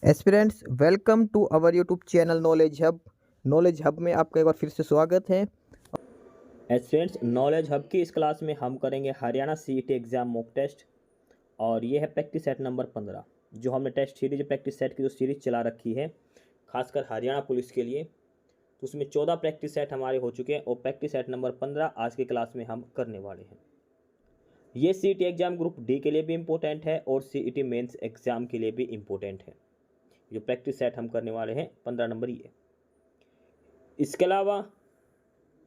Aspirants welcome to our YouTube channel knowledge hub में आपका एक बार फिर से स्वागत है। एस्पिरेंट्स नॉलेज हब की इस क्लास में हम करेंगे Haryana CET exam mock test और ये है प्रैक्टिस सेट नंबर 15। जो हमने टेस्ट सीरीज प्रैक्टिस सेट की जो सीरीज चला रखी है खासकर हरियाणा पुलिस के लिए, तो उसमें 14 प्रैक्टिस सेट हमारे हो चुके हैं और प्रैक्टिस सेट नंबर 15 आज की क्लास में हम करने वाले हैं। ये सीईटी एग्जाम ग्रुप डी के लिए भी इम्पोर्टेंट है और सीईटी मेंस एग्जाम के लिए भी इम्पोर्टेंट है। जो प्रैक्टिस सेट हम करने वाले हैं 15 नंबर ये। इसके अलावा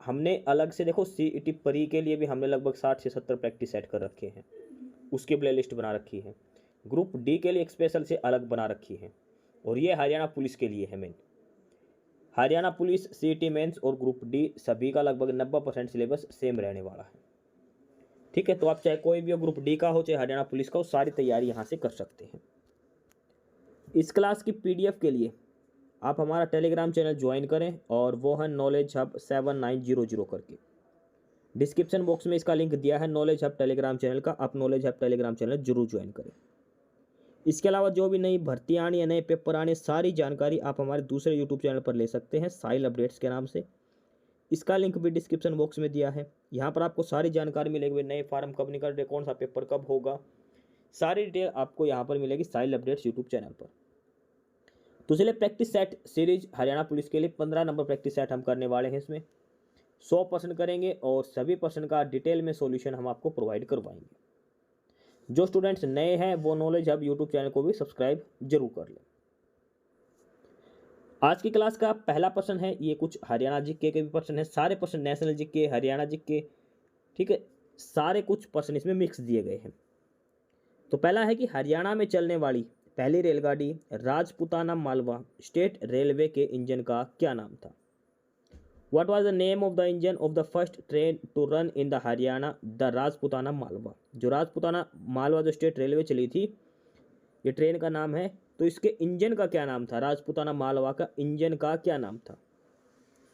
हमने अलग से देखो सीईटी परी के लिए भी हमने लगभग 60 से 70 प्रैक्टिस सेट कर रखे हैं, उसकी प्ले लिस्ट बना रखी है। ग्रुप डी के लिए एक स्पेशल से अलग बना रखी है और ये हरियाणा पुलिस के लिए है main. Haryana police CET mains और ग्रुप डी सभी का लगभग 90% सिलेबस सेम रहने वाला है। ठीक है, तो आप चाहे कोई भी हो, ग्रुप डी का हो चाहे हरियाणा पुलिस का हो, सारी तैयारी यहाँ से कर सकते हैं। इस क्लास की पीडीएफ के लिए आप हमारा टेलीग्राम चैनल ज्वाइन करें और वो है नॉलेज हब 7900 करके। डिस्क्रिप्शन बॉक्स में इसका लिंक दिया है नॉलेज हब टेलीग्राम चैनल का, आप नॉलेज हब टेलीग्राम चैनल जरूर ज्वाइन करें। इसके अलावा जो भी नई भर्ती आनी है, नए पेपर आने, सारी जानकारी आप हमारे दूसरे यूट्यूब चैनल पर ले सकते हैं साहिल अपडेट्स के नाम से। इसका लिंक भी डिस्क्रिप्शन बॉक्स में दिया है। यहाँ पर आपको सारी जानकारी मिलेगी, नए फार्म कब निकल रहे, कौन सा पेपर कब होगा, सारी डिटेल आपको यहाँ पर मिलेगी साहिल अपडेट्स यूट्यूब चैनल पर। तो चलिए practice set series Haryana police के लिए 15 नंबर प्रैक्टिस सेट हम करने वाले हैं। इसमें 100% करेंगे और सभी प्रश्न का डिटेल में सॉल्यूशन हम आपको प्रोवाइड करवाएंगे। जो स्टूडेंट्स नए हैं वो नॉलेज हब यूट्यूब चैनल को भी सब्सक्राइब जरूर कर लें। आज की क्लास का पहला प्रश्न है, ये कुछ हरियाणा जीके के भी प्रश्न है, सारे प्रश्न नेशनल जीके, हरियाणा जीके, ठीक है, सारे कुछ प्रश्न इसमें मिक्स दिए गए हैं। तो पहला है कि हरियाणा में चलने वाली पहली रेलगाड़ी राजपुताना मालवा स्टेट रेलवे के इंजन का क्या नाम था? What was the name of the engine of the first train to run in the Haryana, the Rajputana Malwa? जो राजपुताना मालवा जो स्टेट रेलवे चली थी, ये ट्रेन का नाम है। तो इसके इंजन का क्या नाम था? राजपुताना मालवा का इंजन का क्या नाम था?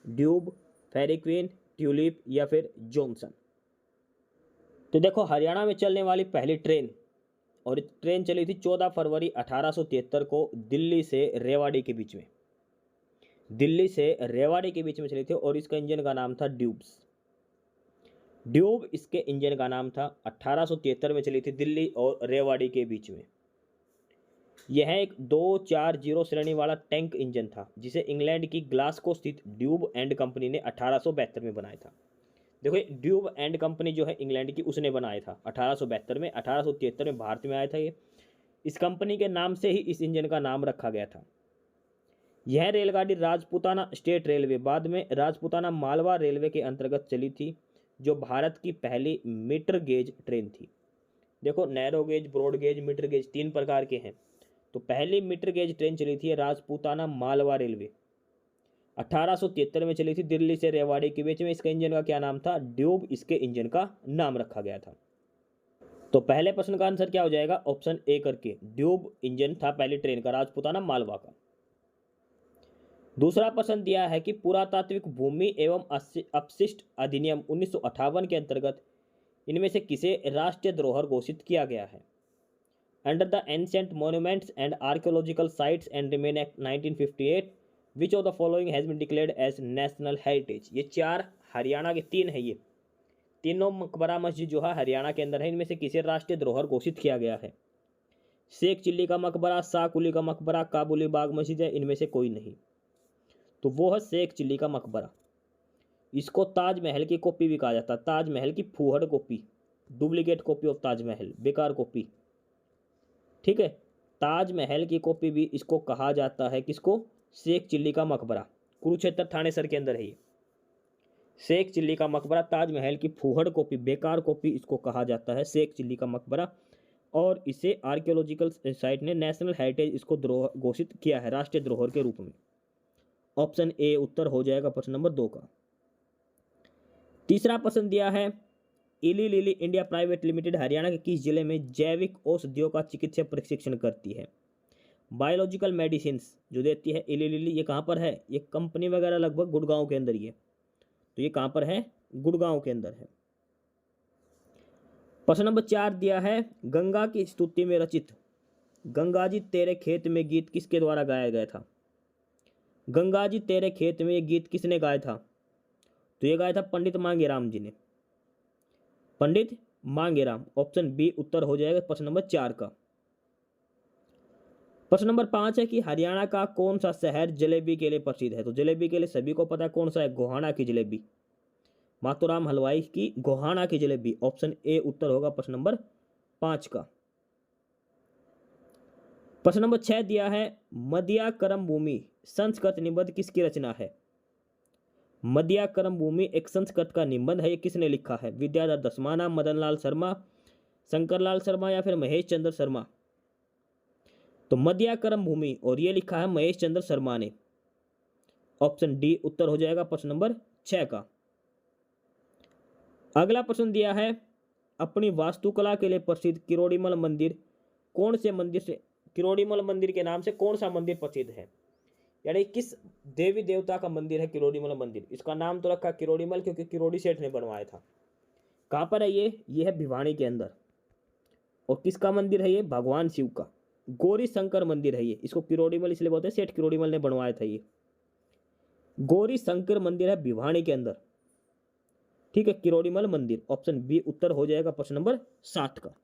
ड्यूब, फेरी क्वीन, ट्यूलिप या फिर जॉनसन? तो देखो हरियाणा में चलने वाली पहली ट्रेन, और ट्रेन चली थी 14 फरवरी 1873 को दिल्ली से रेवाड़ी के बीच में। दिल्ली से रेवाड़ी के बीच में चली थी और इसका इंजन का नाम था ड्यूब्स। ड्यूब इसके इंजन का नाम था। 1873 में चली थी दिल्ली और रेवाड़ी के बीच में। यह एक 240 श्रेणी वाला टैंक इंजन था जिसे इंग्लैंड की ग्लासगो स्थित ड्यूब एंड कंपनी ने 1872 में बनाया था। देखो ड्यूब एंड कंपनी जो है इंग्लैंड की, उसने बनाया था 1872 में। 1873 में भारत में आया था ये। इस कंपनी के नाम से ही इस इंजन का नाम रखा गया था। यह रेलगाड़ी राजपुताना स्टेट रेलवे, बाद में राजपुताना मालवा रेलवे के अंतर्गत चली थी, जो भारत की पहली मीटर गेज ट्रेन थी। देखो narrow gauge, broad gauge, metre gauge 3 प्रकार के हैं। तो पहली मीटर गेज ट्रेन चली थी राजपुताना मालवा रेलवे, 1873 में चली थी दिल्ली से रेवाड़ी के बीच में। इसके इंजन का क्या नाम था? ड्यूब इसके इंजन का नाम रखा गया था। तो पहले प्रश्न का आंसर क्या हो जाएगा? ऑप्शन ए करके, ड्यूब इंजन था पहली ट्रेन का राजपुताना मालवा का। दूसरा प्रश्न दिया है कि पुरातात्विक भूमि एवं अपशिष्ट अधिनियम 1958 के अंतर्गत इनमें से किसे राष्ट्रीय धरोहर घोषित किया गया है? Under the ancient monuments and archaeological sites and remain act 1958 which of the following has been declared as national heritage? ये 4 हरियाणा के 3 है, ये तीनों मकबरा मस्जिद जो है हरियाणा के अंदर है। इनमें से किसे राष्ट्रीय धरोहर घोषित किया गया है? शेख चिल्ली का मकबरा, शाह कुली का मकबरा, काबुली बाग मस्जिद है, इनमें से कोई नहीं। तो वो है शेख चिल्ली का मकबरा। इसको ताजमहल की कॉपी भी कहा जाता है, ताजमहल की फूहड़ copy, duplicate copy of Taj Mahal, बेकार कॉपी। ठीक है, ताजमहल की कॉपी भी इसको कहा जाता है। किसको? शेख चिल्ली का मकबरा। कुरुक्षेत्र थानेसर के अंदर है ये शेख चिल्ली का मकबरा। ताजमहल की फूहड़ कॉपी, बेकार कॉपी, इसको कहा जाता है शेख चिल्ली का मकबरा। और इसे आर्कियोलॉजिकल साइट ने नेशनल हेरिटेज इसको घोषित किया है राष्ट्रीय धरोहर के रूप में। ऑप्शन ए उत्तर हो जाएगा प्रश्न नंबर 2 का। तीसरा प्रश्न दिया है, इली lily India private limited Haryana के किस जिले में जैविक औषधियों का चिकित्सा प्रशिक्षण करती है? बायोलॉजिकल मेडिसिन जो देती है इली लिली, ये कहाँ पर है? ये कंपनी वगैरह लगभग गुड़गांव के अंदर ही है। तो ये कहाँ पर है? गुड़गांव के अंदर है। प्रश्न नंबर 4 दिया है, गंगा की स्तुति में रचित गंगा जी तेरे खेत में गीत किसके द्वारा गाया गया था? गंगा जी तेरे खेत में ये गीत किसने गाया था? तो ये गाया था पंडित मांगेराम जी ने, पंडित मांगेराम। ऑप्शन बी उत्तर हो जाएगा प्रश्न नंबर 4 का। प्रश्न नंबर 5 है कि हरियाणा का कौन सा शहर जलेबी के लिए प्रसिद्ध है? तो जलेबी के लिए सभी को पता है कौन सा है, गोहाना की जलेबी, मातूराम हलवाई की गोहाना की जलेबी। ऑप्शन ए उत्तर होगा प्रश्न नंबर 5 का। प्रश्न नंबर 6 दिया है, मदिया करम भूमि संस्कृत निबंध किसकी रचना है? मदिया करम भूमि एक संस्कृत का निबंध है, ये किसने लिखा है? विद्याधर दसमाना, मदन लाल शर्मा, शंकर लाल शर्मा या फिर महेश चंद्र शर्मा? तो मदिया करम भूमि, और ये लिखा है महेश चंद्र शर्मा ने। ऑप्शन डी उत्तर हो जाएगा प्रश्न नंबर 6 का। अगला प्रश्न दिया है, अपनी वास्तुकला के लिए प्रसिद्ध किरोड़ीमल मंदिर कौन से मंदिर से, किरोड़ीमल मंदिर के नाम से कौन सा मंदिर प्रसिद्ध है? यानी किस देवी देवता का मंदिर है किरोड़ीमल मंदिर? इसका नाम तो रखा किरोड़ीमल क्योंकि किरोड़ी सेठ ने बनवाया था। कहाँ पर है ये है भिवानी के अंदर। और किसका मंदिर है ये? भगवान शिव का। गौरी शंकर मंदिर है ये, इसको किरोड़ीमल इसलिए बोलते हैं, सेठ किरोड़ीमल ने बनवाया था ये। गौरी शंकर मंदिर है भिवानी के अंदर, ठीक है, किरोड़ीमल मंदिर। ऑप्शन बी उत्तर हो जाएगा प्रश्न नंबर 7 का।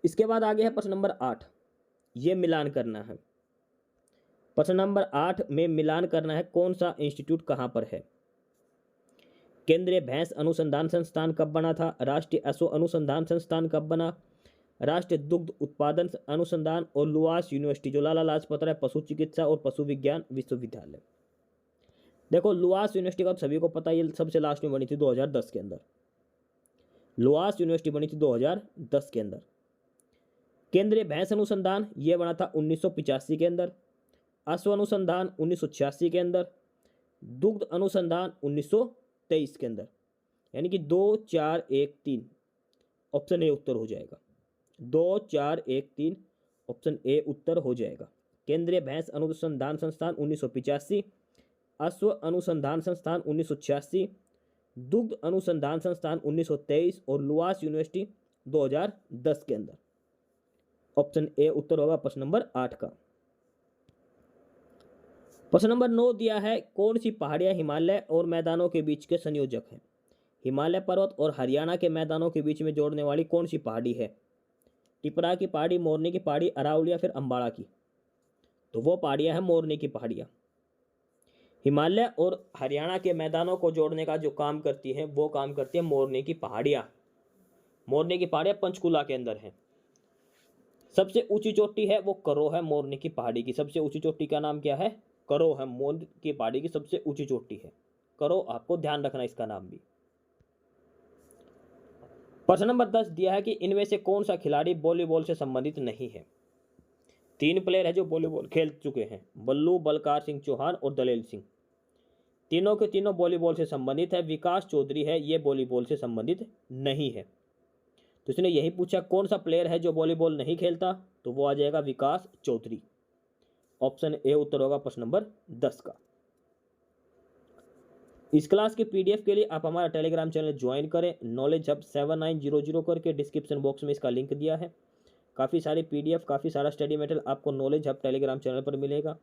इसके बाद आगे है प्रश्न नंबर 8, ये मिलान करना है। प्रश्न नंबर 8 में मिलान करना है, कौन सा इंस्टीट्यूट कहां पर है? केंद्रीय भैंस अनुसंधान संस्थान कब बना था? राष्ट्रीय अश्व अनुसंधान संस्थान कब बना? राष्ट्रीय दुग्ध उत्पादन अनुसंधान और लुआस यूनिवर्सिटी जो लाला लाजपत राय पशु चिकित्सा और पशु विज्ञान विश्वविद्यालय। देखो लुआस यूनिवर्सिटी का तो सभी को पता है, ये सबसे लास्ट में बनी थी 2010 के अंदर। लुआस यूनिवर्सिटी बनी थी 2010 के अंदर। केंद्रीय भैंस अनुसंधान ये बना था 1985 के अंदर। अश्व अनुसंधान 1986 के अंदर। दुग्ध अनुसंधान 1923 के अंदर। यानी कि 2 4 1 3 ऑप्शन ए उत्तर हो जाएगा। 2 4 1 3 ऑप्शन ए उत्तर हो जाएगा। केंद्रीय भैंस अनुसंधान संस्थान 1985, अश्व अनुसंधान संस्थान 1986, दुग्ध अनुसंधान संस्थान 1923 और लुआस यूनिवर्सिटी 2010 के अंदर। ऑप्शन ए उत्तर होगा प्रश्न नंबर 8 का। प्रश्न नंबर 9 दिया है, कौन सी पहाड़ियां हिमालय और मैदानों के बीच के संयोजक हैं? हिमालय पर्वत और हरियाणा के मैदानों के बीच में जोड़ने वाली कौन सी पहाड़ी है? टिपरा की पहाड़ी, मोरनी की पहाड़ी, अरावली या फिर अंबाड़ा की? तो वो पहाड़ियां हैं मोरनी की पहाड़ियां। हिमालय और हरियाणा के मैदानों को जोड़ने का जो काम करती है वो काम करती है मोरनी की पहाड़ियां। मोरनी की पहाड़ियां पंचकुला के अंदर है। सबसे ऊंची चोटी है वो करो है मोरनी की पहाड़ी की। सबसे ऊंची चोटी का नाम क्या है? करो है, मोरनी की पहाड़ी की सबसे ऊंची चोटी है करो। आपको ध्यान रखना इसका नाम भी। प्रश्न नंबर 10 दिया है कि इनमें से कौन सा खिलाड़ी वॉलीबॉल से संबंधित नहीं है? 3 प्लेयर है जो वॉलीबॉल खेल चुके हैं, बल्लू, बलकार सिंह चौहान और दलेल सिंह। तीनों के तीनों वॉलीबॉल से संबंधित है। विकास चौधरी है ये वॉलीबॉल से संबंधित नहीं है। तो इसने यही पूछा कौन सा प्लेयर है जो वॉलीबॉल नहीं खेलता, तो वो आ जाएगा विकास चौधरी। ऑप्शन ए उत्तर होगा प्रश्न नंबर 10 का। इस क्लास के पीडीएफ के लिए आप हमारा टेलीग्राम चैनल ज्वाइन करें, नॉलेज हब 7900 करके डिस्क्रिप्शन बॉक्स में इसका लिंक दिया है। काफ़ी सारे पीडीएफ, काफ़ी सारा स्टडी मटेरियल आपको नॉलेज हब टेलीग्राम चैनल पर मिलेगा।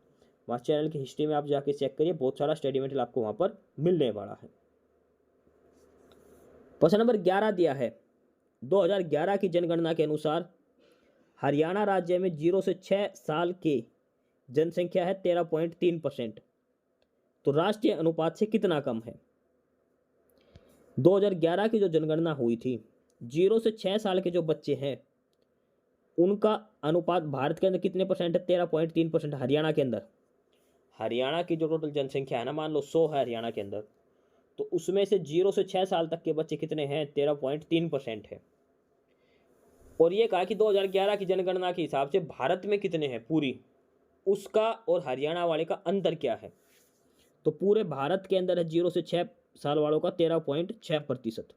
वहाँ चैनल की हिस्ट्री में आप जाके चेक करिए, बहुत सारा स्टडी मटेरियल आपको वहाँ पर मिलने वाला है। प्रश्न नंबर 11 दिया है, 2011 की जनगणना के अनुसार हरियाणा राज्य में 0 से 6 साल के जनसंख्या है 13.3%। तो राष्ट्रीय अनुपात से कितना कम है? 2011 की जो जनगणना हुई थी, 0 से 6 साल के जो बच्चे हैं उनका अनुपात भारत के अंदर कितने परसेंट है? 13.3%। हरियाणा के अंदर, हरियाणा की जो टोटल जनसंख्या है ना, मान लो 100 है हरियाणा के अंदर, तो उसमें से 0 से 6 साल तक के बच्चे कितने हैं? 13.3% है। और ये कहा कि 2011 की जनगणना के हिसाब से भारत में कितने हैं पूरी, उसका और हरियाणा वाले का अंतर क्या है? तो पूरे भारत के अंदर है 0 से 6 साल वालों का 13.6%,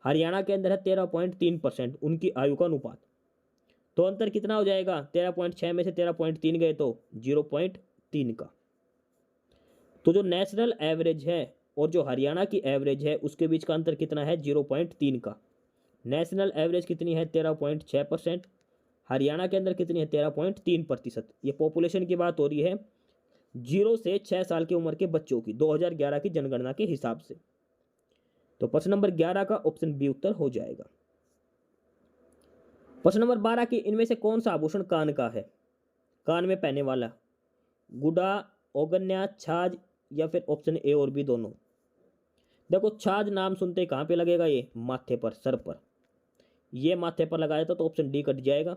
हरियाणा के अंदर है 13.3% उनकी आयु का अनुपात। तो अंतर कितना हो जाएगा? 13.6 में से 13.3 गए तो 0.3 का। तो जो नेशनल एवरेज है और जो हरियाणा की एवरेज है उसके बीच का अंतर कितना है? 0.3 का। नेशनल एवरेज कितनी है? 13.6%, हरियाणा के अंदर कितनी है? 13.3%। ये पॉपुलेशन की बात हो रही है 0 से 6 साल की उम्र के बच्चों की 2011 की जनगणना के हिसाब से। तो प्रश्न नंबर 11 का ऑप्शन बी उत्तर हो जाएगा। प्रश्न नंबर 12 की इनमें से कौन सा आभूषण कान का है? कान में पहनने वाला, गुड़ा, औगन्या, छाछ या फिर ऑप्शन ए और बी दोनों। देखो छाछ नाम सुनते ही कहाँ पे लगेगा? ये माथे पर, सर पर। ये माथे पर लगाया था तो ऑप्शन डी कट जाएगा।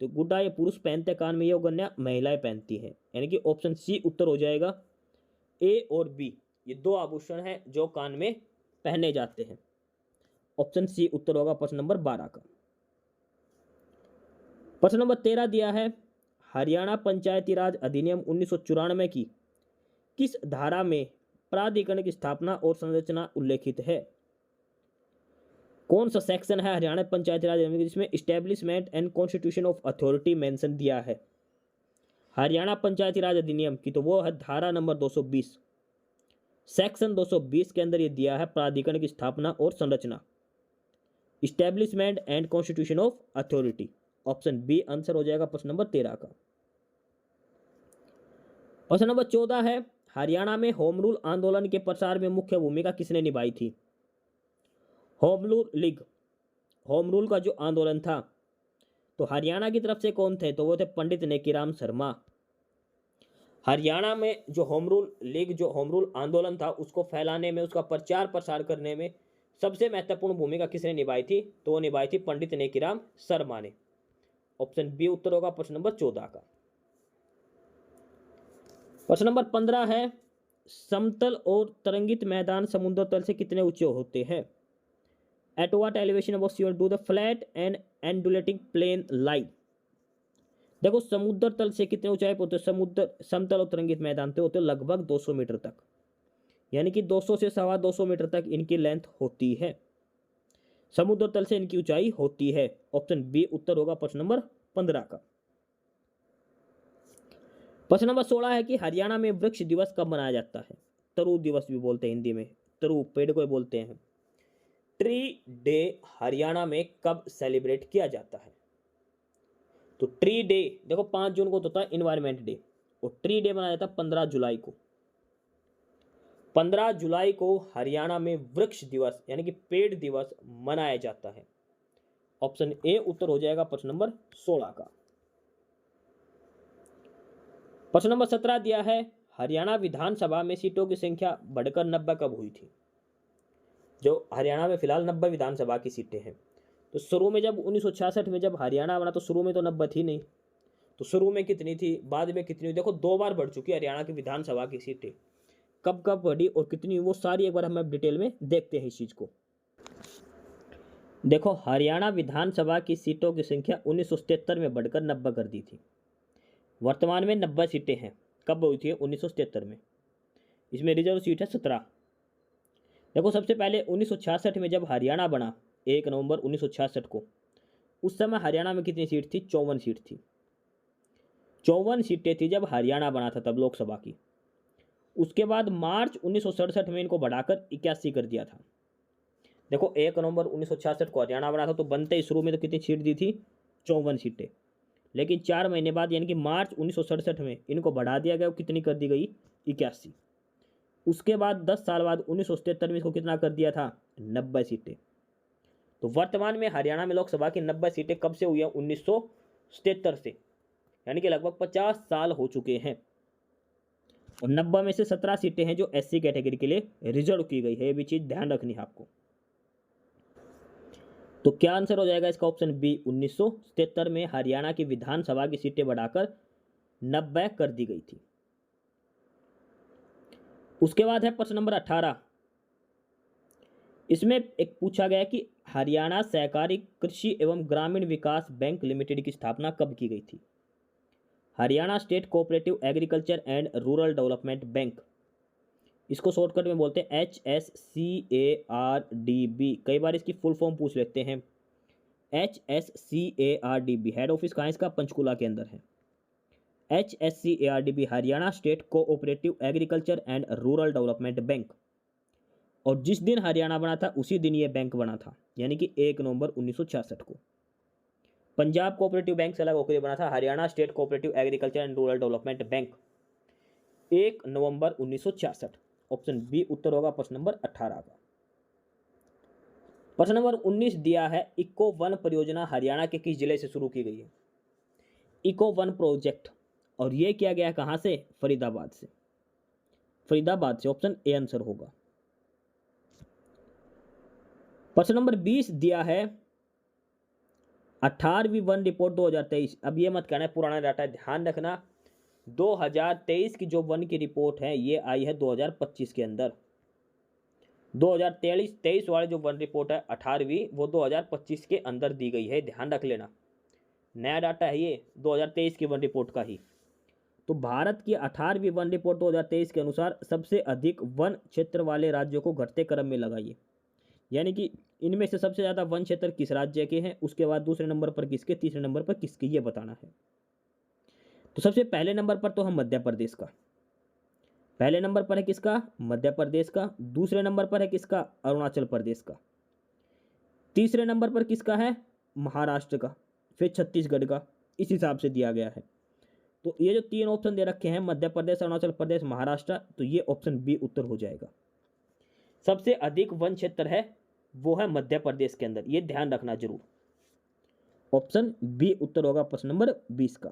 तो गुड्डा ये पुरुष पहनते कान में, ये औगन्या महिलाएं पहनती हैं, यानी कि ऑप्शन सी उत्तर हो जाएगा। ए और बी ये दो आभूषण हैं जो कान में पहने जाते हैं। ऑप्शन सी उत्तर होगा प्रश्न नंबर 12 का। प्रश्न नंबर 13 दिया है, हरियाणा पंचायती राज अधिनियम 1994 की किस धारा में प्राधिकरण की स्थापना और संरचना उल्लेखित है? कौन सा सेक्शन है हरियाणा पंचायती राज अधिनियम जिसमें establishment and constitution of authority mention दिया है? हरियाणा पंचायती राज अधिनियम की तो वो है धारा नंबर 220, सेक्शन 220 के अंदर ये दिया है प्राधिकरण की स्थापना और संरचना, establishment and constitution of authority. Option B answer हो जाएगा प्रश्न नंबर 13 का। प्रश्न नंबर 14 है, हरियाणा में होम रूल आंदोलन के प्रसार में मुख्य भूमिका किसने निभाई थी? Home rule league, home rule का जो आंदोलन था तो हरियाणा की तरफ से कौन थे? तो वो थे पंडित नेकीराम शर्मा। हरियाणा में जो होम रूल लीग, जो होम रूल आंदोलन था उसको फैलाने में, उसका प्रचार प्रसार करने में सबसे महत्वपूर्ण भूमिका किसने निभाई थी? तो वो निभाई थी पंडित नेकीराम शर्मा ने। ऑप्शन बी उत्तर होगा प्रश्न नंबर 14 का। प्रश्न नंबर 15 है, समतल और तरंगित मैदान समुद्र तल से कितने ऊंचे होते हैं? At what elevation above sea level do the flat and undulating plain lie? देखो समुद्र तल से कितने ऊंचाई पर होते हैं? समुद्र समतल और तरंगित मैदान पे होते हैं लगभग 200 मीटर तक, यानी कि 200 से 250 मीटर तक इनकी लेंथ होती है। समुद्र तल से इनकी ऊंचाई होती है। ऑप्शन बी उत्तर होगा प्रश्न नंबर 15 का। प्रश्न नंबर 16 है कि हरियाणा में वृक्ष दिवस कब मनाया जाता है? तरु दिवस भी बोलते हैं हिंदी में, तरु पेड़ को बोलते हैं। ट्री डे हरियाणा में कब सेलिब्रेट किया जाता है? तो ट्री डे देखो 5 जून को तो होता है इन्वायरमेंट डे, और ट्री डे मनाया जाता है 15 जुलाई को। 15 जुलाई को हरियाणा में वृक्ष दिवस यानी कि पेड़ दिवस मनाया जाता है। ऑप्शन ए उत्तर हो जाएगा प्रश्न नंबर 16 का। प्रश्न नंबर 17 दिया है, हरियाणा विधानसभा में सीटों की संख्या बढ़कर 90 कब हुई थी? जो हरियाणा में फिलहाल 90 विधानसभा की सीटें हैं, तो शुरू में जब 1966 में जब हरियाणा बना तो शुरू में तो 90 थी नहीं, तो शुरू में कितनी थी, बाद में कितनी हुई? देखो 2 बार बढ़ चुकी है हरियाणा की विधानसभा की सीटें। कब कब बढ़ी और कितनी, वो सारी एक बार हम डिटेल में देखते हैं इस चीज को। देखो हरियाणा विधानसभा की सीटों की संख्या 1977 में बढ़कर 90 कर दी थी। वर्तमान में 90 सीटें हैं। कब हुई थी? 1977 में। इसमें रिजर्व सीट है 17। देखो सबसे पहले 1966 में जब हरियाणा बना 1 नवंबर 1966 को, उस समय हरियाणा में कितनी सीट थी? 54 सीट थी। 54 सीटें थी जब हरियाणा बना था तब लोकसभा की। उसके बाद मार्च 1967 में इनको बढ़ाकर 81 कर दिया था। देखो 1 नवंबर 1966 को हरियाणा बना था तो बनते ही शुरू में तो कितनी सीट दी थी? 54 सीटें। लेकिन 4 महीने बाद यानी कि मार्च 1967 में इनको बढ़ा दिया गया। कितनी कर दी गई? 81। उसके बाद 10 साल बाद 1977 में इसको कितना कर दिया था? 90 सीटें। तो वर्तमान में हरियाणा में लोकसभा की 90 सीटें कब से हुई है? 1977 से, यानी कि लगभग 50 साल हो चुके हैं। और 90 में से 17 सीटें हैं जो एससी कैटेगरी के लिए रिजर्व की गई है। ये भी चीज ध्यान रखनी है आपको। तो क्या आंसर हो जाएगा इसका? ऑप्शन बी 1977 में हरियाणा की विधानसभा की सीटें बढ़ाकर 90 कर दी गई थी। उसके बाद है प्रश्न नंबर 18। इसमें एक पूछा गया कि हरियाणा सहकारी कृषि एवं ग्रामीण विकास बैंक लिमिटेड की स्थापना कब की गई थी? Haryana State Cooperative Agriculture and Rural Development bank, इसको शॉर्टकट में बोलते हैं HSCARDB। कई बार इसकी फुल फॉर्म पूछ लेते हैं। HSCARDB हेड ऑफिस कहाँ है इसका? पंचकुला के अंदर है। HSCARDB Haryana State Cooperative Agriculture and Rural Development bank. और जिस दिन हरियाणा बना था उसी दिन ये बैंक बना था, यानी कि 1 नवंबर 1966 को। पंजाब कोऑपरेटिव बैंक से अलग होकर बना था Haryana State Cooperative Agriculture and Rural Development Bank 1 नवंबर 1966। ऑप्शन बी उत्तर होगा प्रश्न नंबर 18 का। प्रश्न नंबर 19 दिया है इको वन परियोजना हरियाणा के किस जिले से शुरू की गई है? इको वन प्रोजेक्ट, और ये किया गया कहाँ से? फरीदाबाद से। फरीदाबाद से ऑप्शन ए आंसर होगा। प्रश्न नंबर 20 दिया है 18वीं वन रिपोर्ट 2023। अब ये मत कहना है पुराना डाटा है, ध्यान रखना 2023 की जो वन की रिपोर्ट है ये आई है 2025 के अंदर। 2023 वाली जो वन रिपोर्ट है 18वीं वो 2025 के अंदर दी गई है, ध्यान रख लेना। नया डाटा है ये 2023 की वन रिपोर्ट का ही। तो भारत की 18वीं वन रिपोर्ट 2023 के अनुसार सबसे अधिक वन क्षेत्र वाले राज्यों को घटते क्रम में लगाइए, यानी कि इनमें से सबसे ज़्यादा वन क्षेत्र किस राज्य के हैं, उसके बाद दूसरे नंबर पर किसके, तीसरे नंबर पर किसके, ये बताना है। तो सबसे पहले नंबर पर तो हम मध्य प्रदेश का, पहले नंबर पर है किसका? मध्य प्रदेश का। दूसरे नंबर पर है किसका? अरुणाचल प्रदेश का। तीसरे नंबर पर किसका है? महाराष्ट्र का। फिर छत्तीसगढ़ का, इस हिसाब से दिया गया है। तो ये जो तीन ऑप्शन दे रखे हैं मध्य प्रदेश, अरुणाचल प्रदेश, महाराष्ट्र, तो ये ऑप्शन बी उत्तर हो जाएगा। सबसे अधिक वन क्षेत्र है वो है मध्य प्रदेश के अंदर, ये ध्यान रखना जरूर। ऑप्शन बी उत्तर होगा प्रश्न नंबर 20 का।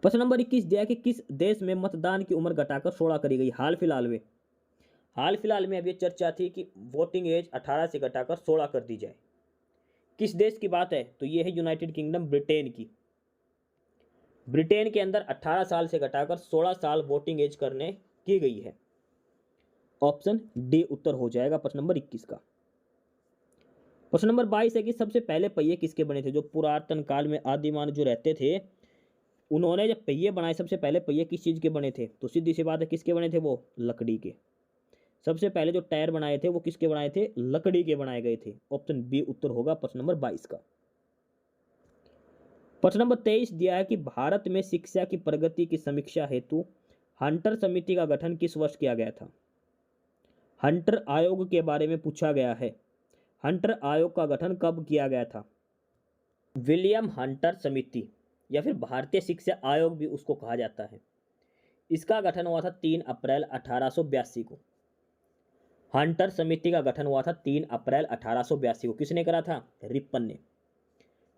प्रश्न नंबर 21 दिया कि किस देश में मतदान की उम्र घटाकर 16 करी गई? हाल फिलहाल में अब ये चर्चा थी कि वोटिंग एज 18 से घटाकर 16 कर दी जाए। किस देश की बात है? तो ये है यूनाइटेड किंगडम, ब्रिटेन की। ब्रिटेन के अंदर 18 साल से घटाकर 16 साल वोटिंग एज करने की गई है। ऑप्शन डी उत्तर हो जाएगा प्रश्न नंबर 21 का। प्रश्न नंबर 22 है कि सबसे पहले पहिए किसके बने थे? जो पुरातन काल में आदिमानव जो रहते थे उन्होंने जब पहिए बनाए, सबसे पहले पहिए किस चीज़ के बने थे? तो सीधी सी बात है किसके बने थे? वो लकड़ी के। सबसे पहले जो टायर बनाए थे वो किसके बनाए थे? लकड़ी के बनाए गए थे। ऑप्शन बी उत्तर होगा प्रश्न नंबर 22 का। प्रश्न नंबर 23 दिया है कि भारत में शिक्षा की प्रगति की समीक्षा हेतु हंटर समिति का गठन किस वर्ष किया गया था? हंटर आयोग के बारे में पूछा गया है। हंटर आयोग का गठन कब किया गया था? विलियम हंटर समिति या फिर भारतीय शिक्षा आयोग भी उसको कहा जाता है। इसका गठन हुआ था 3 अप्रैल 1882 को। हंटर समिति का गठन हुआ था 3 अप्रैल 1882 को। किसने करा था? रिपन ने।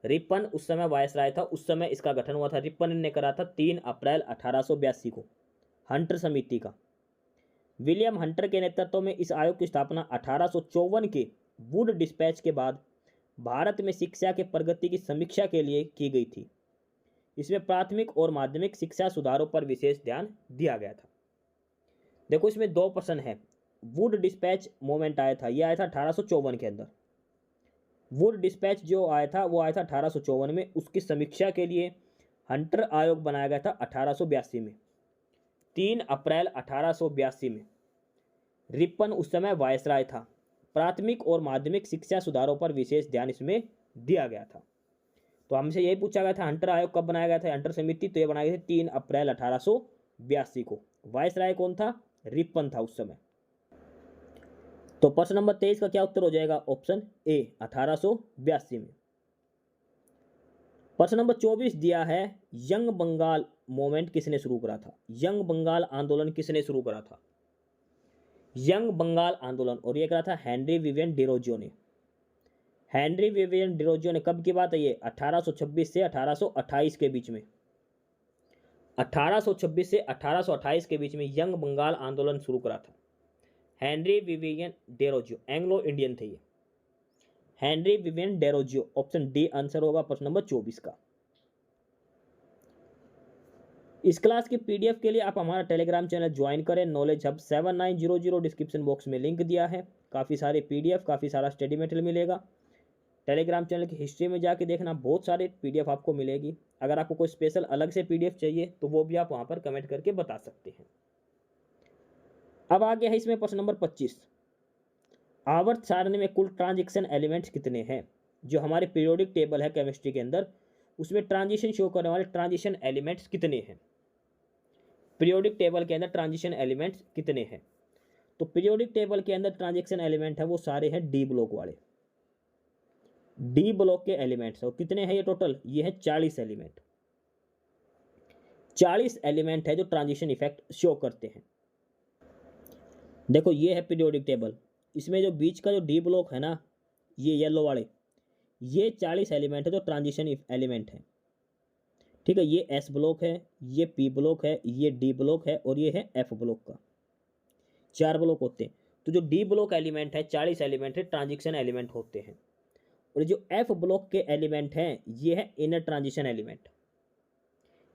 रिपन उस समय वायसराय था, उस समय इसका गठन हुआ था। रिपन ने करा था 3 अप्रैल 1882 को हंटर समिति का। विलियम हंटर के नेतृत्व में इस आयोग की स्थापना 1854 के वुड डिस्पैच के बाद भारत में शिक्षा के प्रगति की समीक्षा के लिए की गई थी। इसमें प्राथमिक और माध्यमिक शिक्षा सुधारों पर विशेष ध्यान दिया गया था। देखो इसमें दो प्रश्न है। वुड डिस्पैच मूवमेंट आया था, यह आया था 1854 के अंदर। वुड डिस्पैच जो आया था वो आया था 1854 में। उसकी समीक्षा के लिए हंटर आयोग बनाया गया था 1882 में। 3 अप्रैल 1882 में रिपन उस समय वायसराय था। प्राथमिक और माध्यमिक शिक्षा सुधारों पर विशेष ध्यान इसमें दिया गया था। तो हमसे यही पूछा गया था हंटर आयोग कब बनाया गया था, हंटर समिति, तो ये बनाई गई थी 3 अप्रैल 1882 को। वायसराय कौन था? रिपन था उस समय। तो प्रश्न नंबर 23 का क्या उत्तर हो जाएगा? ऑप्शन ए 1882 में। प्रश्न नंबर 24 दिया है यंग बंगाल मूवमेंट किसने शुरू करा था? यंग बंगाल आंदोलन किसने शुरू करा था? यंग बंगाल आंदोलन, और ये करा था हेनरी विवियन डिरोजियो ने। हेनरी विवियन डिरोजियो ने, कब की बात है ये? 1826 से 1828 के बीच में। 1826 से 1828 के बीच में यंग बंगाल आंदोलन शुरू करा था Henry Vivian Derozio. Anglo Indian थे ये, Henry Vivian Derozio. Option D answer होगा प्रश्न नंबर 24 का। इस क्लास की पीडीएफ के लिए आप हमारा टेलीग्राम चैनल ज्वाइन करें, नॉलेज हब 7900। डिस्क्रिप्शन बॉक्स में लिंक दिया है। काफ़ी सारे पीडीएफ, काफ़ी सारा स्टडी मटेरियल मिलेगा। टेलीग्राम चैनल की हिस्ट्री में जाके देखना, बहुत सारे पीडीएफ आपको मिलेगी। अगर आपको कोई स्पेशल अलग से पीडीएफ चाहिए तो वो भी आप वहाँ पर कमेंट करके बता सकते हैं। अब आ गया है इसमें प्रश्न नंबर 25। आवर्त सारणी में कुल ट्रांजिशन एलिमेंट्स कितने हैं? जो हमारे पीरियोडिक टेबल है केमिस्ट्री के अंदर, उसमें ट्रांजिशन शो करने वाले ट्रांजिशन एलिमेंट्स कितने हैं? पीरियोडिक टेबल के अंदर ट्रांजिशन एलिमेंट्स कितने हैं? तो पीरियोडिक टेबल के अंदर ट्रांजिशन एलिमेंट है वो सारे हैं डी ब्लॉक वाले। डी ब्लॉक के एलिमेंट्स और कितने हैं ये टोटल, ये है 40 एलिमेंट। 40 एलिमेंट है जो ट्रांजिशन इफेक्ट शो करते हैं। देखो ये है पीरियोडिक टेबल, इसमें जो बीच का जो डी ब्लॉक है ना, ये येलो वाले, ये 40 एलिमेंट है जो ट्रांजिशन एलिमेंट है। ठीक है, ये एस ब्लॉक है, ये पी ब्लॉक है, ये डी ब्लॉक है और ये है एफ ब्लॉक का, 4 ब्लॉक होते हैं। तो जो डी ब्लॉक एलिमेंट है 40 एलिमेंट है, ट्रांजिशन एलिमेंट होते हैं। और जो एफ ब्लॉक के एलिमेंट हैं ये है inner transition element.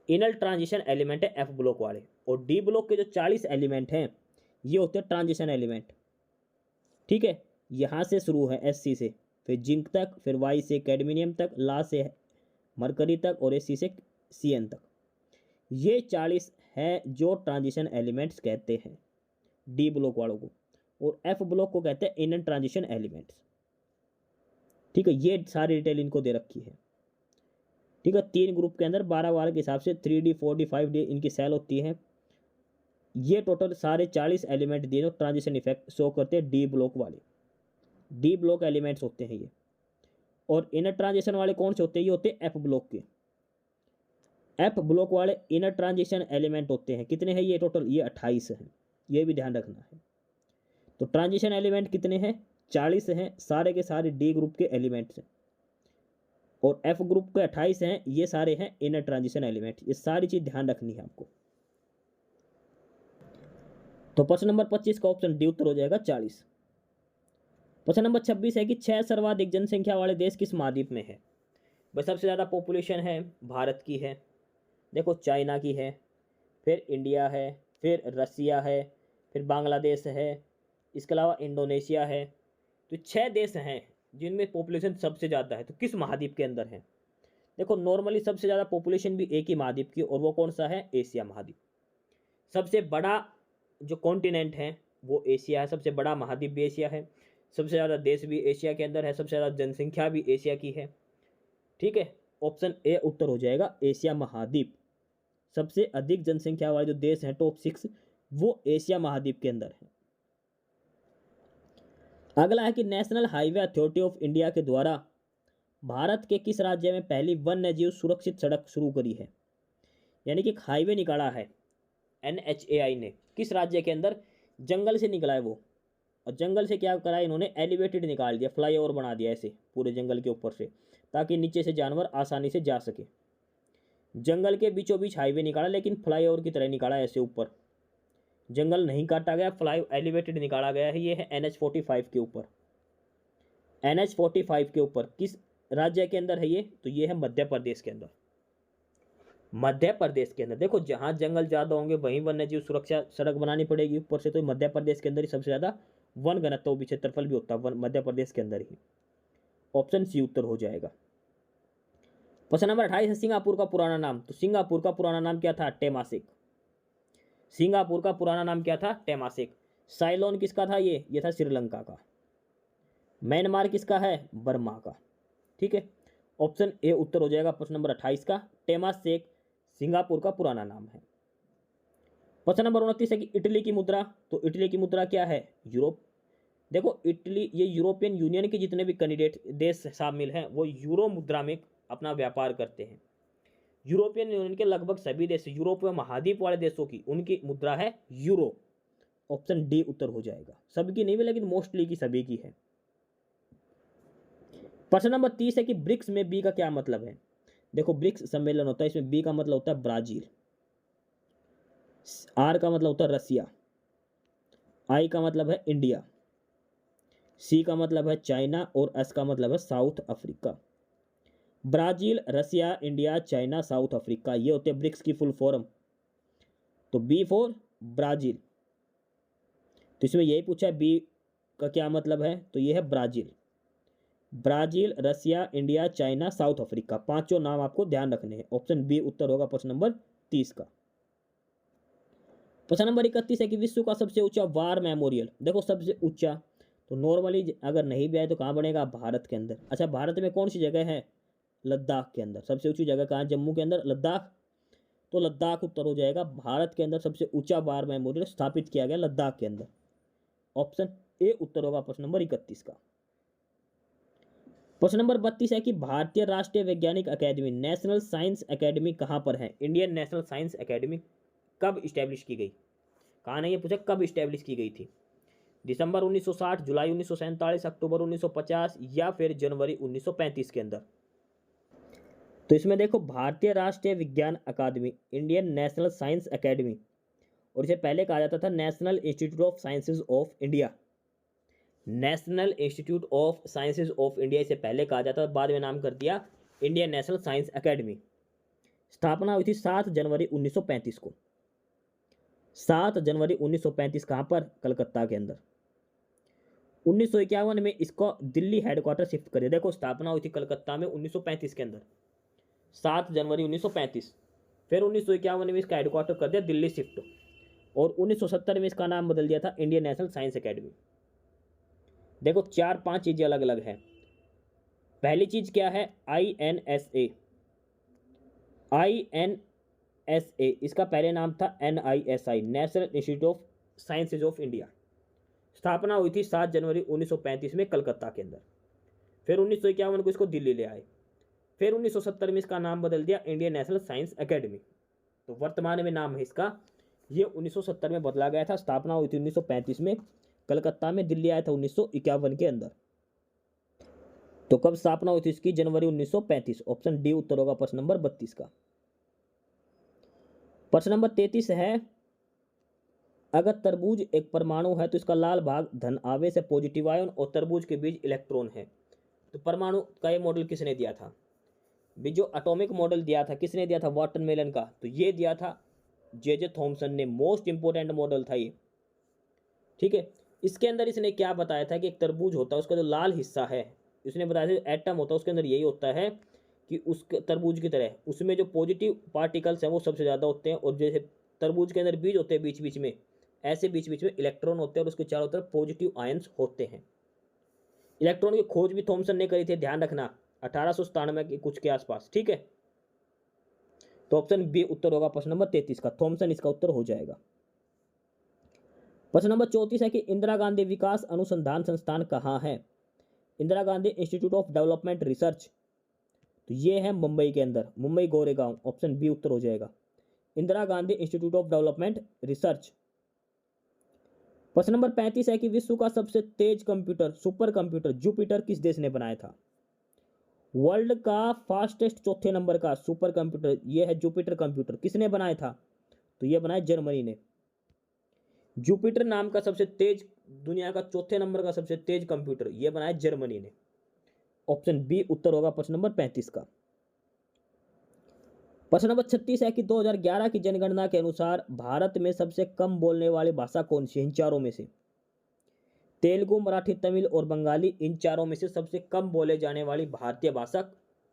Inner transition element है एफ ब्लॉक वाले। और डी ब्लॉक के जो 40 एलिमेंट हैं ये होते हैं ट्रांजिशन एलिमेंट। ठीक है, यहाँ से शुरू है एस से, फिर जिंक तक, फिर वाई से कैडमिनियम तक, ला से मरकरी तक और एस से सी तक। ये 40 है जो ट्रांजिशन एलिमेंट्स कहते हैं डी ब्लॉक वालों को, और एफ ब्लॉक को कहते हैं इनर ट्रांजिशन एलिमेंट्स। ठीक है, ये सारी डिटेल इनको दे रखी है। ठीक है, 3 ग्रुप के अंदर 12 के हिसाब से 3D 4D 5D इनकी सेल होती है। ये टोटल सारे 40 एलिमेंट दिए जो ट्रांजिशन इफेक्ट शो करते हैं डी ब्लॉक वाले। डी ब्लॉक एलिमेंट्स होते हैं ये। और इनर ट्रांजिशन वाले कौन से होते हैं, ये होते हैं एफ ब्लॉक के। एफ ब्लॉक वाले इनर ट्रांजिशन एलिमेंट होते हैं, कितने हैं ये टोटल, ये 28 हैं, ये भी ध्यान रखना है। तो ट्रांजिशन एलिमेंट कितने हैं, 40 हैं, सारे के सारे डी ग्रुप के एलिमेंट्स हैं। और एफ ग्रुप के 28 हैं, ये सारे हैं इनर ट्रांजिशन एलिमेंट। ये सारी चीज ध्यान रखनी है आपको। तो प्रश्न नंबर 25 का ऑप्शन डी उत्तर हो जाएगा 40। प्रश्न नंबर 26 है कि 6 सर्वाधिक जनसंख्या वाले देश किस महाद्वीप में है। बस सबसे ज़्यादा पॉपुलेशन है भारत की है, देखो चाइना की है, फिर इंडिया है, फिर रसिया है, फिर बांग्लादेश है, इसके अलावा इंडोनेशिया है। तो 6 देश हैं जिनमें पॉपुलेशन सबसे ज़्यादा है। तो किस महाद्वीप के अंदर है, देखो नॉर्मली सबसे ज़्यादा पॉपुलेशन भी एक ही महाद्वीप की, और वो कौन सा है, एशिया महाद्वीप। सबसे बड़ा जो कॉन्टिनेंट है वो एशिया है, सबसे बड़ा महाद्वीप भी एशिया है, सबसे ज़्यादा देश भी एशिया के अंदर है, सबसे ज़्यादा जनसंख्या भी एशिया की है। ठीक है, ऑप्शन ए उत्तर हो जाएगा एशिया महाद्वीप। सबसे अधिक जनसंख्या वाले जो देश हैं टॉप 6 वो एशिया महाद्वीप के अंदर है। अगला है कि national highway authority of India के द्वारा भारत के किस राज्य में पहली वन्य जीव सुरक्षित सड़क शुरू करी है। यानी कि एक हाईवे निकाला है NHAI ने, किस राज्य के अंदर, जंगल से निकला है वो। और जंगल से क्या करा है इन्होंने, एलिवेटेड निकाल दिया, फ्लाईओवर बना दिया ऐसे पूरे जंगल के ऊपर से, ताकि नीचे से जानवर आसानी से जा सके। जंगल के बीचों बीच हाईवे निकाला, लेकिन फ्लाईओवर की तरह निकाला ऐसे ऊपर, जंगल नहीं काटा गया, फ्लाई एलिवेटेड निकाला गया है। ये है NH45 के ऊपर। NH45 के ऊपर किस राज्य के अंदर है ये, तो ये है मध्य प्रदेश के अंदर। मध्य प्रदेश के अंदर देखो, जहाँ जंगल ज़्यादा होंगे वहीं वन्य जीव सुरक्षा सड़क बनानी पड़ेगी ऊपर से। तो मध्य प्रदेश के अंदर ही सबसे ज़्यादा वन घनत्व भी, क्षेत्रफल भी होता है मध्य प्रदेश के अंदर ही। ऑप्शन सी उत्तर हो जाएगा। प्रश्न नंबर 28 है सिंगापुर का पुराना नाम। तो सिंगापुर का पुराना नाम क्या था, टेमासिक। सिंगापुर का पुराना नाम क्या था, टेमासिक। साइलोन किसका था, ये था श्रीलंका का। म्यांमार किसका है, बर्मा का। ठीक है, ऑप्शन ए उत्तर हो जाएगा प्रश्न नंबर 28 का, टेमासेक सिंगापुर का पुराना नाम है। प्रश्न नंबर 29 है कि इटली की मुद्रा। तो इटली की मुद्रा क्या है, यूरोप। देखो इटली, ये यूरोपियन यूनियन के जितने भी कैंडिडेट देश शामिल हैं वो यूरो मुद्रा में अपना व्यापार करते हैं। यूरोपियन यूनियन के लगभग सभी देश, यूरोप व महाद्वीप वाले देशों की उनकी मुद्रा है यूरो। ऑप्शन डी उत्तर हो जाएगा। सबकी नहीं भी, लेकिन मोस्टली की सभी की है। प्रश्न नंबर 30 है कि ब्रिक्स में बी का क्या मतलब है। देखो ब्रिक्स सम्मेलन होता है, इसमें बी का मतलब होता है ब्राजील, आर का मतलब होता है रसिया, आई का मतलब है इंडिया, सी का मतलब है चाइना और एस का मतलब है साउथ अफ्रीका। ब्राजील, रसिया, इंडिया, चाइना, साउथ अफ्रीका, ये होते हैं ब्रिक्स की फुल फॉर्म। तो बी फॉर ब्राजील। तो इसमें यही पूछा है बी का क्या मतलब है, तो ये है ब्राजील। ब्राजील, रसिया, इंडिया, चाइना, साउथ अफ्रीका, पांचों नाम आपको ध्यान रखने हैं। ऑप्शन बी उत्तर होगा प्रश्न नंबर 30 का। प्रश्न नंबर 31 है कि विश्व का सबसे ऊंचा वार मेमोरियल। देखो सबसे ऊंचा, तो नॉर्मली अगर नहीं भी आए तो कहाँ बनेगा, भारत के अंदर। अच्छा, भारत में कौन सी जगह है, लद्दाख के अंदर। सबसे ऊंची जगह कहाँ है, जम्मू के अंदर, लद्दाख। तो लद्दाख उत्तर हो जाएगा। भारत के अंदर सबसे ऊंचा वार मेमोरियल स्थापित किया गया लद्दाख के अंदर। ऑप्शन ए उत्तर होगा प्रश्न नंबर 31 का। प्रश्न नंबर 32 है कि भारतीय राष्ट्रीय वैज्ञानिक अकादमी नेशनल साइंस अकादमी कहाँ पर है? इंडियन नेशनल साइंस अकादमी कब इस्टेब्लिश की गई? कहाँ नहीं, ये पूछा कब इस्टेब्लिश की गई थी? दिसंबर 1960, जुलाई 1947, अक्टूबर 1950 या फिर जनवरी 1935 के अंदर? तो इसमें देखो, भारतीय राष्ट्रीय विज्ञान अकादमी, इंडियन नेशनल साइंस अकादमी, और इसे पहले कहा जाता था national institute of sciences of India. National institute of sciences of India इसे पहले कहा जाता था, बाद में नाम कर दिया इंडियन नेशनल साइंस अकादमी। स्थापना हुई थी 7 जनवरी 1935 को। 7 जनवरी 1935 कहाँ पर? कलकत्ता के अंदर। 1951 में इसको दिल्ली हेडक्वार्टर शिफ्ट कर दिया। देखो, स्थापना हुई थी कलकत्ता में 1935 के अंदर, 7 जनवरी 1935। फिर 1951 में इसका हेडक्वार्टर कर दिया दिल्ली शिफ्ट, और 1970 में इसका नाम बदल दिया था इंडियन नेशनल साइंस अकादमी। देखो, 4-5 चीज़ें अलग अलग हैं। पहली चीज़ क्या है? INSA। INSA इसका पहले नाम था NISI, national institute of sciences of India. स्थापना हुई थी 7 जनवरी 1935 में कलकत्ता के अंदर। फिर 1951 को इसको दिल्ली ले आए। फिर 1970 में इसका नाम बदल दिया इंडियन नेशनल साइंस अकादमी। तो वर्तमान में नाम है इसका, ये 1970 में बदला गया था। स्थापना हुई थी 1935 में कलकत्ता में, दिल्ली आया था 1951 के अंदर। तो कब स्थापना हुई थी इसकी? जनवरी 1935। ऑप्शन डी उत्तर होगा प्रश्न नंबर 32 का। प्रश्न नंबर 33 है, अगर तरबूज एक परमाणु है तो इसका लाल भाग धन आवेश है, पॉजिटिव आयन, और तरबूज के बीच इलेक्ट्रॉन है। तो परमाणु का ये मॉडल किसने दिया था? भी जो एटॉमिक मॉडल दिया था किसने दिया था? वाटरमेलन का। तो ये दिया था जे थॉमसन ने। मोस्ट इंपोर्टेंट मॉडल था ये, ठीक है। इसके अंदर इसने क्या बताया था कि एक तरबूज होता है, उसका जो लाल हिस्सा है, इसने बताया था एटम होता है, उसके अंदर यही होता है कि उस तरबूज की तरह उसमें जो पॉजिटिव पार्टिकल्स हैं वो सबसे ज़्यादा होते हैं, और जैसे तरबूज के अंदर बीज होते हैं बीच बीच में, ऐसे बीच बीच में इलेक्ट्रॉन होते हैं और उसके चारों तरफ पॉजिटिव आयंस होते हैं। इलेक्ट्रॉन की खोज भी थॉमसन ने करी थी, ध्यान रखना, 1897 के कुछ के आसपास, ठीक है। तो ऑप्शन बी उत्तर होगा प्रश्न नंबर 33 का, थॉमसन इसका उत्तर हो जाएगा। प्रश्न नंबर 34 है कि इंदिरा गांधी विकास अनुसंधान संस्थान कहाँ है? Indira Gandhi institute of development research, तो ये है मुंबई के अंदर, मुंबई गोरेगांव। ऑप्शन बी उत्तर हो जाएगा, Indira Gandhi institute of development research. प्रश्न नंबर 35 है कि विश्व का सबसे तेज कंप्यूटर, सुपर कंप्यूटर जुपिटर किस देश ने बनाया था? वर्ल्ड का फास्टेस्ट चौथे नंबर का सुपर कंप्यूटर ये है जुपिटर कंप्यूटर। किसने बनाया था? तो ये बनाया जर्मनी ने। जुपिटर नाम का सबसे तेज, दुनिया का चौथे नंबर का सबसे तेज कंप्यूटर ये बनाया जर्मनी ने। ऑप्शन बी उत्तर होगा प्रश्न नंबर 35 का। प्रश्न नंबर 36 है कि 2011 की जनगणना के अनुसार भारत में सबसे कम बोलने वाली भाषा कौन सी है? इन चारों में से तेलुगु, मराठी, तमिल और बंगाली, इन चारों में से सबसे कम बोले जाने वाली भारतीय भाषा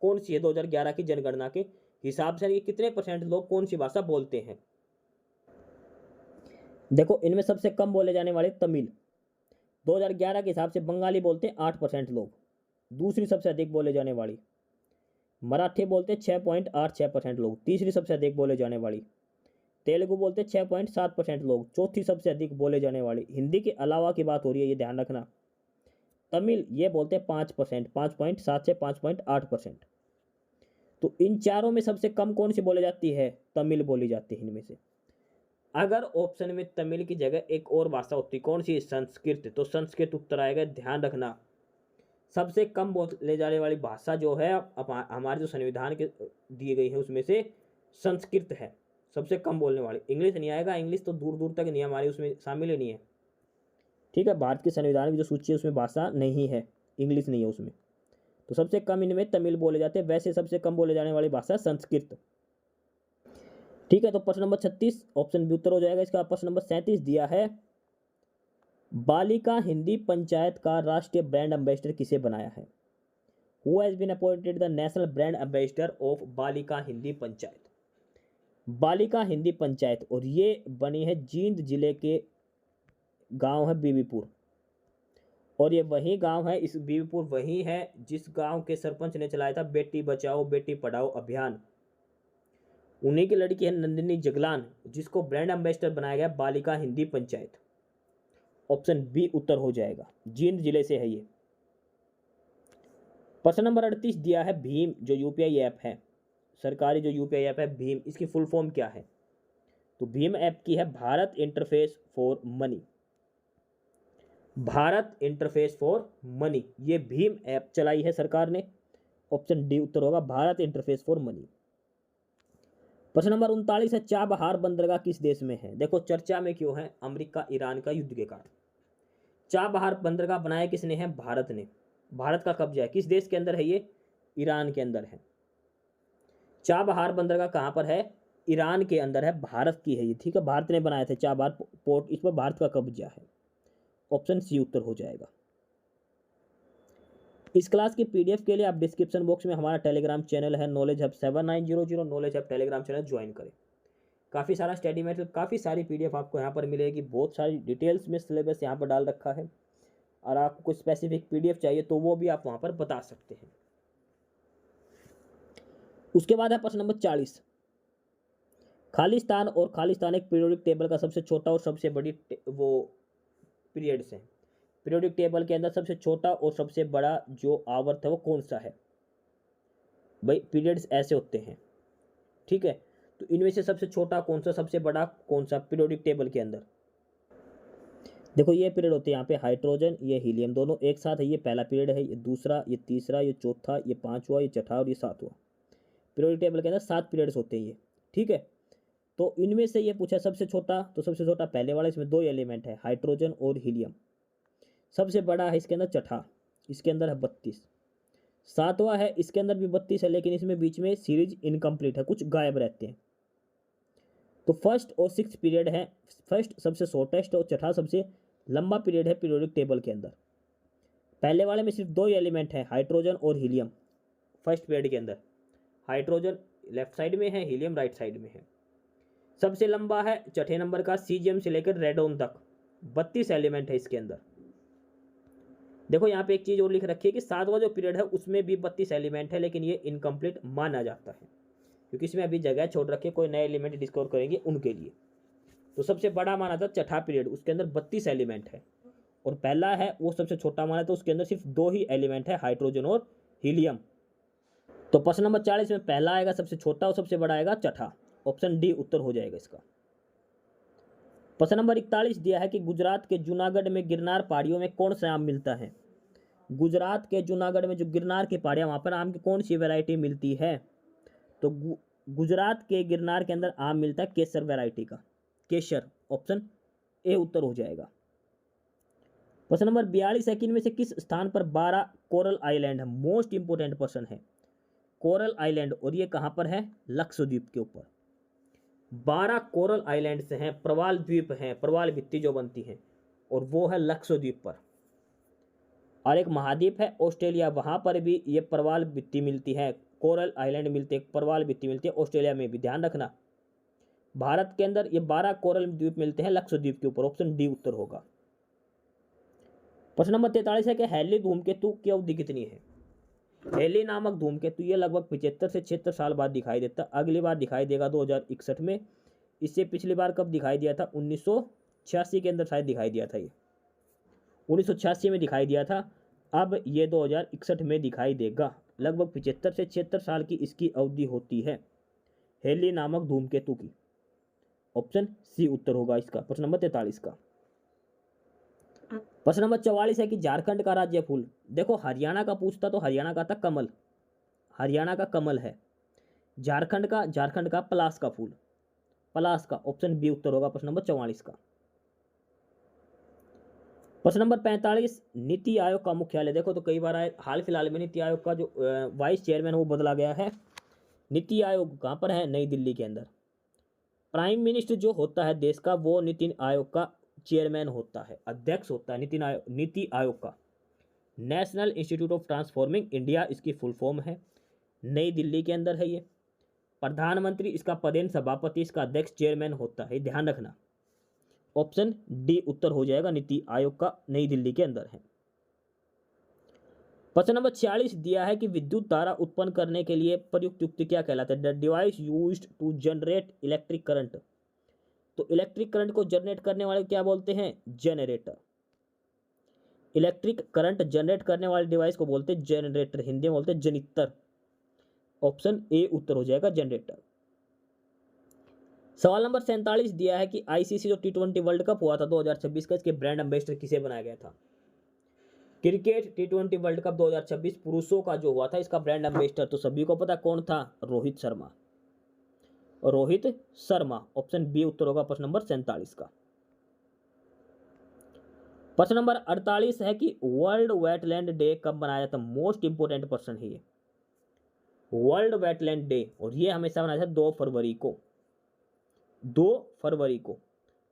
कौन सी है? 2011 की जनगणना के हिसाब से ये कितने % लोग कौन सी भाषा बोलते हैं? देखो, इनमें सबसे कम बोले जाने वाले तमिल, 2011 के हिसाब से बंगाली बोलते हैं 8% लोग। दूसरी सबसे अधिक बोले जाने वाली मराठी बोलते 6.86% लोग, तीसरी सबसे अधिक बोले जाने वाली तेलुगु बोलते 6.7% लोग, चौथी सबसे अधिक बोले जाने वाली, हिंदी के अलावा की बात हो रही है ये ध्यान रखना, तमिल ये बोलते 5%, 5.7 से 5.8%। तो इन चारों में सबसे कम कौन सी बोली जाती है? तमिल बोली जाती है इनमें से। अगर ऑप्शन में तमिल की जगह एक और भाषा होती, कौन सी? संस्कृत, तो संस्कृत उत्तर आएगा, ध्यान रखना। सबसे कम बोले जाने वाली भाषा जो है हमारे जो संविधान के दिए गई है उसमें से संस्कृत है सबसे कम बोलने वाली। इंग्लिश नहीं आएगा, इंग्लिश तो दूर दूर तक नहीं, हमारे उसमें शामिल ही नहीं है, ठीक है। भारत के संविधान की जो सूची है उसमें भाषा नहीं है, इंग्लिश नहीं है उसमें। तो सबसे कम इनमें तमिल बोले जाते हैं, वैसे सबसे कम बोले जाने वाली भाषा संस्कृत, ठीक है। तो प्रश्न नंबर 36 ऑप्शन बी उत्तर हो जाएगा इसका। प्रश्न नंबर 37 दिया है, बालिका हिंदी पंचायत का राष्ट्रीय ब्रांड एम्बेसडर किसे बनाया है? Who has been appointed the national brand ambassador of Balika Hindi panchayat? बालिका हिंदी पंचायत, और ये बनी है जींद जिले के गांव है बीबीपुर, और ये वही गांव है, इस बीबीपुर वही है जिस गांव के सरपंच ने चलाया था बेटी बचाओ बेटी पढ़ाओ अभियान। उन्हीं की लड़की है नंदिनी जगलान, जिसको ब्रांड एम्बेसडर बनाया गया बालिका हिंदी पंचायत। ऑप्शन बी उत्तर हो जाएगा, जींद जिले से है ये। प्रश्न नंबर 38 दिया है भीम जो यूपीआई ऐप है, सरकारी जो यूपीआई ऐप है भीम, इसकी फुल फॉर्म क्या है? तो भीम ऐप की है Bharat interface for money. Bharat interface for money, ये भीम ऐप चलाई है सरकार ने। ऑप्शन डी उत्तर होगा, भारत इंटरफेस फॉर मनी। प्रश्न नंबर 39 है चाबहार बंदरगाह किस देश में है? देखो चर्चा में क्यों है? अमेरिका ईरान का युद्ध के कारण। चाबहार बंदरगाह बनाया किसने है? भारत ने। भारत का कब्जा है, किस देश के अंदर है ये? ईरान के अंदर है। चाबहार बंदरगाह कहाँ पर है? ईरान के अंदर है, भारत की है ये, ठीक है। भारत ने बनाया था चाबहार पोर्ट, इस पर भारत का कब्जा है। ऑप्शन सी उत्तर हो जाएगा। इस क्लास की पीडीएफ के लिए आप डिस्क्रिप्शन बॉक्स में हमारा टेलीग्राम चैनल है knowledge hub 7900 knowledge hub Telegram channel join करें। काफ़ी सारा स्टडी मटेरियल, काफ़ी सारी पीडीएफ आपको यहाँ पर मिलेगी, बहुत सारी डिटेल्स में सिलेबस यहाँ पर डाल रखा है। और आपको कोई स्पेसिफिक पीडीएफ चाहिए तो वो भी आप वहाँ पर बता सकते हैं। उसके बाद है प्रश्न नंबर 40। खालिस्तान और खालिस्तान एक पीरियोडिक टेबल का सबसे छोटा और सबसे बड़ी वो पीरियड्स हैं। पीरियोडिक टेबल के अंदर सबसे छोटा और सबसे बड़ा जो आवर्त है वो कौन सा है? भाई पीरियड्स ऐसे होते हैं, ठीक है। तो इनमें से सबसे छोटा कौन सा, सबसे बड़ा कौन सा पीरियोडिक टेबल के अंदर? देखो ये पीरियड होते हैं यहाँ पे हाइड्रोजन, ये हीलियम, दोनों एक साथ है। ये पहला पीरियड है, ये दूसरा, ये तीसरा, ये चौथा, ये पांचवा, ये छठा और ये सातवां। पीरियोडिक टेबल के अंदर 7 पीरियड्स होते हैं ये, ठीक है। तो इनमें से ये पूछा सबसे छोटा, तो सबसे छोटा पहले वाला, इसमें 2 एलिमेंट है हाइड्रोजन और हीलियम। सबसे बड़ा है इसके अंदर छठा, इसके अंदर है 32। सातवां है, इसके अंदर भी 32 है, लेकिन इसमें बीच में सीरीज इनकम्प्लीट है, कुछ गायब रहते हैं। तो फर्स्ट और 6 पीरियड है, फर्स्ट सबसे शॉर्टेस्ट और छठा सबसे लंबा पीरियड है पीरियोडिक टेबल के अंदर। पहले वाले में सिर्फ 2 एलिमेंट है हाइड्रोजन और हीलियम। फर्स्ट पीरियड के अंदर हाइड्रोजन लेफ्ट साइड में है, हीलियम राइट साइड में है। सबसे लंबा है छठे नंबर का सीजियम से लेकर रेडोन तक, 32 एलिमेंट है इसके अंदर। देखो यहाँ पे एक चीज और लिख रखी है कि 7वां जो पीरियड है उसमें भी 32 एलिमेंट है, लेकिन ये इनकम्प्लीट माना जाता है क्योंकि इसमें अभी जगह छोड़ रखी है, कोई नए एलिमेंट डिस्कवर करेंगे उनके लिए। तो सबसे बड़ा माना था छठा पीरियड, उसके अंदर 32 एलिमेंट है। और पहला है वो सबसे छोटा माना था, उसके अंदर सिर्फ 2 ही एलिमेंट है हाइड्रोजन और हीलियम। तो प्रश्न नंबर 40 में पहला आएगा सबसे छोटा और सबसे बड़ा आएगा छठा। ऑप्शन डी उत्तर हो जाएगा इसका। प्रश्न नंबर 41 दिया है कि गुजरात के जूनागढ़ में गिरनार पहाड़ियों में कौन सा आम मिलता है? गुजरात के जूनागढ़ में जो गिरनार की पहाड़ियाँ, वहाँ पर आम की कौन सी वैरायटी मिलती है? तो गुजरात के गिरनार के अंदर आम मिलता है केसर वैरायटी का, केसर। ऑप्शन ए उत्तर हो जाएगा। प्रश्न नंबर 42 है कि इनमें से किस स्थान पर 12 कोरल आइलैंड है? मोस्ट इंपोर्टेंट प्रश्न है, कोरल आइलैंड, और ये कहाँ पर है? लक्षद्वीप के ऊपर 12 कोरल आइलैंड्स हैं, प्रवाल द्वीप हैं, प्रवाल भित्ति जो बनती हैं, और वो है लक्षद्वीप पर। और एक महाद्वीप है ऑस्ट्रेलिया, वहाँ पर भी ये प्रवाल भित्ति मिलती है, कोरल आइलैंड मिलते हैं, प्रवाल भित्ति मिलती है। ऑस्ट्रेलिया में भी, ध्यान रखना। भारत के अंदर ये 12 कोरल द्वीप मिलते हैं लक्षद्वीप के ऊपर। ऑप्शन डी उत्तर होगा। प्रश्न नंबर 43 है कि हैली धूमकेतु की अवधि कितनी है? हैली नामक धूमकेतु ये लगभग 75 से 76 साल बाद दिखाई देता। अगली बार दिखाई देगा 2061 में। इससे पिछली बार कब दिखाई दिया था? 1986 के अंदर शायद दिखाई दिया था, ये 1986 में दिखाई दिया था। अब ये 2061 में दिखाई देगा। लगभग 75 से 76 साल की इसकी अवधि होती है हैली नामक धूमकेतु की। ऑप्शन सी उत्तर होगा इसका, प्रश्न नंबर 43 का। प्रश्न नंबर 44 है कि झारखंड का राज्य फूल। देखो हरियाणा का पूछता तो हरियाणा का था कमल, हरियाणा का कमल है। झारखंड का पलास का फूल, पलास का। ऑप्शन बी उत्तर होगा प्रश्न नंबर 44 का। प्रश्न नंबर 45, नीति आयोग का मुख्यालय। देखो तो कई बार आए, हाल फिलहाल में नीति आयोग का जो वाइस चेयरमैन वो बदला गया है। नीति आयोग कहाँ पर है? नई दिल्ली के अंदर। प्राइम मिनिस्टर जो होता है देश का, वो नीति आयोग का चेयरमैन होता है, अध्यक्ष होता है नीति आयोग का। National institute of transforming India इसकी फुल फॉर्म है, नई दिल्ली के अंदर है ये। प्रधानमंत्री इसका पदेन सभापति, इसका अध्यक्ष चेयरमैन होता है, ध्यान रखना। ऑप्शन डी उत्तर हो जाएगा, नीति आयोग का नई दिल्ली के अंदर है। प्रश्न नंबर 46 दिया है कि विद्युत धारा उत्पन्न करने के लिए प्रयुक्त युक्ति क्या कहलाता है? The device used to generate electric current. तो इलेक्ट्रिक करंट को जनरेट करने वाले क्या बोलते हैं? जनरेटर। इलेक्ट्रिक करंट जनरेट करने वाले डिवाइस को बोलते हैं जनरेटर, हिंदी में बोलते हैं जनित्र। ऑप्शन ए उत्तर हो जाएगा जनरेटर। सवाल नंबर 47 दिया है कि आईसीसी जो T20 वर्ल्ड कप हुआ था 2026 का, इसके ब्रांड एम्बेसडर किसे बनाया गया था। क्रिकेट T20 वर्ल्ड कप 2026 पुरुषों का जो हुआ था, इसका ब्रांड एम्बेसडर तो सभी को पता कौन था, रोहित शर्मा। रोहित शर्मा, ऑप्शन बी उत्तर होगा प्रश्न नंबर 47 का। प्रश्न नंबर 48 है कि वर्ल्ड वेटलैंड डे कब मनाया जाता है। मोस्ट इंपोर्टेंट प्रश्न है ये, वर्ल्ड वेटलैंड डे, और ये हमेशा मनाया जाता है 2 फरवरी को। 2 फरवरी को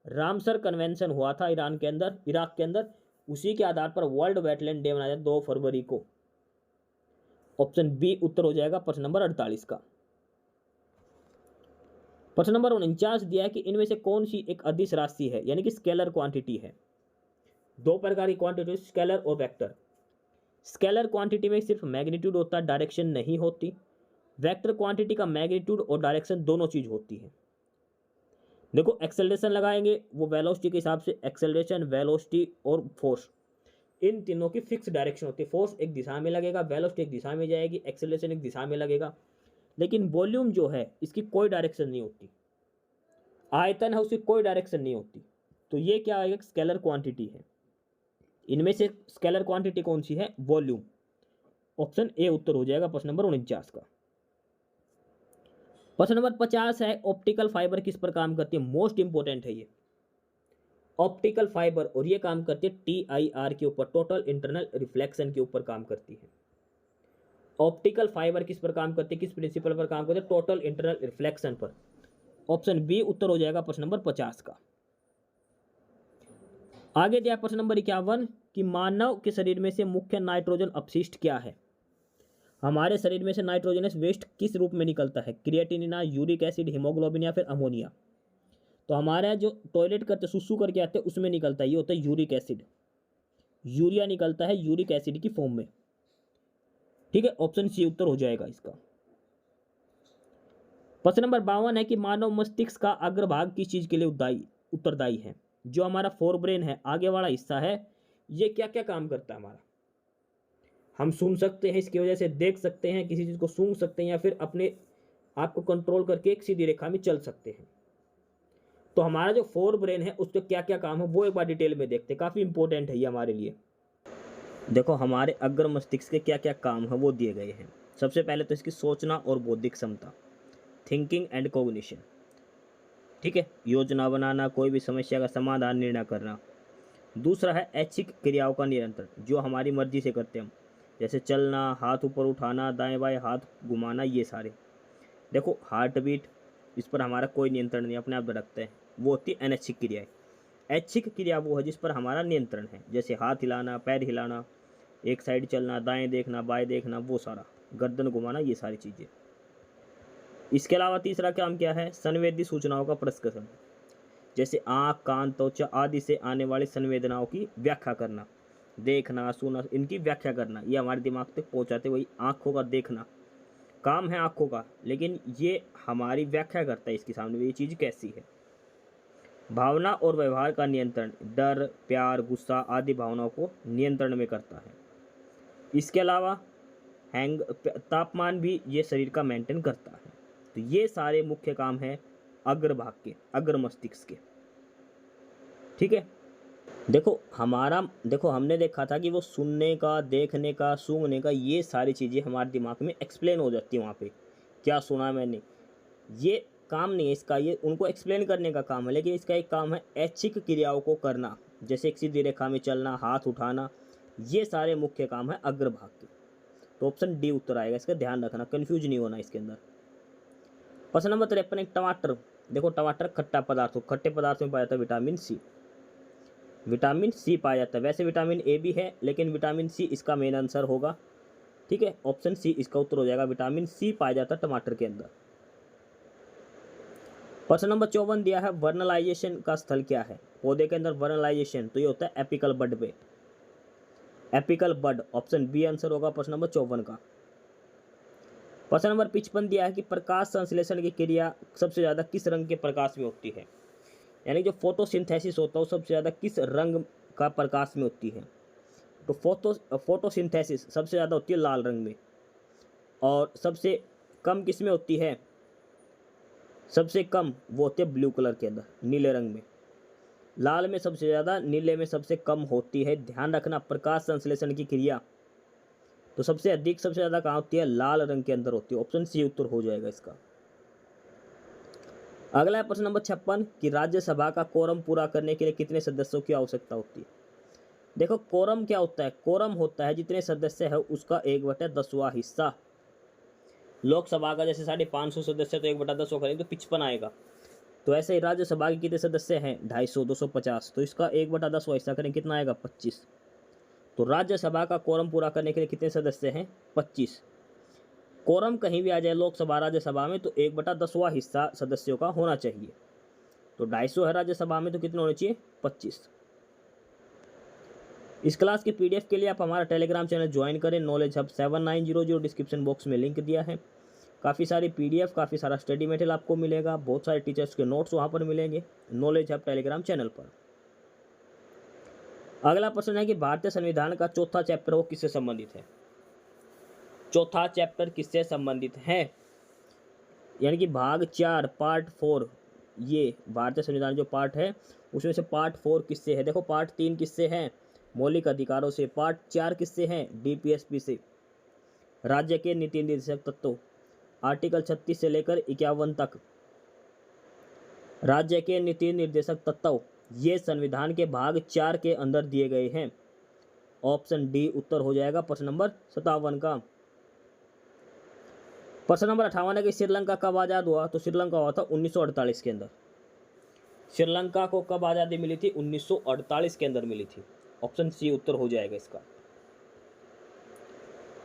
रामसर कन्वेंशन हुआ था इराक के अंदर, उसी के आधार पर वर्ल्ड वेटलैंड डे मनाया जाता है 2 फरवरी को। ऑप्शन बी उत्तर हो जाएगा प्रश्न नंबर 48 का। प्रश्न नंबर 49 दिया है कि इनमें से कौन सी एक अदिश राशि है, यानी कि स्केलर क्वांटिटी है। 2 प्रकार की क्वांटिटी, स्केलर और वेक्टर। स्केलर क्वांटिटी में सिर्फ मैग्नीट्यूड होता है, डायरेक्शन नहीं होती। वेक्टर क्वांटिटी का मैग्नीट्यूड और डायरेक्शन दोनों चीज होती है। देखो एक्सेलरेशन लगाएंगे वो वेलोसिटी के हिसाब से, एक्सेलरेशन, वेलोसिटी और फोर्स, इन तीनों की फिक्स डायरेक्शन होती है। फोर्स एक दिशा में लगेगा, वेलोसिटी एक दिशा में जाएगी, एक्सेलरेशन एक दिशा में लगेगा। लेकिन वॉल्यूम जो है इसकी कोई डायरेक्शन नहीं होती, आयतन है उसकी कोई डायरेक्शन नहीं होती। तो ये क्या आएगा, स्केलर क्वांटिटी है। इनमें से स्केलर क्वांटिटी कौन सी है, वॉल्यूम। ऑप्शन ए उत्तर हो जाएगा प्रश्न नंबर 49 का। प्रश्न नंबर 50 है ऑप्टिकल फाइबर किस पर काम करती है। मोस्ट इंपोर्टेंट है ये ऑप्टिकल फाइबर, और ये काम करती है TIR के ऊपर, टोटल इंटरनल रिफ्लेक्शन के ऊपर काम करती है। ऑप्टिकल फाइबर किस पर काम करती है, किस प्रिंसिपल पर काम करती है, टोटल इंटरनल रिफ्लेक्शन पर। ऑप्शन बी उत्तर हो जाएगा प्रश्न नंबर 50 का। आगे दिया प्रश्न नंबर 51 कि मानव के शरीर में से मुख्य नाइट्रोजन अपशिष्ट क्या है। हमारे शरीर में से नाइट्रोजनस वेस्ट किस रूप में निकलता है, क्रिएटिनिन, यूरिक एसिड, हीमोग्लोबिन या फिर अमोनिया। तो हमारा जो टॉयलेट करते सुसु करके आते हैं उसमें निकलता है, ये होता है यूरिक एसिड, यूरिया निकलता है यूरिक एसिड की फॉर्म में। ठीक है, ऑप्शन सी उत्तर हो जाएगा इसका। प्रश्न नंबर 52 है कि मानव मस्तिष्क का अग्रभाग किस चीज के लिए उत्तरदायी है। जो हमारा फोर ब्रेन है, आगे वाला हिस्सा है, ये क्या क्या काम करता है हमारा। हम सुन सकते हैं, इसकी वजह से देख सकते हैं, किसी चीज को सूंघ सकते हैं, या फिर अपने आप को कंट्रोल करके एक सीधी रेखा में चल सकते हैं। तो हमारा जो फोर ब्रेन है उसके क्या क्या काम है वो एक बार डिटेल में देखते हैं, काफी इंपॉर्टेंट है ये हमारे लिए। देखो हमारे अग्र मस्तिष्क के क्या क्या काम है वो दिए गए हैं। सबसे पहले तो इसकी सोचना और बौद्धिक क्षमता, थिंकिंग एंड कोग्निशन। ठीक है, योजना बनाना, कोई भी समस्या का समाधान, निर्णय करना। दूसरा है ऐच्छिक क्रियाओं का नियंत्रण, जो हमारी मर्जी से करते हैं हम, जैसे चलना, हाथ ऊपर उठाना, दाएं बाएं हाथ घुमाना, ये सारे। देखो हार्ट बीट, इस पर हमारा कोई नियंत्रण नहीं, अपने आप धड़कते हैं, वो होती है अनैच्छिक क्रियाएं। ऐच्छिक क्रिया वो है जिस पर हमारा नियंत्रण है, जैसे हाथ हिलाना, पैर हिलाना, एक साइड चलना, दाएं देखना, बाएं देखना, वो सारा, गर्दन घुमाना, ये सारी चीज़ें। इसके अलावा तीसरा काम क्या है, संवेदी सूचनाओं का प्रसंस्करण, जैसे आँख, कान, त्वचा आदि से आने वाली संवेदनाओं की व्याख्या करना, देखना, सुनना, इनकी व्याख्या करना, ये हमारे दिमाग तक पहुँचाते। वही आँखों का देखना काम है आँखों का, लेकिन ये हमारी व्याख्या करता है इसके सामने ये चीज़ कैसी है। भावना और व्यवहार का नियंत्रण, डर, प्यार, गुस्सा आदि भावनाओं को नियंत्रण में करता है। इसके अलावा तापमान भी ये शरीर का मेंटेन करता है। तो ये सारे मुख्य काम हैं अग्रभाग के, अग्र मस्तिष्क के। ठीक है, देखो हमने देखा था कि वो सुनने का, देखने का, सूंघने का, ये सारी चीज़ें हमारे दिमाग में एक्सप्लेन हो जाती है। वहाँ पे क्या सुना मैंने, ये काम नहीं है इसका, ये उनको एक्सप्लेन करने का काम है। लेकिन इसका एक काम है ऐच्छिक क्रियाओं को करना, जैसे एक सीधी रेखा में चलना, हाथ उठाना, ये सारे मुख्य काम है अग्रभाग के। तो ऑप्शन डी उत्तर आएगा, इसका ध्यान रखना, कन्फ्यूज नहीं होना इसके अंदर। प्रश्न नंबर 53 टमाटर। देखो टमाटर खट्टा पदार्थ हो, खट्टे पदार्थ में पाया जाता है विटामिन सी, विटामिन सी पाया जाता है। वैसे विटामिन ए भी है, लेकिन विटामिन सी इसका मेन आंसर होगा। ठीक है, ऑप्शन सी इसका उत्तर हो जाएगा, विटामिन सी पाया जाता है टमाटर के अंदर। प्रश्न नंबर 54 दिया है वर्नलाइजेशन का स्थल क्या है। पौधे के अंदर वर्नलाइजेशन तो ये होता है एपिकल बड पे, एपिकल बड, ऑप्शन बी आंसर होगा प्रश्न नंबर 54 का। प्रश्न नंबर 55 दिया है कि प्रकाश संश्लेषण की क्रिया सबसे ज़्यादा किस रंग के प्रकाश में होती है, यानी जो फोटोसिंथेसिस होता है वो सबसे ज़्यादा किस रंग का प्रकाश में होती है। तो फोटोसिंथेसिस सबसे ज़्यादा होती है लाल रंग में, और सबसे कम किस में होती है, सबसे कम वो होती है ब्लू कलर के अंदर, नीले रंग में। लाल में सबसे ज़्यादा, नीले में सबसे कम होती है। ध्यान रखना, प्रकाश संश्लेषण की क्रिया तो सबसे अधिक, सबसे ज़्यादा कहाँ होती है, लाल रंग के अंदर होती है। ऑप्शन सी उत्तर हो जाएगा इसका। अगला है प्रश्न नंबर 56 कि राज्यसभा का कोरम पूरा करने के लिए कितने सदस्यों की आवश्यकता होती है। देखो कोरम क्या होता है, कोरम होता है जितने सदस्य है उसका 1/10वां हिस्सा। लोकसभा का जैसे 550 सदस्य तो 1/10 करेंगे तो 55 आएगा। तो ऐसे ही राज्यसभा के कितने सदस्य हैं, 250, 250, तो इसका 1/10वां हिस्सा करें कितना आएगा, 25। तो राज्यसभा का कोरम पूरा करने के लिए कितने सदस्य हैं, 25। कोरम कहीं भी आ जाए लोकसभा राज्यसभा में तो 1/10वां हिस्सा सदस्यों का होना चाहिए। तो 250 है राज्यसभा में तो कितने होने चाहिए, 25। इस क्लास के पीडीएफ के लिए आप हमारा टेलीग्राम चैनल ज्वाइन करें, नॉलेज हब 7900, डिस्क्रिप्शन बॉक्स में लिंक दिया है। काफ़ी सारी पीडीएफ, काफ़ी सारा स्टडी मटेरियल आपको मिलेगा, बहुत सारे टीचर्स के नोट्स वहाँ पर मिलेंगे नॉलेज हब टेलीग्राम चैनल पर। अगला प्रश्न है कि भारतीय संविधान का चौथा चैप्टर वो किससे संबंधित है। चौथा चैप्टर किससे संबंधित है, यानी कि भाग 4 पार्ट 4, ये भारतीय संविधान जो पार्ट है उसमें से पार्ट 4 किससे है। देखो पार्ट 3 किससे है, मौलिक अधिकारों से। पार्ट 4 किससे है, डीपीएसपी से, राज्य के नीति निर्देशक तत्वों, आर्टिकल 36 से लेकर 51 तक राज्य के नीति निर्देशक तत्व ये संविधान के भाग 4 के अंदर दिए गए हैं। ऑप्शन डी उत्तर हो जाएगा प्रश्न नंबर 57 का। प्रश्न नंबर 58 है कि श्रीलंका कब आज़ाद हुआ। तो श्रीलंका हुआ था 1948 के अंदर। श्रीलंका को कब आज़ादी मिली थी, 1948 के अंदर मिली थी। ऑप्शन सी उत्तर हो जाएगा इसका।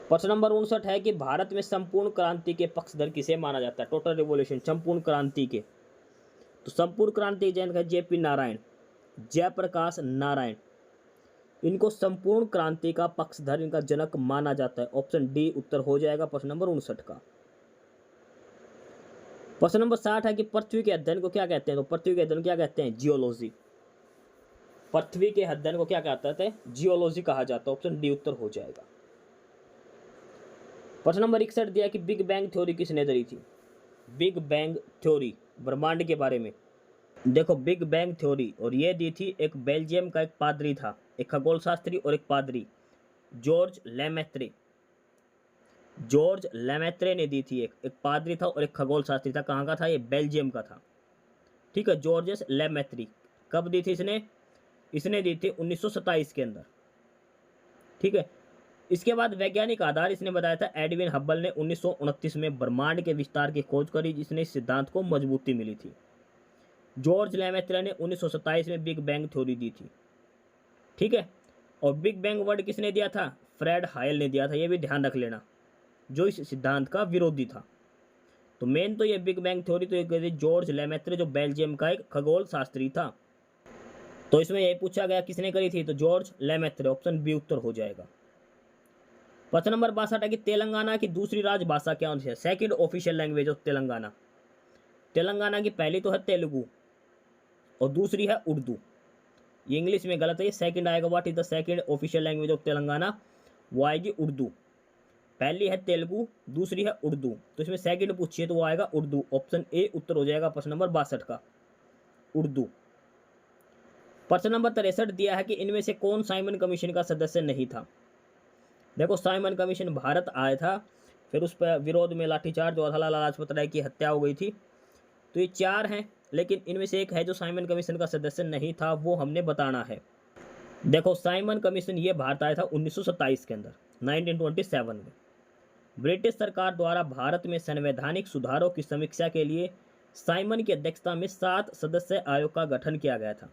प्रश्न नंबर 59 है कि भारत में संपूर्ण क्रांति के पक्षधर किसे माना जाता है। टोटल रिवॉल्यूशन, संपूर्ण क्रांति के, तो संपूर्ण क्रांति जनक है जेपी नारायण, जयप्रकाश नारायण, इनको संपूर्ण क्रांति का पक्षधर, इनका जनक माना जाता है। ऑप्शन डी उत्तर हो जाएगा प्रश्न नंबर 59 का। प्रश्न नंबर 60 है कि पृथ्वी के अध्ययन को क्या कहते हैं। तो पृथ्वी के अध्ययन क्या कहते हैं, जियोलॉजी। पृथ्वी के अध्ययन को क्या कहता है, जियोलॉजी कहा जाता है। ऑप्शन डी उत्तर हो जाएगा। प्रश्न नंबर 61 दिया कि बिग बैंग थ्योरी किसने दी थी। बिग बैंग थ्योरी ब्रह्मांड के बारे में। देखो बिग बैंग थ्योरी और ये दी थी एक बेल्जियम का एक पादरी था, एक खगोल शास्त्री और एक पादरी, जॉर्ज लेमेत्रे। जॉर्ज लेमेत्रे ने दी थी, एक पादरी था और एक खगोल शास्त्री था। कहाँ का था ये, बेल्जियम का था। ठीक है, जॉर्ज लेमेत्रे। कब दी थी इसने दी थी 1927 के अंदर। ठीक है, इसके बाद वैज्ञानिक आधार इसने बताया था एडविन हब्बल ने 1929 में ब्रह्मांड के विस्तार की खोज करी, जिसने इस सिद्धांत को मजबूती मिली थी। जॉर्ज लेमेत्रे ने 1927 में बिग बैंग थ्योरी दी थी। ठीक है, और बिग बैंग वर्ड किसने दिया था, फ्रेड हायल ने दिया था। ये भी ध्यान रख लेना, जो इस सिद्धांत का विरोधी था। तो मेन तो ये बिग बैंग थ्योरी तो ये जॉर्ज लेमेत्रे, जो बेल्जियम का एक खगोल शास्त्री था। तो इसमें यही पूछा गया किसने करी थी, तो जॉर्ज लेमेत्रे। ऑप्शन बी उत्तर हो जाएगा। प्रश्न नंबर 62 है कि तेलंगाना की दूसरी राजभाषा क्या है। Second official language of Telangana. Telangana की पहली तो है तेलुगु और दूसरी है उर्दू। ये इंग्लिश में गलत है, ये सेकंड आएगा। What is the second official language of Telangana, वो आएगी उर्दू। पहली है तेलुगु, दूसरी है उर्दू, तो इसमें सेकंड पूछिए तो वो आएगा उर्दू। ऑप्शन ए उत्तर हो जाएगा प्रश्न नंबर 62 का, उर्दू। प्रश्न नंबर 63 दिया है कि इनमें से कौन साइमन कमीशन का सदस्य नहीं था। देखो साइमन कमीशन भारत आया था, फिर उस पर विरोध में लाठीचार्ज और लाला लाजपत राय की हत्या हो गई थी। तो ये 4 हैं, लेकिन इनमें से एक है जो साइमन कमीशन का सदस्य नहीं था, वो हमने बताना है। देखो साइमन कमीशन ये भारत आया था 1927 के अंदर, 1927 में। ब्रिटिश सरकार द्वारा भारत में संवैधानिक सुधारों की समीक्षा के लिए साइमन की अध्यक्षता में 7 सदस्य आयोग का गठन किया गया था।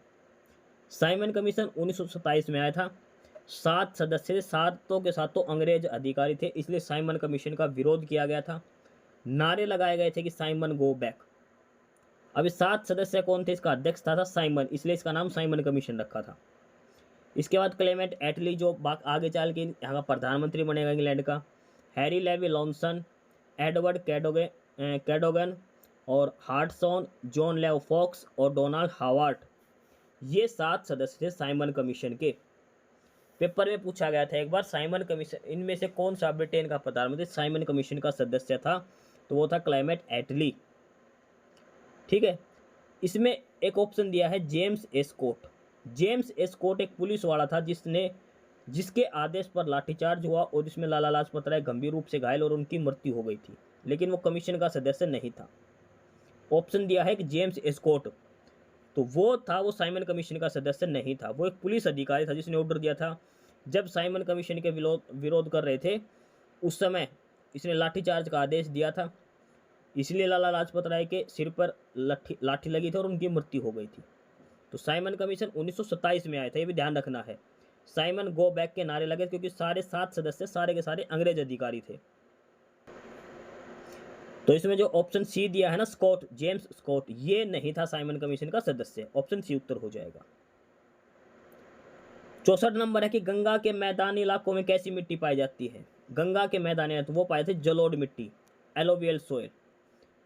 साइमन कमीशन 1927 में आया था। 7 सदस्य, 7 के साथों अंग्रेज अधिकारी थे, इसलिए साइमन कमीशन का विरोध किया गया था। नारे लगाए गए थे कि साइमन गो बैक। अब 7 सदस्य कौन थे, इसका अध्यक्ष था साइमन, इसलिए इसका नाम साइमन कमीशन रखा था। इसके बाद क्लेमेंट एटली जो आगे चल के यहाँ का प्रधानमंत्री बनेगा इंग्लैंड का, हैरी लेवी लॉन्सन, एडवर्ड कैडोगन और हार्टसॉन, जॉन लेव फॉक्स और डोनाल्ड हावर्ट, ये 7 सदस्य थे साइमन कमीशन के। पेपर में पूछा गया था एक बार, साइमन कमीशन इनमें से कौन सा ब्रिटेन का प्रधानमंत्री साइमन कमीशन का सदस्य था, तो वो था क्लेमेंट एटली। ठीक है, इसमें एक ऑप्शन दिया है जेम्स एस्कोट। जेम्स एस्कोट एक पुलिस वाला था जिसके आदेश पर लाठीचार्ज हुआ और जिसमें लाला लाजपत राय गंभीर रूप से घायल और उनकी मृत्यु हो गई थी, लेकिन वो कमीशन का सदस्य नहीं था। ऑप्शन दिया है कि जेम्स एस्कोट, तो वो साइमन कमीशन का सदस्य नहीं था, वो एक पुलिस अधिकारी था जिसने ऑर्डर दिया था। जब साइमन कमीशन के विरोध कर रहे थे उस समय इसने लाठीचार्ज का आदेश दिया था, इसलिए लाला लाजपत राय के सिर पर लाठी लगी थी और उनकी मृत्यु हो गई थी। तो साइमन कमीशन 1927 में आया था, ये भी ध्यान रखना है। साइमन गो बैक के नारे लगे क्योंकि सारे 7 सदस्य सारे के सारे अंग्रेज अधिकारी थे। तो इसमें जो ऑप्शन सी दिया है ना स्कॉट, जेम्स स्कॉट, ये नहीं था साइमन कमीशन का सदस्य, ऑप्शन सी उत्तर हो जाएगा। 64 नंबर है कि गंगा के मैदानी इलाकों में कैसी मिट्टी पाई जाती है। गंगा के मैदानी तो वो पाए थे जलोढ़ मिट्टी, एलोवियल सोयल,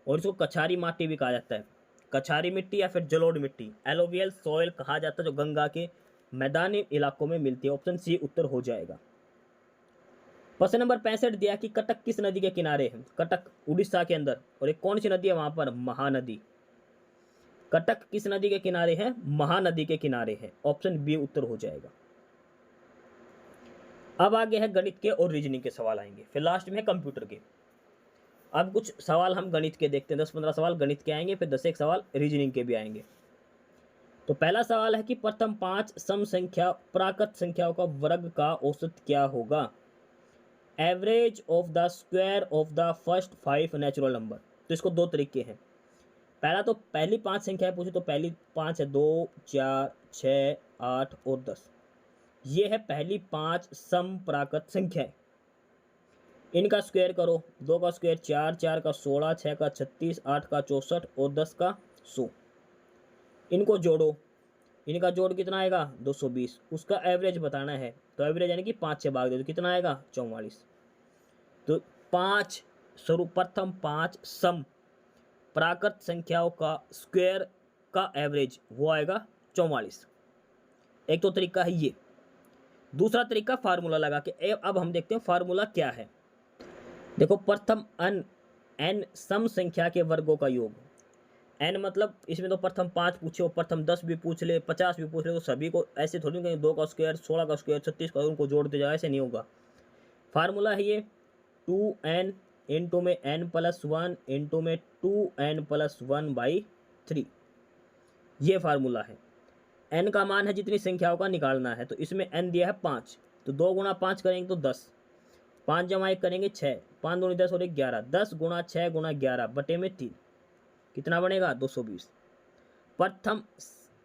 और इसको कछारी माटी भी कहा जाता है। कछारी मिट्टी या फिर जलोढ़ मिट्टी, एलोवियल सोयल कहा जाता है, जो गंगा के मैदानी इलाकों में मिलती है, ऑप्शन सी उत्तर हो जाएगा। प्रश्न नंबर 65 दिया कि कटक किस नदी के किनारे है। कटक उड़ीसा के अंदर, और एक कौन सी नदी है वहां पर, महानदी। कटक किस नदी के किनारे है, महानदी के किनारे है, ऑप्शन बी उत्तर हो जाएगा। अब आगे है गणित के और रीजनिंग के सवाल आएंगे, फिर लास्ट में है कंप्यूटर के। अब कुछ सवाल हम गणित के देखते हैं, 10-15 सवाल गणित के आएंगे, फिर 10 एक सवाल रीजनिंग के भी आएंगे। तो पहला सवाल है कि प्रथम 5 सम संख्या प्राकृत संख्याओं का वर्ग का औसत क्या होगा। Average of the square of the first 5 natural number. तो इसको 2 तरीके हैं। पहला तो पहली 5 संख्याएं पूछे तो पहली 5 है 2, 4, 6, 8 और 10। ये है पहली 5 सम प्राकृत संख्याएं। इनका स्क्वायर करो, 2 का स्क्वायर 4, 4 का 16, 6 का 36, 8 का 64 और 10 का 100। इनको जोड़ो, इनका जोड़ कितना आएगा 220। उसका एवरेज बताना है, तो एवरेज यानी कि 5 से भाग दे तो कितना आएगा 44। तो 5 सर्वप्रथम 5 सम प्राकृत संख्याओं का स्क्वायर का एवरेज वो आएगा 44। एक तो तरीका है ये। दूसरा तरीका फार्मूला लगा के। अब हम देखते हैं फार्मूला क्या है। देखो, प्रथम n सम संख्या के वर्गों का योग। n मतलब इसमें तो प्रथम 5 पूछे हो, प्रथम 10 भी पूछ ले, 50 भी पूछ ले, तो सभी को ऐसे थोड़ी कहीं 2 का स्क्वायर 16 का स्क्वायर 36 का उनको जोड़ते जाए, ऐसे नहीं होगा। फार्मूला है ये 2n इंटू में n+1 इंटू में 2n+1/3। ये फार्मूला है। n का मान है जितनी संख्याओं का निकालना है, तो इसमें n दिया है 5, तो 2 गुणा 5 करेंगे तो 10, 5 जमा 1 करेंगे 6, 5 दूनी 10 और 1 11, 10 गुणा 6 गुणा 11 बटे में 3, कितना बनेगा 220। प्रथम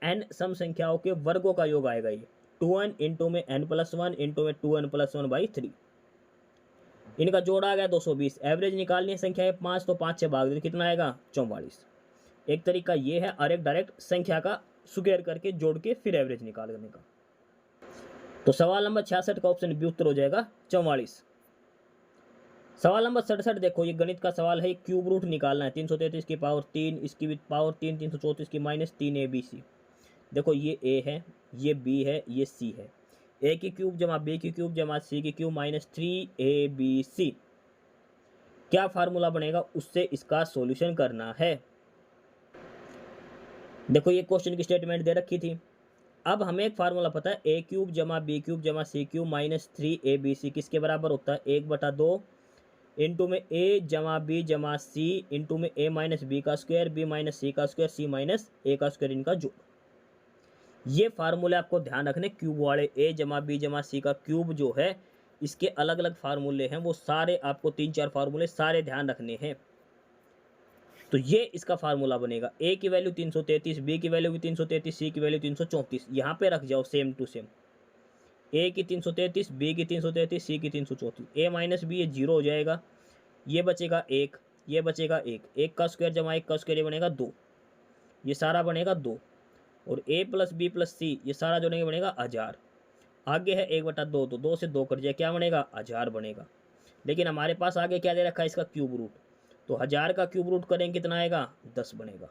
n सम संख्याओं के वर्गों का योग आएगा ये 2n इंटू में n+1 इंटू में 2n+1/3। इनका जोड़ आ गया 220। एवरेज निकालनी है संख्या है 5, तो 5 से भाग दे कितना आएगा 44। एक तरीका ये है, और एक डायरेक्ट संख्या का स्क्वायर करके जोड़ के फिर एवरेज निकालने का। तो सवाल नंबर 66 का ऑप्शन बी उत्तर हो जाएगा 44। सवाल नंबर 67 देखो, ये गणित का सवाल है, क्यूब रूट निकालना है। 333 की पावर 3, इसकी भी पावर 3, 334 की -3 ABC। देखो ये ए है, ये बी है, ये सी है। ए की क्यूब जमा बी की क्यूब जमा सी की क्यूब -3ABC। क्या फार्मूला बनेगा, उससे इसका सॉल्यूशन करना है। देखो ये क्वेश्चन की स्टेटमेंट दे रखी थी। अब हमें एक फार्मूला पता है, ए क्यूब जमा बी क्यूब जमा सी क्यूब -3ABC किसके बराबर होता है 1/2 इंटू में ए जमा बी जमा सी इंटू में ए माइनस बी का स्क्वायर बी माइनस सी का स्क्वायर सी माइनस ए का स्क्वायर, इनका जोड़। ये फार्मूले आपको ध्यान रखने, क्यूब वाले ए जमा बी जमा सी का क्यूब जो है इसके अलग अलग फार्मूले हैं, वो सारे आपको 3-4 फार्मूले सारे ध्यान रखने हैं। तो ये इसका फार्मूला बनेगा, ए की वैल्यू 333, बी की वैल्यू भी 333, सी की वैल्यू 334। यहाँ पे रख जाओ सेम टू सेम, ए की 333, बी की 333, सी की 334। ए माइनस बी ये 0 हो जाएगा, ये बचेगा 1, ये बचेगा 1, 1 का स्क्वायर जमा 1 का स्क्वायर ये बनेगा 2, ये सारा बनेगा 2, और ए प्लस बी प्लस सी ये सारा जोड़ेंगे बनेगा 1000। आगे है 1/2, तो 2 से 2 कट जाए, क्या बनेगा 1000 बनेगा। लेकिन हमारे पास आगे क्या दे रखा है, इसका क्यूब रूट, तो 1000 का क्यूब रूट करेंगे कितना आएगा 10 बनेगा।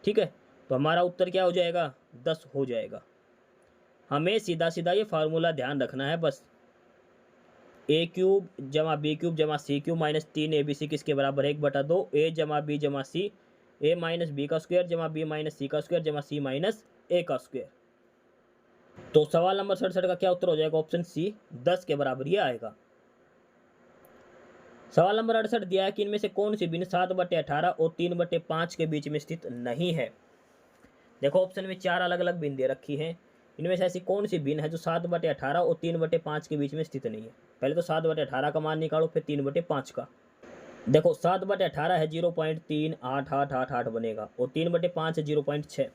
ठीक है, तो हमारा उत्तर क्या हो जाएगा 10 हो जाएगा। हमें सीधा सीधा ये फार्मूला ध्यान रखना है बस। ए क्यूब जमा बी क्यूब जमा सी क्यूब माइनस 3 ABC किसके बराबर है 1/2 ए जमा बी जमा सी ए माइनस बी का स्क्वायर जमा बी माइनस सी का स्क्वायर जमा सी माइनस ए का स्क्वायर। तो सवाल नंबर 67 का क्या उत्तर हो जाएगा? ऑप्शन सी 10 के बराबर ये आएगा। सवाल नंबर 68 दिया है कि इनमें से कौन सी भिन्न 7/18 और 3/5 के बीच में स्थित नहीं है। देखो ऑप्शन में 4 अलग अलग भिन्न दे रखी हैं, इनमें से ऐसी कौन सी भिन्न है जो 7/18 और 3/5 के बीच में स्थित नहीं है। पहले तो 7/18 का मान निकालो, फिर 3/5 का। देखो 7/18 है 0.3888 बनेगा और 3/5 है 0.6,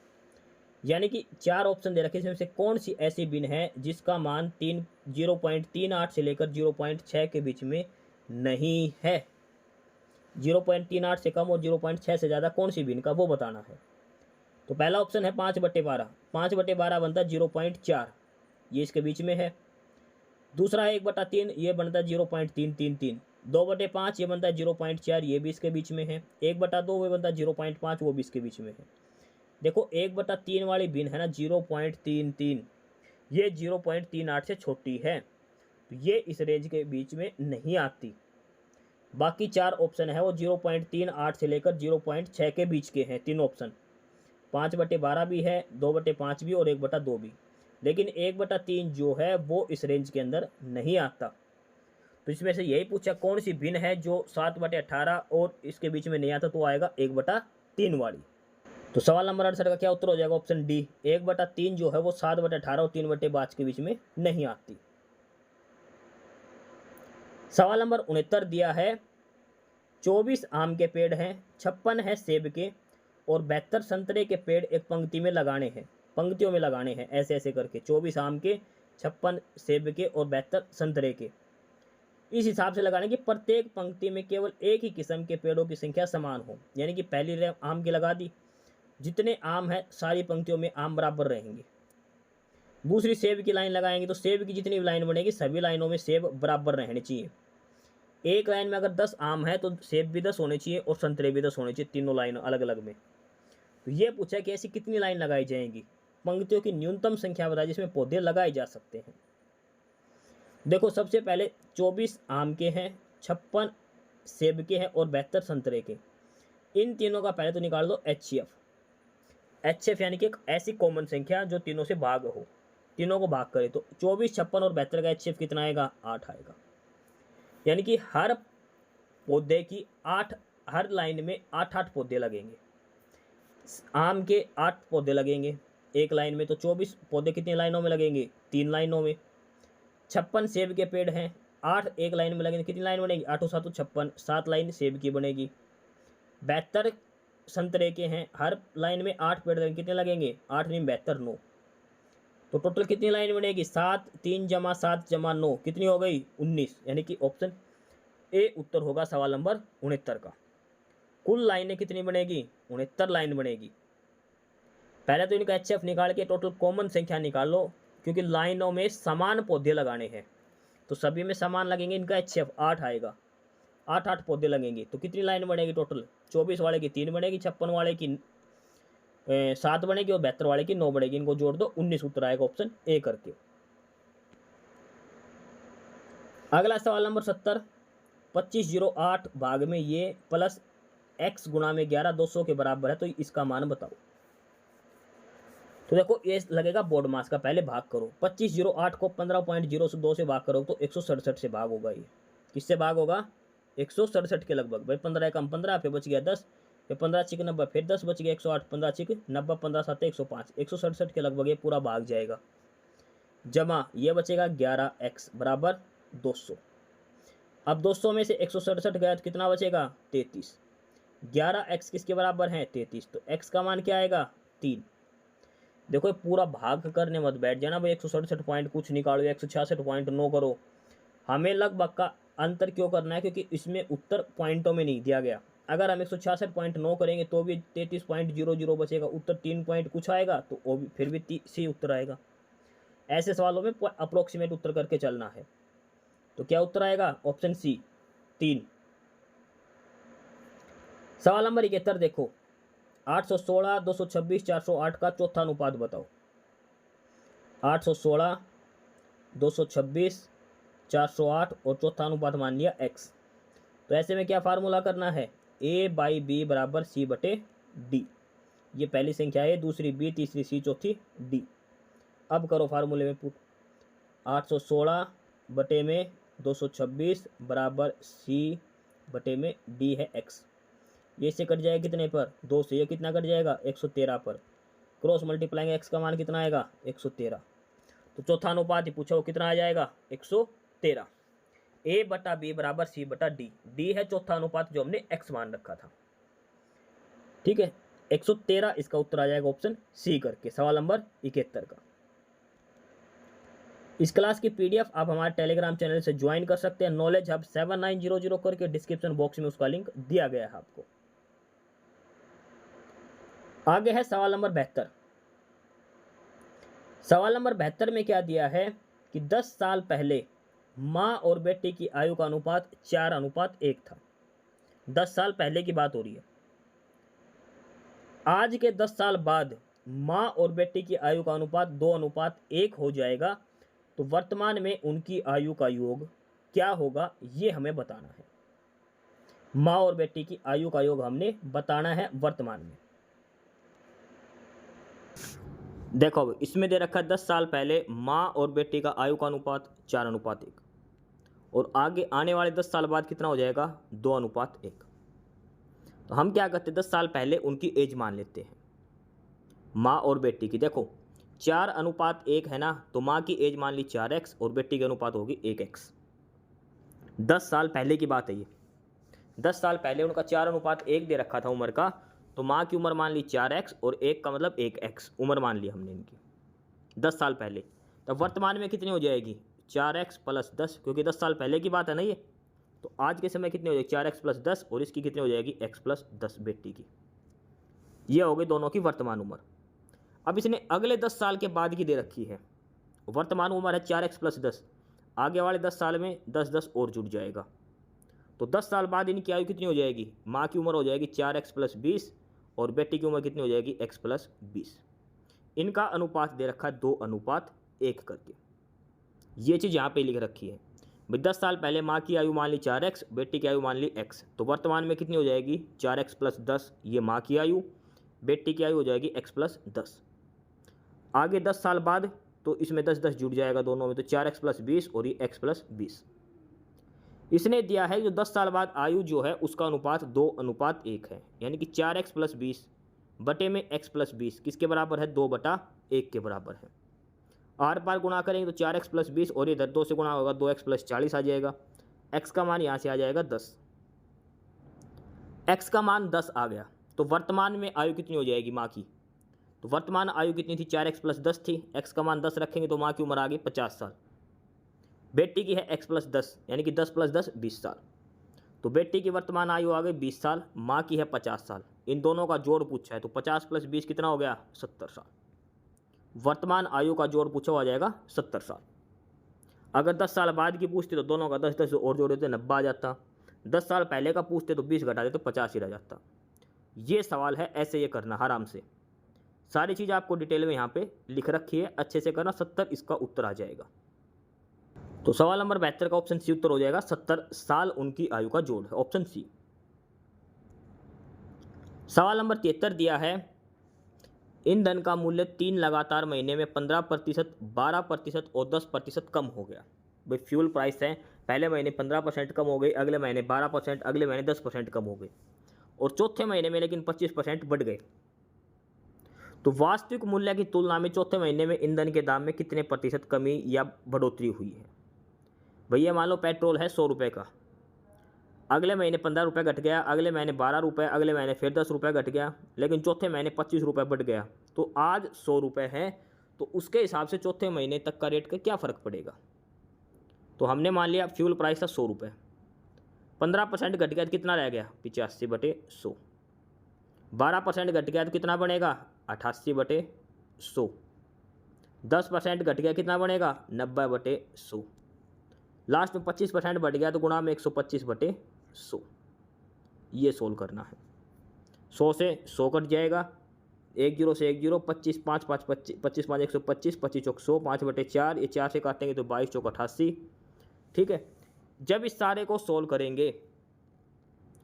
यानी कि 4 ऑप्शन दे रखे, इसमें से कौन सी ऐसी भिन्न है जिसका मान 0.38 से लेकर 0.6 के बीच में नहीं है। 0.38 से कम और 0.6 से ज़्यादा कौन सी भिन्न का वो बताना है। तो पहला ऑप्शन है 5/12, 5/12 बनता है 0.4, ये इसके बीच में है। दूसरा है 1/3, ये बनता है 0.333। 2/5 ये बनता है 0.4, ये भी इसके बीच में है। 1/2 वो बनता है 0.5, वो भी इसके बीच में है। देखो 1/3 वाली भिन्न है ना 0.33, ये 0.38 से छोटी है, तो ये इस रेंज के बीच में नहीं आती। बाकी 4 ऑप्शन है वो 0.38 से लेकर 0.6 के बीच के हैं, 3 ऑप्शन। 5/12 भी है, 2/5 भी और 1/2 भी, लेकिन 1/3 जो है वो इस रेंज के अंदर नहीं आता। तो इसमें से यही पूछा कौन सी भिन्न है जो 7/18 और इसके बीच में नहीं आता, तो आएगा 1/3 वाली। तो सवाल नंबर 68 का क्या उत्तर हो जाएगा? ऑप्शन डी 1/3 जो है वो 7/18 और 3/5 के बीच में नहीं आती। सवाल नंबर 69 दिया है 24 आम के पेड़ हैं, 56 है सेब के और 72 संतरे के पेड़ एक पंक्ति में लगाने हैं, पंक्तियों में लगाने हैं ऐसे ऐसे करके। 24 आम के, 56 सेब के और 72 संतरे के इस हिसाब से लगाने की प्रत्येक पंक्ति में केवल एक ही किस्म के पेड़ों की संख्या समान हो। यानी कि पहली रे आम की लगा दी, जितने आम है सारी पंक्तियों में आम बराबर रहेंगे। दूसरी सेब की लाइन लगाएंगे तो सेब की जितनी भी लाइन बनेगी सभी लाइनों में सेब बराबर रहने चाहिए। एक लाइन में अगर 10 आम है तो सेब भी 10 होने चाहिए और संतरे भी 10 होने चाहिए, तीनों लाइन अलग अलग में। तो ये पूछा कि ऐसी कितनी लाइन लगाई जाएंगी, पंक्तियों की न्यूनतम संख्या बताई जिसमें पौधे लगाए जा सकते हैं। देखो सबसे पहले 24 आम के हैं, 56 सेब के हैं और 72 संतरे के। इन तीनों का पहले तो निकाल दो HCF। HCF यानी कि एक ऐसी कॉमन संख्या जो तीनों से भाग हो, तीनों को भाग करे। तो 24, 56 और 72 का HCF कितना आएगा? 8 आएगा। यानी कि हर पौधे की 8, हर लाइन में 8-8 पौधे लगेंगे। आम के 8 पौधे लगेंगे एक लाइन में, तो 24 पौधे कितनी लाइनों में लगेंगे? 3 लाइनों में। 56 सेब के पेड़ हैं, 8 एक लाइन में लगेंगे, कितनी लाइन बनेगी? 8 7 56, 7 लाइन सेब की बनेगी। 72 संतरे के हैं, हर लाइन में 8 पेड़ लगेंगे, कितने लगेंगे? 8 नहीं 72, 9। तो टोटल कितनी लाइन बनेगी? 7, 3 जमा 7 जमा 9 कितनी हो गई? 19। यानी कि ऑप्शन ए उत्तर होगा सवाल नंबर 69 का। कुल लाइनें कितनी बनेगी? 69 लाइन बनेगी। पहले तो इनका HCF निकाल के टोटल कॉमन संख्या निकाल लो, क्योंकि लाइनों में समान पौधे लगाने हैं तो सभी में समान लगेंगे। इनका HCF 8 आएगा, 8-8 पौधे लगेंगे। तो कितनी लाइन बनेगी टोटल? 24 वाले की 3 बनेगी, 56 वाले की 7 बनेगी और 72 वाले की 9 बनेगी। इनको जोड़ दो, 19 उत्तर आएगा ऑप्शन ए करके। अगला सवाल नंबर 70, 25/08 भाग में ये प्लस x गुणा में 11 200 के बराबर है, तो इसका मान बताओ। तो देखो ये लगेगा बोर्ड मास का, पहले भाग करो। 25/08 को 15.02 से भाग करो तो 167 से भाग होगा। ये किससे भाग होगा? 167 के लगभग। भाई 15 कम 15, फिर बच गया 10, फिर 15 चिक 90, फिर 10 बच गया 108, 15 चिक 90, 15 7 105, 167 के लगभग ये पूरा भाग जाएगा। जमा ये बचेगा 11x बराबर 200। अब 200 में से 167 गया तो कितना बचेगा? 33। 11x किसके बराबर है? 33। तो x का मान क्या आएगा? 3। देखो पूरा भाग करने मत बैठ जाना भाई 167 पॉइंट कुछ निकालो, 166.9 करो। हमें लगभग का अंतर क्यों करना है? क्योंकि इसमें उत्तर पॉइंटों में नहीं दिया गया। अगर हम 166.9 करेंगे तो भी 33.00 बचेगा, उत्तर 3 पॉइंट कुछ आएगा तो वो भी फिर भी सी उत्तर आएगा। ऐसे सवालों में अप्रोक्सीमेट उत्तर करके चलना है। तो क्या उत्तर आएगा? Option C 3। सवाल नंबर 71 देखो 816, 226, 408 का चौथा अनुपात बताओ। 816, 226, 408 और चौथा अनुपात मान लिया x। तो ऐसे में क्या फार्मूला करना है, a/b बराबर c/d। ये पहली संख्या है, दूसरी b, तीसरी c, चौथी d। अब करो फार्मूले में पुट, 816 बटे में 226 बराबर c बटे में d है x। ये से कट जाएगा कितने पर, 2 से। ये कितना कट जाएगा, 113 पर। क्रॉस मल्टीप्लाइंग x का मान कितना आएगा, 113। तो चौथा अनुपात ही पूछा, वो कितना आ जाएगा, 113। a/b बराबर c/d। d है चौथा अनुपात जो हमने x मान रखा था। ठीक है, 113 इसका उत्तर आ जाएगा ऑप्शन सी करके, सवाल नंबर 71 का। इस क्लास की पीडीएफ आप हमारे टेलीग्राम चैनल से ज्वाइन कर सकते हैं, नॉलेज हब 7900 करके, डिस्क्रिप्शन बॉक्स में उसका लिंक दिया गया है आपको। आगे है सवाल नंबर 72। सवाल नंबर 72 में क्या दिया है कि 10 साल पहले माँ और बेटे की आयु का अनुपात 4:1 था। 10 साल पहले की बात हो रही है। आज के 10 साल बाद माँ और बेटे की आयु का अनुपात 2:1 हो जाएगा। तो वर्तमान में उनकी आयु का योग क्या होगा, ये हमें बताना है। माँ और बेटे की आयु का योग हमने बताना है वर्तमान में। देखो अब इसमें दे रखा है 10 साल पहले माँ और बेटे का आयु का अनुपात 4:1 और आगे आने वाले 10 साल बाद कितना हो जाएगा, 2:1। तो हम क्या करते हैं, 10 साल पहले उनकी एज मान लेते हैं माँ और बेटी की। देखो 4:1 है ना, तो माँ की एज मान ली 4x और बेटी की अनुपात होगी 1x। 10 साल पहले की बात है ये। 10 साल पहले उनका 4:1 दे रखा था उम्र का, तो माँ की उम्र मान ली 4x और 1 का मतलब 1x उम्र मान ली हमने इनकी 10 साल पहले। तब वर्तमान में कितनी हो जाएगी, 4x प्लस 10, क्योंकि 10 साल पहले की बात है ना ये। तो आज के समय कितनी हो जाएगी, 4x प्लस 10 और इसकी कितनी हो जाएगी, x प्लस 10 बेटी की। ये हो गई दोनों की वर्तमान उम्र। अब इसने अगले 10 साल के बाद की दे रखी है। वर्तमान उम्र है 4x प्लस 10, आगे वाले 10 साल में 10 और जुड़ जाएगा। तो 10 साल बाद इनकी आयु कितनी हो जाएगी, माँ की उम्र हो जाएगी 4x प्लस 20 और बेटी की उम्र कितनी हो जाएगी, x प्लस 20। इनका अनुपात दे रखा है 2:1 करके। ये चीज़ यहाँ पे लिख रखी है भाई। 10 साल पहले माँ की आयु मान ली 4x, बेटी की आयु मान ली x। तो वर्तमान में कितनी हो जाएगी, 4x प्लस 10, ये माँ की आयु, बेटी की आयु हो जाएगी x प्लस 10। आगे 10 साल बाद तो इसमें 10 जुड़ जाएगा दोनों में, तो 4x प्लस 20 और ये x प्लस 20। इसने दिया है जो 10 साल बाद आयु जो है उसका अनुपात 2:1 है, यानी कि 4x प्लस 20 बटे में x प्लस 20 किसके बराबर है, 2/1 के बराबर है। आर पार गुणा करेंगे तो 4x प्लस 20 और इधर 2 से गुणा होगा, 2x प्लस 40 आ जाएगा। x का मान यहाँ से आ जाएगा 10। x का मान 10 आ गया। तो वर्तमान में आयु कितनी हो जाएगी माँ की, तो वर्तमान आयु कितनी थी, 4x प्लस 10 थी। x का मान 10 रखेंगे तो माँ की उम्र आ गई 50 साल। बेटी की है x प्लस 10, यानी कि 10 प्लस 10 20 साल। तो बेटी की वर्तमान आयु आ गई 20 साल, माँ की है 50 साल। इन दोनों का जोड़ पूछा है तो 50 प्लस 20 कितना हो गया, 70 साल। वर्तमान आयु का जोड़ पूछा हो जाएगा 70 साल। अगर 10 साल बाद की पूछते तो दोनों का 10 और जोड़ देते 90 आ जाता। 10 साल पहले का पूछते तो 20 घटा देते तो 50 ही रह जाता। ये सवाल है, ऐसे ये करना आराम से। सारी चीज़ आपको डिटेल में यहाँ पे लिख रखी है, अच्छे से करना। 70 इसका उत्तर आ जाएगा। तो सवाल नंबर 72 का ऑप्शन सी उत्तर हो जाएगा। 70 साल उनकी आयु का जोड़ है, ऑप्शन सी। सवाल नंबर 73 दिया है, ईंधन का मूल्य 3 लगातार महीने में 15%, 12% और 10% कम हो गया। भाई फ्यूल प्राइस है, पहले महीने 15% कम हो गई, अगले महीने 12%, अगले महीने 10% कम हो गई और चौथे महीने में लेकिन 25% बढ़ गए। तो वास्तविक मूल्य की तुलना में चौथे महीने में ईंधन के दाम में कितने प्रतिशत कमी या बढ़ोतरी हुई है। भैया मान लो पेट्रोल है 100 रुपये का, अगले महीने 15 रुपये घट गया, अगले महीने 12 रुपये, अगले महीने फिर 10 रुपये घट गया, लेकिन चौथे महीने 25 रुपये बढ़ गया। तो आज 100 रुपये है, तो उसके हिसाब से चौथे महीने तक का रेट का क्या फ़र्क पड़ेगा। तो हमने मान लिया फ्यूल प्राइस था 100 रुपये, 15% घट गया तो कितना रह गया, 85/100। 12% घट गया तो कितना बनेगा, 88/100। 10% घट गया कितना बनेगा, 90/100। लास्ट में 25% बढ़ गया तो गुणा में 125/100। ये सोल्व करना है। 100 से 100 कट जाएगा, एक जीरो से एक जीरो, 25 5 5 25 25 5 125, 25 चौक 100, 5/4, ये 4 से काटेंगे तो 22 चौक 88। ठीक है, जब इस सारे को सोल्व करेंगे,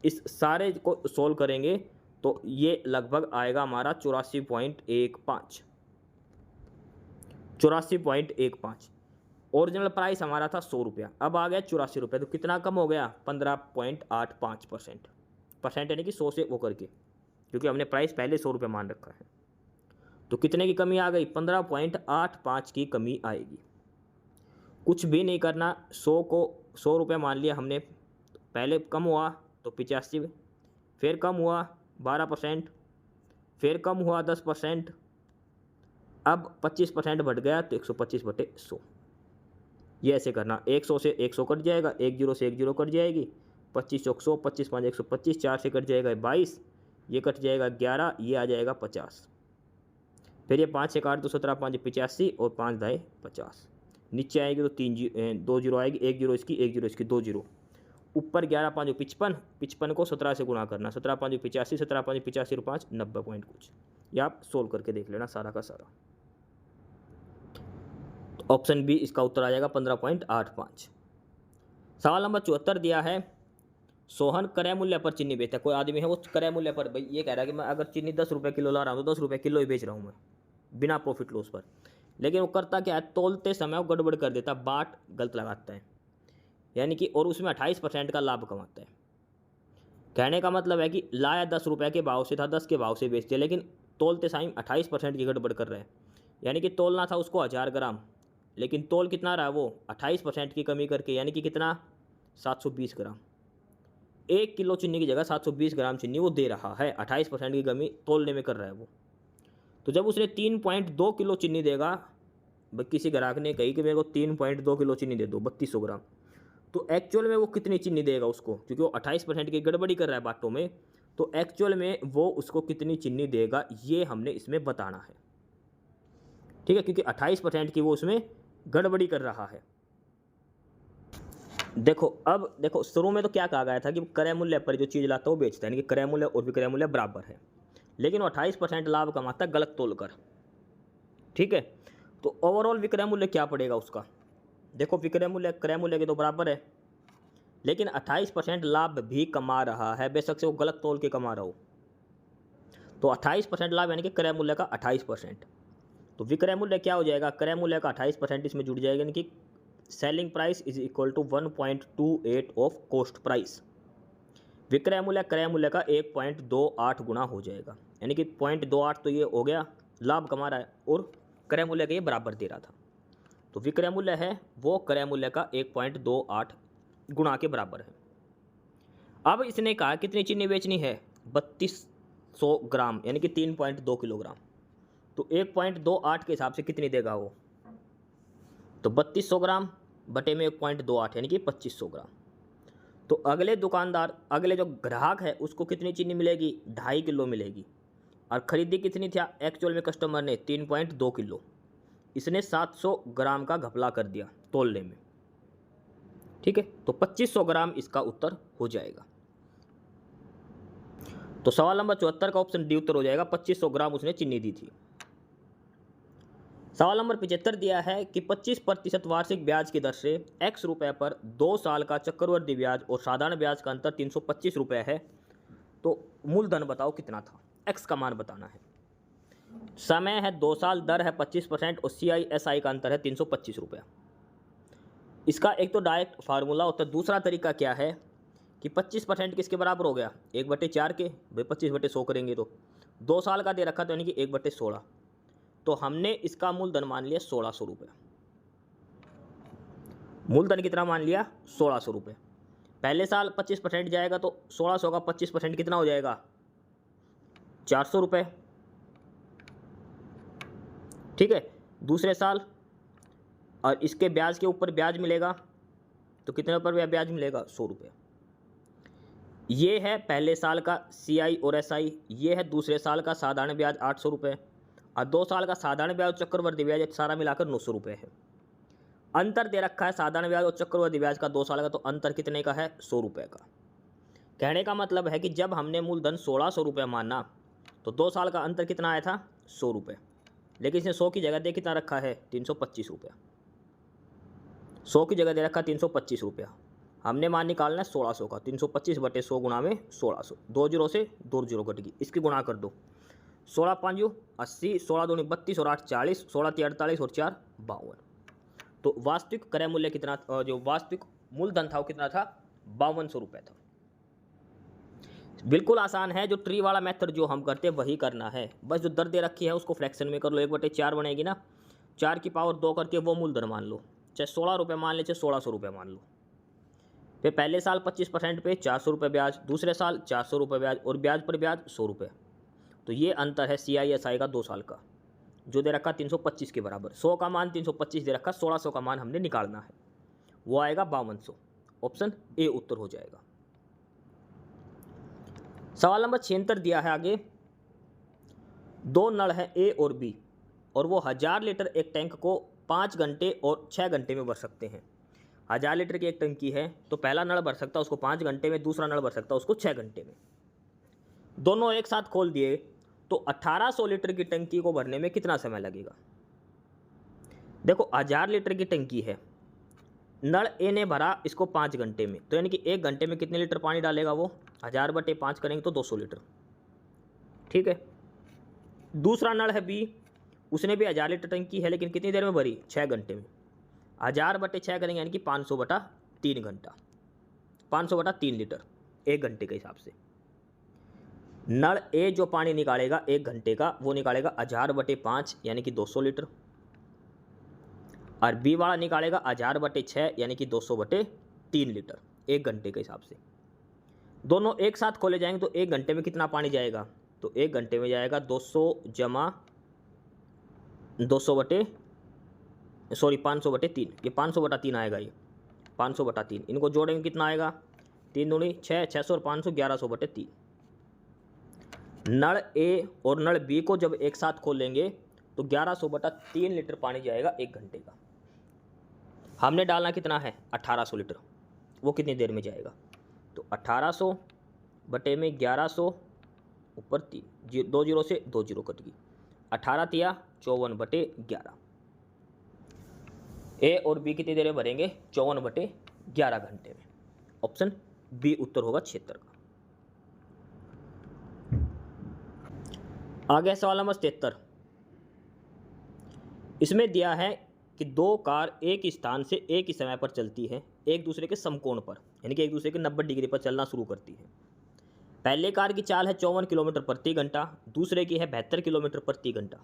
इस सारे को सोल्व करेंगे तो ये लगभग आएगा हमारा 84.15। 84.15। ओरिजिनल प्राइस हमारा था 100 रुपया, अब आ गया 84 रुपये, तो कितना कम हो गया? 15.85%। परसेंट यानी कि 100 से वो करके, क्योंकि हमने प्राइस पहले 100 रुपये मान रखा है। तो कितने की कमी आ गई? 15.85 की कमी आएगी। कुछ भी नहीं करना, 100 को 100 रुपये मान लिया हमने, पहले कम हुआ तो 85, फिर कम हुआ 12%, फिर कम हुआ 10%, अब 25% बढ़ गया तो 125/100। ये ऐसे करना, 100 से 100 कट जाएगा, 1 जीरो से 1 जीरो कट जाएगी, 25 चौक 100, 25 5 125, 4 से कट जाएगा 22, ये कट जाएगा 11, ये आ जाएगा 50। फिर ये 5 से काट तो 17 5 85 और 5 दाएँ 50। नीचे आएगी तो 2 जीरो आएगी, 1 जीरो इसकी, 1 जीरो इसकी, 2 जीरो। ऊपर 11 5 55, 55 को 17 से गुणा करना, 17 5 85, 17 5 85 और 5 90 पॉइंट कुछ। ये आप सोल्व करके देख लेना सारा का सारा। ऑप्शन बी इसका उत्तर आ जाएगा 15.85। सवाल नंबर 74 दिया है, सोहन क्रय मूल्य पर चीनी बेचता है। कोई आदमी है वो क्रय मूल्य पर, भाई ये कह रहा है कि मैं अगर चीनी 10 रुपये किलो ला रहा हूँ तो 10 रुपये किलो ही बेच रहा हूँ मैं, बिना प्रॉफिट लॉस पर। लेकिन वो करता क्या है, तोलते समय वो गड़बड़ कर देता, बाट गलत लगाता है, यानी कि और उसमें 28% का लाभ कमाता है। कहने का मतलब है कि लाया 10 रुपये के भाव से था, 10 के भाव से बेचते, लेकिन तोलते टाइम 28% की गड़बड़ कर रहे हैं। यानी कि तोलना था उसको 1000 ग्राम, लेकिन तोल कितना रहा वो 28% की कमी करके, यानी कि कितना 720 ग्राम। 1 किलो चीनी की जगह 720 ग्राम चीनी वो दे रहा है, 28% की कमी तोलने में कर रहा है वो। तो जब उसने 3.2 किलो चीनी देगा, किसी ग्राहक ने कही कि मेरे को 3.2 किलो चीनी दे दो 3200 ग्राम, तो एक्चुअल में वो कितनी चीनी देगा उसको, क्योंकि वो 28% की गड़बड़ी कर रहा है बाटों में, तो एक्चुअल में वो उसको कितनी चीनी देगा ये हमने इसमें बताना है। ठीक है, क्योंकि 28% की वो उसमें गड़बड़ी कर रहा है। देखो, अब देखो शुरू में तो क्या कहा गया था कि क्रय मूल्य पर जो चीज़ लाता है वो बेचता है, यानी कि क्रय मूल्य और विक्रय मूल्य बराबर है, लेकिन वो 28% लाभ कमाता है गलत तोल कर। ठीक है, तो ओवरऑल विक्रय मूल्य क्या पड़ेगा उसका? देखो, विक्रय मूल्य क्रय मूल्य के तो बराबर है, लेकिन 28% लाभ भी कमा रहा है, बेशक से वो गलत तोल के कमा रहा हो। तो 28% लाभ यानी कि क्रय मूल्य का 28%, तो विक्रय मूल्य क्या हो जाएगा? क्रय मूल्य का 28% इसमें जुड़ जाएगा, यानी कि selling price is equal to 1.28 of cost price. विक्रय मूल्य क्रय मूल्य का 1.28 गुना हो जाएगा, यानी कि 0.28 तो ये हो गया, लाभ कमा रहा है और क्रय मूल्य के ये बराबर दे रहा था। तो विक्रय मूल्य है वो क्रय मूल्य का 1.28 गुना के बराबर है। अब इसने कहा कितनी चीनी बेचनी है? 3200 ग्राम, यानी कि 3.2 किलोग्राम। तो 1.28 के हिसाब से कितनी देगा वो? तो 3200 ग्राम बटे में 1.28 यानी कि 2500 ग्राम। तो अगले दुकानदार, अगले जो ग्राहक है उसको कितनी चीनी मिलेगी? 2.5 किलो मिलेगी। और ख़रीदी कितनी थी एक्चुअल में कस्टमर ने? 3.2 किलो। इसने 700 ग्राम का घपला कर दिया तोलने में। ठीक है, तो 2500 ग्राम इसका उत्तर हो जाएगा। तो सवाल नंबर 74 का ऑप्शन डी उत्तर हो जाएगा, 2500 ग्राम उसने चीनी दी थी। सवाल नंबर 75 दिया है कि 25% वार्षिक ब्याज की दर से x रुपये पर 2 साल का चक्रवृद्धि ब्याज और साधारण ब्याज का अंतर 325 रुपये है, तो मूलधन बताओ कितना था? x का मान बताना है। समय है 2 साल, दर है 25% और CISI का अंतर है 325 रुपये। इसका एक तो डायरेक्ट फार्मूला होता है, दूसरा तरीका क्या है कि 25% किसके बराबर हो गया? 1/4 के, भाई 25/100 करेंगे तो 2 साल का दे रखा, तो यानी कि 1/16। तो हमने इसका मूलधन मान लिया 1600 रुपये। मूलधन कितना मान लिया? 1600 रुपये। पहले साल 25% जाएगा तो 1600 का 25% कितना हो जाएगा? 400 रुपये। ठीक है, दूसरे साल और इसके ब्याज के ऊपर ब्याज मिलेगा, तो कितने पर ब्याज मिलेगा? 100 रुपये। ये है पहले साल का CI और SI, ये है दूसरे साल का साधारण ब्याज 800 रुपये, और 2 साल का साधारण ब्याज चक्रवर्ती ब्याज सारा मिलाकर 900 रुपये है। अंतर दे रखा है साधारण ब्याज और चक्रवर्ती ब्याज का 2 साल का, तो अंतर कितने का है? 100 रुपये का। कहने का मतलब है कि जब हमने मूलधन 1600 रुपये माना तो 2 साल का अंतर कितना आया था 100 रुपये, लेकिन इसने 100 की जगह दे कितना रखा है 325 रुपया। 100 की जगह दे रखा 325 रुपया, हमने मान निकालना है 1600 का। 325 बटे 100 गुणा में 1600, 2 जीरो से 2 जीरो कट गई, इसकी गुणा कर दो। 16 5 80, 16 दूनी 32 और 8 40, 16 3 48 और 4 52। तो वास्तविक क्रय मूल्य कितना, जो वास्तविक मूलधन था वो कितना था 5200 रुपये था। बिल्कुल आसान है, जो ट्री वाला मेथड जो हम करते हैं वही करना है, बस जो दर दे रखी है उसको फ्रैक्शन में कर लो। 1/4 बनेगी ना, 4 की पावर 2 करके वो मूलधन मान लो, चाहे 16 रुपये मान ले चाहे 1600 रुपये मान लो। फिर पहले साल 25% पे 400 रुपये ब्याज, दूसरे साल 400 रुपये ब्याज और ब्याज पर ब्याज 100 रुपये। तो ये अंतर है CISI का 2 साल का, जो दे रखा 325 के बराबर। 100 का मान 325 दे रखा, 1600 का मान हमने निकालना है, वो आएगा 5200। ऑप्शन ए उत्तर हो जाएगा। सवाल नंबर 76 दिया है आगे, 2 नल है A और B और वो 1000 लीटर एक टैंक को 5 घंटे और 6 घंटे में भर सकते हैं। 1000 लीटर की एक टंकी है, तो पहला नल भर सकता है उसको 5 घंटे में, दूसरा नल भर सकता है उसको 6 घंटे में। दोनों एक साथ खोल दिए तो 1800 लीटर की टंकी को भरने में कितना समय लगेगा। देखो 1000 लीटर की टंकी है, नल ए ने भरा इसको 5 घंटे में, तो यानी कि 1 घंटे में कितने लीटर पानी डालेगा वो, 1000 बटे 5 करेंगे तो 200 लीटर। ठीक है। दूसरा नल है बी, उसने भी 1000 लीटर टंकी है, लेकिन कितनी देर में भरी 6 घंटे में। 1000 बटे 6 करेंगे यानी कि 500 बटा 3 घंटा, 500 बटा 3 लीटर 1 घंटे के हिसाब से। नल ए जो पानी निकालेगा 1 घंटे का, वो निकालेगा 1000 बटे 5 यानी कि 200 लीटर, और बी वाला निकालेगा 1000 बटे 6 यानी कि 200 बटे 3 लीटर 1 घंटे के हिसाब से। दोनों एक साथ खोले जाएंगे तो 1 घंटे में कितना पानी जाएगा, तो 1 घंटे में जाएगा 200 जमा 200 बटे 500 बटे 3, ये 500 बटा 3 आएगा, ये 500 बटा 3, इनको जोड़ेंगे कितना आएगा 3 दूनी 6, 600 और 500 1100 बटे 3। नल ए और नल बी को जब एक साथ खोलेंगे तो 1100 बटा 3 लीटर पानी जाएगा 1 घंटे का। हमने डालना कितना है 1800 लीटर, वो कितनी देर में जाएगा, तो 1800 बटे में 1100 ऊपर 3, 2 जीरो से 2 जीरो कट गई, 18 तिया 54 बटे 11। ए और बी कितनी देर में भरेंगे 54 बटे 11 घंटे में। ऑप्शन बी उत्तर होगा 76 का। आगे सवाल नंबर 73, इसमें दिया है कि 2 कार एक स्थान से एक ही समय पर चलती है, एक दूसरे के समकोण पर, यानी कि एक दूसरे के 90 डिग्री पर चलना शुरू करती है। पहले कार की चाल है 54 किलोमीटर प्रति घंटा, दूसरे की है 72 किलोमीटर प्रति घंटा,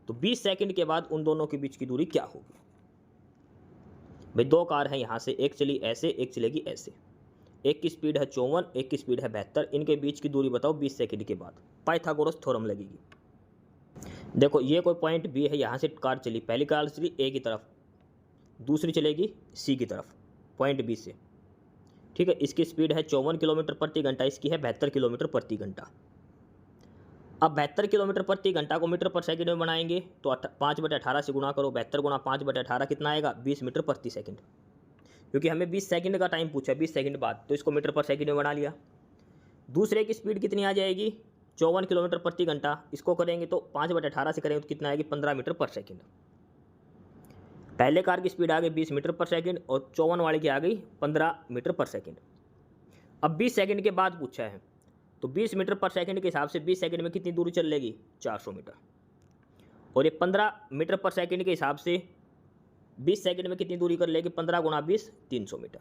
तो 20 सेकंड के बाद उन दोनों के बीच की दूरी क्या होगी। भाई 2 कार हैं, यहाँ से एक चली ऐसे, एक चलेगी ऐसे, एक की स्पीड है 54, एक की स्पीड है 72, इनके बीच की दूरी बताओ 20 सेकंड के बाद। पाइथागोरस थ्योरम लगेगी। देखो ये कोई पॉइंट बी है, यहाँ से कार चली, पहली कार चली ए की तरफ, दूसरी चलेगी सी की तरफ पॉइंट बी से। ठीक है, इसकी स्पीड है 54 किलोमीटर प्रति घंटा, इसकी है 72 किलोमीटर प्रति घंटा। अब 72 किलोमीटर प्रति घंटा को मीटर पर सेकंड में बनाएंगे तो 5/18 से गुणा करो, 72 गुणा 5/18 कितना आएगा 20 मीटर प्रति सेकंड, क्योंकि हमें 20 सेकंड का टाइम पूछा, 20 सेकंड बाद, तो इसको मीटर पर सेकंड में बना लिया। दूसरे की स्पीड कितनी आ जाएगी 54 किलोमीटर प्रति घंटा, इसको करेंगे तो 5/18 से करेंगे तो कितना आएगी 15 मीटर पर सेकंड। पहले कार की स्पीड आ गई 20 मीटर पर सेकंड और 54 वाले की आ गई 15 मीटर पर सेकंड। अब 20 सेकंड के बाद पूछा है, तो 20 मीटर पर सेकंड के हिसाब से 20 सेकंड में कितनी दूरी चल लेगी 400 मीटर, और ये 15 मीटर पर सेकंड के हिसाब से 20 सेकंड में कितनी दूरी कर लेगी 15 गुणा 20 300 मीटर।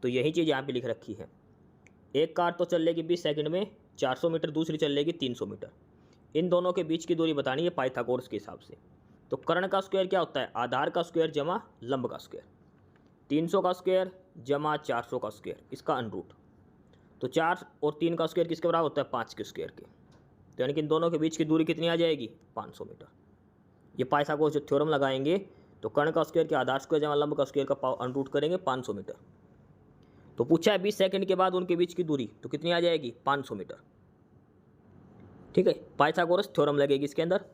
तो यही चीज़ यहाँ पे लिख रखी है, एक कार तो चल लेगी 20 सेकंड में 400 मीटर, दूसरी चल लेगी 300 मीटर, इन दोनों के बीच की दूरी बतानी है पाइथागोरस के हिसाब से। तो कर्ण का स्क्वायर क्या होता है आधार का स्क्वायर जमा लंब का स्क्वायर, 300 का स्क्वायर जमा 400 का स्क्वायर, इसका अनरूट, तो 4 और 3 का स्क्वायर किसके बराबर होता है 5 के स्क्वायर के, तो यानी कि इन दोनों के बीच की दूरी कितनी आ जाएगी 500 मीटर। ये पाइथागोरस जो थ्योरम लगाएंगे तो कर्ण का स्क्वायर के आधार स्क्वायर जमा लंब का स्क्वायर का अनरूट करेंगे 500 मीटर। तो पूछा है 20 सेकंड के बाद उनके बीच की दूरी, तो कितनी आ जाएगी 500 मीटर। ठीक है, पाइथागोरस थ्योरम लगेगी इसके अंदर।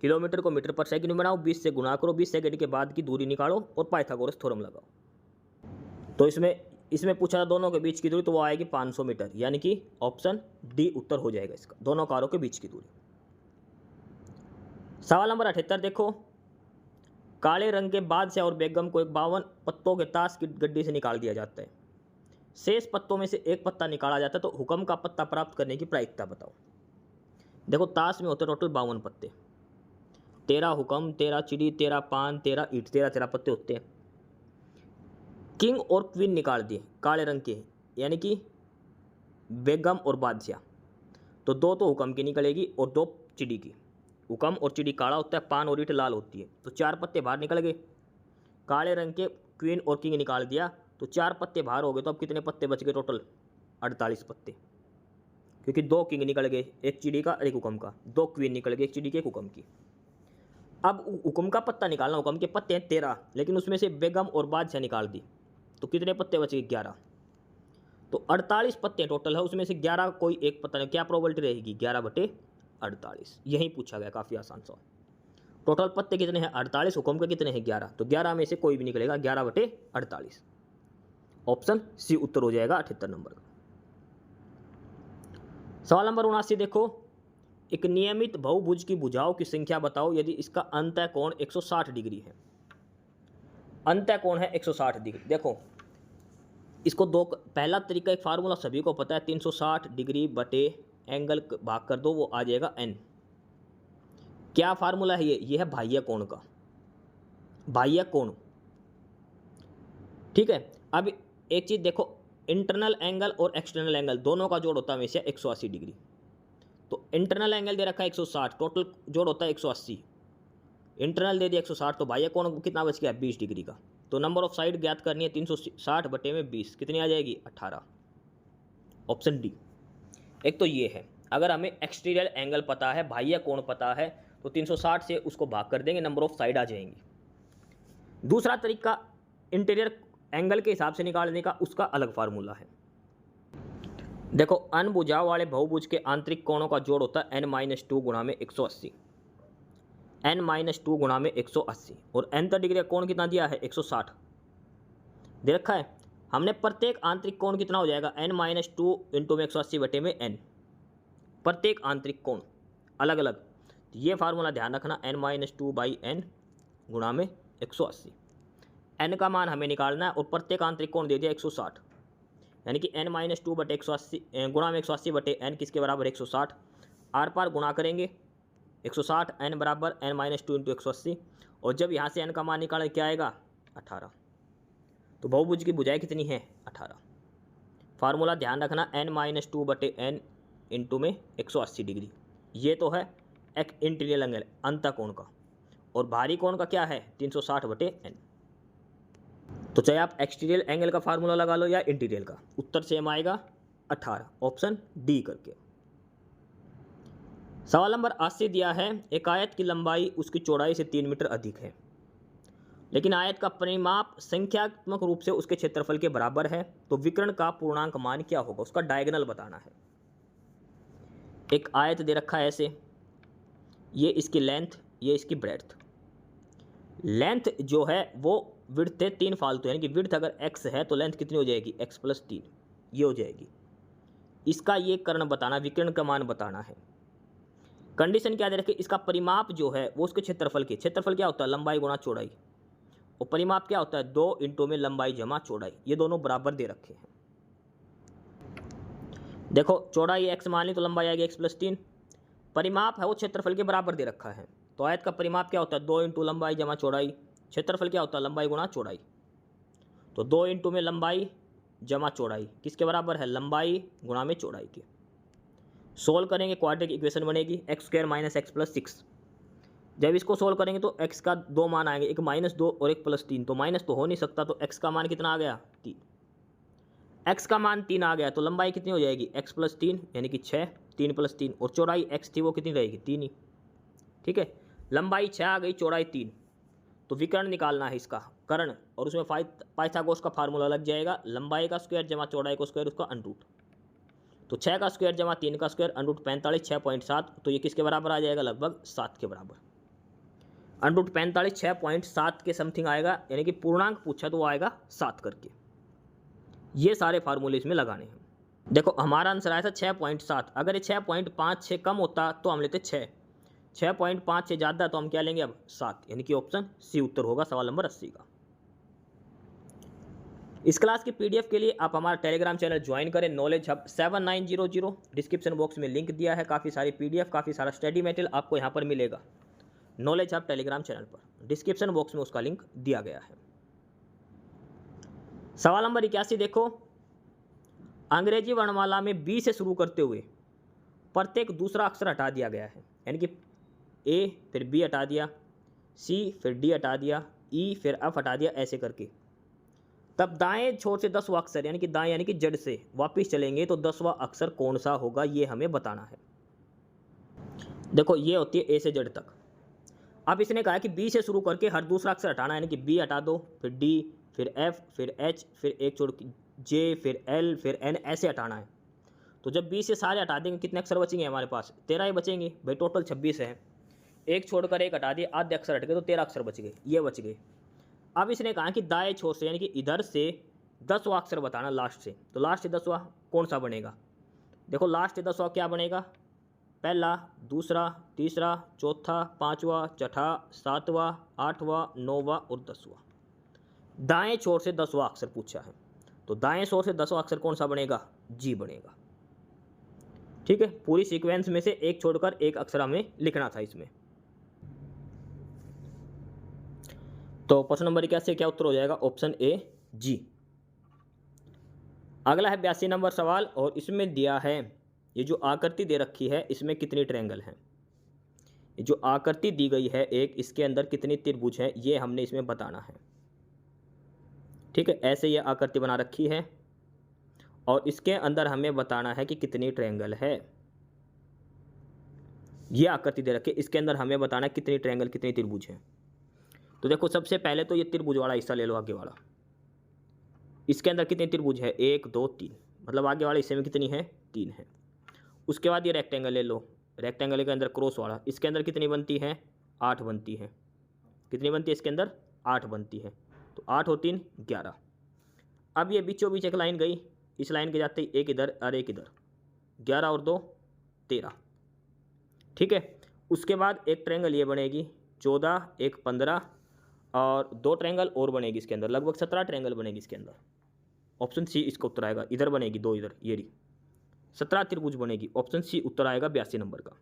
किलोमीटर को मीटर पर सेकंड में बनाओ, 20 से गुणा करो, 20 सेकंड के बाद की दूरी निकालो और पाइथागोरस थ्योरम लगाओ। तो इसमें पूछा था दोनों के बीच की दूरी, तो वो आएगी 500 मीटर, यानी कि ऑप्शन डी उत्तर हो जाएगा इसका, दोनों कारों के बीच की दूरी। सवाल नंबर 78 देखो, काले रंग के बादशाह और बेगम को एक 52 पत्तों के ताश की गड्डी से निकाल दिया जाता है। शेष पत्तों में से एक पत्ता निकाला जाता है, तो हुक्म का पत्ता प्राप्त करने की प्रायिकता बताओ। देखो ताश में होते टोटल 52 पत्ते, 13 हुक्म, 13 चिड़ी, 13 पान, 13 ईंट, 13 पत्ते होते हैं। किंग और क्वीन निकाल दिए, काले रंग के, यानी कि बेगम और बादशाह, तो दो तो हुक्म की निकलेगी और दो चिड़ी की। हुक्म और चिड़ी काला होता है, पान और ईंट लाल होती है, तो 4 पत्ते बाहर निकल गए। काले रंग के क्वीन और किंग निकाल दिया, तो 4 पत्ते बाहर हो गए, तो अब कितने पत्ते बच गए टोटल? 48 पत्ते, क्योंकि 2 किंग निकल गए, एक चिड़ी का और एक हुक्म का, 2 क्वीन निकल गए, एक चिड़ी की एक हुक्म की। अब हुक्म का पत्ता निकालना, हुक्म के पत्ते हैं 13, लेकिन उसमें से बेगम और बादशाह निकाल दी, तो कितने पत्ते बच गए? 11। तो 48 पत्ते टोटल है, उसमें से 11 कोई एक पत्ता नहीं, क्या प्रोबेबिलिटी रहेगी? 11/48। यही पूछा गया, काफ़ी आसान सवाल। टोटल पत्ते कितने हैं? 48, हुक्म के कितने हैं? 11, तो 11 में से कोई भी निकलेगा, 11/48। ऑप्शन सी उत्तर हो जाएगा 78 नंबर का। सवाल नंबर 79 देखो, एक नियमित बहुभुज की भुजाओं की संख्या बताओ यदि इसका अंतः कोण 160 डिग्री है। अंतः कोण है 160 डिग्री। देखो इसको दो, पहला तरीका, एक फार्मूला सभी को पता है, 360 डिग्री बटे एंगल भाग कर दो, वो आ जाएगा n। क्या फार्मूला है ये है बाह्य कोण का, बाह्य कोण। ठीक है, अब एक चीज देखो, इंटरनल एंगल और एक्सटर्नल एंगल दोनों का जोड़ होता है हमेशा 180 डिग्री। तो इंटरनल एंगल दे रखा है 160, टोटल जोड़ होता है 180, इंटरनल दे दिया 160, तो बाह्य कोण कितना बच गया? 20 डिग्री का। तो नंबर ऑफ साइड ज्ञात करनी है, 360 बटे में 20, कितनी आ जाएगी? 18। Option D. एक तो ये है, अगर हमें एक्सटीरियर एंगल पता है, बाह्य कोण पता है, तो 360 से उसको भाग कर देंगे, नंबर ऑफ साइड आ जाएंगी। दूसरा तरीका इंटीरियर एंगल के हिसाब से निकालने का, उसका अलग फार्मूला है। देखो अन भुजाओं वाले बहुभुज के आंतरिक कोणों का जोड़ होता है n-2 गुणा में 180, n-2 गुणा में 180, और n डिग्री का कोण कितना दिया है? 160 दे रखा है। हमने प्रत्येक आंतरिक कोण कितना हो जाएगा? n-2 इंटू में 180 बटे में n, प्रत्येक आंतरिक कोण अलग अलग। ये फार्मूला ध्यान रखना, n-2/n गुणा में 180। n का मान हमें निकालना है और प्रत्येक आंतरिक कोण दे दिया 160, यानी कि n-2 बटे 180 गुणा में 180 बटे n किसके बराबर? 160। आर पार गुणा करेंगे 160, n बराबर n-2 इंटू 180, और जब यहाँ से n का मान निकालें क्या आएगा? 18। तो बहुभुज की भुजाएं कितनी हैं? 18। फार्मूला ध्यान रखना, n-2 बटे n इंटू में 180 डिग्री। ये तो है एक इंटीरियर एंगल, अंतः कोण का, और बाहरी कोण का क्या है? 360 बटे n। तो चाहे आप एक्सटीरियर एंगल का फार्मूला लगा लो या इंटीरियर का, उत्तर सेम आएगा 18, ऑप्शन डी करके। सवाल नंबर 80 दिया है, एक आयत की लंबाई उसकी चौड़ाई से 3 मीटर अधिक है, लेकिन आयत का परिमाप संख्यात्मक रूप से उसके क्षेत्रफल के बराबर है, तो विकर्ण का पूर्णांक मान क्या होगा? उसका डायगोनल बताना है। एक आयत दे रखा है ऐसे, ये इसकी लेंथ, ये इसकी ब्रेड्थ। लेंथ जो है वो विड्थ है 3 फालतू, यानी कि विड्थ अगर x है तो लेंथ कितनी हो जाएगी? x + 3, ये हो जाएगी। इसका ये कर्ण बताना, विकर्ण का मान बताना है। कंडीशन क्या दे रखी? इसका परिमाप जो है वो उसके क्षेत्रफल के, क्षेत्रफल क्या होता है? लंबाई गुणा चौड़ाई, और परिमाप क्या होता है? 2 इंटू में लंबाई जमा चौड़ाई, ये दोनों बराबर दे रखे हैं। देखो चौड़ाई x मान ली तो लंबाई आएगी x + 3, परिमाप है वो क्षेत्रफल के बराबर दे रखा है, तो आयत का परिमाप क्या होता है? 2 इंटू लंबाई जमा चौड़ाई, क्षेत्रफल क्या होता है? लंबाई गुणा चौड़ाई, तो 2 इंटू में लंबाई जमा चौड़ाई किसके बराबर है? लंबाई गुणा में चौड़ाई के। सोल्व करेंगे क्वाड्रेटिक इक्वेशन बनेगी x² - x + 6। जब इसको सोल्व करेंगे तो x का 2 मान आएंगे, एक -2 और एक +3, तो माइनस तो हो नहीं सकता, तो x का मान कितना आ गया? 3। x का मान 3 आ गया, तो लंबाई कितनी हो जाएगी? x + 3 यानी कि 6, 3 + 3, और चौड़ाई x थी वो कितनी रहेगी? 3 ही। ठीक है, लंबाई 6 आ गई, चौड़ाई 3, तो विकर्ण निकालना है इसका कर्ण, और उसमें पाइथागोरस का फार्मूला लग जाएगा, लंबाई का स्क्वायर जमा चौड़ाई का स्क्वायर, उसका अंडरूट। तो 6 का स्क्वायर जमा 3 का स्क्वायर, अंडरूट 45, 6.7, तो ये किसके बराबर आ जाएगा? लगभग 7 के बराबर। अंडरूट 45 6.7 के समथिंग आएगा, यानी कि पूर्णांक पूछा तो वो आएगा 7 करके। ये सारे फार्मूले इसमें लगाने हैं। देखो हमारा आंसर आया था 6.7, अगर ये 6.56 कम होता तो हम लेते 6, 6.5 से ज़्यादा तो हम क्या लेंगे अब 7, यानी कि ऑप्शन सी उत्तर होगा सवाल नंबर 80 का। इस क्लास की पीडीएफ के लिए आप हमारा टेलीग्राम चैनल ज्वाइन करें, नॉलेज हब 7900। डिस्क्रिप्शन बॉक्स में लिंक दिया है, काफ़ी सारी पीडीएफ, काफ़ी सारा स्टडी मटेरियल आपको यहाँ पर मिलेगा नॉलेज हब टेलीग्राम चैनल पर। डिस्क्रिप्शन बॉक्स में उसका लिंक दिया गया है। सवाल नंबर 81 देखो, अंग्रेजी वर्णमाला में बी से शुरू करते हुए प्रत्येक दूसरा अक्षर हटा दिया गया है, यानी कि ए फिर बी हटा दिया, सी फिर डी हटा दिया, ई फिर एफ हटा दिया, ऐसे करके तब दाएं छोर से 10वां अक्षर यानी कि दाएं यानी कि जड़ से वापस चलेंगे तो 10वां अक्षर कौन सा होगा, ये हमें बताना है। देखो ये होती है ए से जड़ तक। अब इसने कहा कि बी से शुरू करके हर दूसरा अक्षर हटाना, यानी कि बी हटा दो, फिर डी, फिर एफ, फिर एच, फिर एक छोड़ जे, फिर एल, फिर एन, ऐसे हटाना है। तो जब बी से सारे हटा देंगे कितने अक्षर बचेंगे हमारे पास? 13 ही बचेंगे भाई, टोटल 26 है। एक छोड़कर एक हटा दिए, आधे अक्षर हट गए तो 13 अक्षर बच गए, ये बच गए। अब इसने कहा कि दाएं छोर से यानी कि इधर से 10वां अक्षर बताना लास्ट से, तो लास्ट से 10वां कौन सा बनेगा? देखो लास्ट से 10वां क्या बनेगा? पहला, दूसरा, तीसरा, चौथा, पाँचवा, छठा, 7वां, 8वां, 9वां और 10वां। दाएं छोर से 10वां अक्षर पूछा है, तो दाएं छोर से 10वां अक्षर कौन सा बनेगा? जी बनेगा। ठीक है, पूरी सीक्वेंस में से एक छोड़कर एक अक्षर हमें लिखना था इसमें। तो प्रश्न नंबर 81 से क्या उत्तर हो जाएगा? ऑप्शन ए जी। अगला है 82 नंबर सवाल, और इसमें दिया है ये जो आकृति दे रखी है इसमें कितनी ट्रायंगल है। ये जो आकृति दी गई है एक, इसके अंदर कितनी त्रिभुज है ये हमने इसमें बताना है। ठीक है, ऐसे ये आकृति बना रखी है और इसके अंदर हमें बताना है कि कितनी ट्रायंगल है। ये आकृति दे रखी है, इसके अंदर हमें बताना है कितनी ट्रायंगल, कितनी त्रिभुज है। तो देखो सबसे पहले तो ये त्रिभुज वाला हिस्सा ले लो, आगे वाला। इसके अंदर कितनी त्रिभुज है? 1 2 3, मतलब आगे वाले हिस्से में कितनी है? 3 है। उसके बाद ये रेक्टेंगल ले लो, रेक्टेंगल के अंदर क्रॉस वाला, इसके अंदर कितनी बनती है? 8 बनती है। कितनी बनती है इसके अंदर? 8 बनती है। तो 8 और 3 11। अब ये बीचों बीच एक लाइन गई, इस लाइन के जाते ही एक इधर और एक इधर, 11 और 2 13। ठीक है, उसके बाद एक ट्रायंगल ये बनेगी 14, एक 15 और 2 ट्रायंगल और बनेगी इसके अंदर, लगभग 17 ट्रायंगल बनेगी इसके अंदर। ऑप्शन सी इसका उत्तर आएगा। इधर बनेगी 2, इधर ये रही, 17 त्रिभुज बनेगी। ऑप्शन सी उत्तर आएगा 82 नंबर का।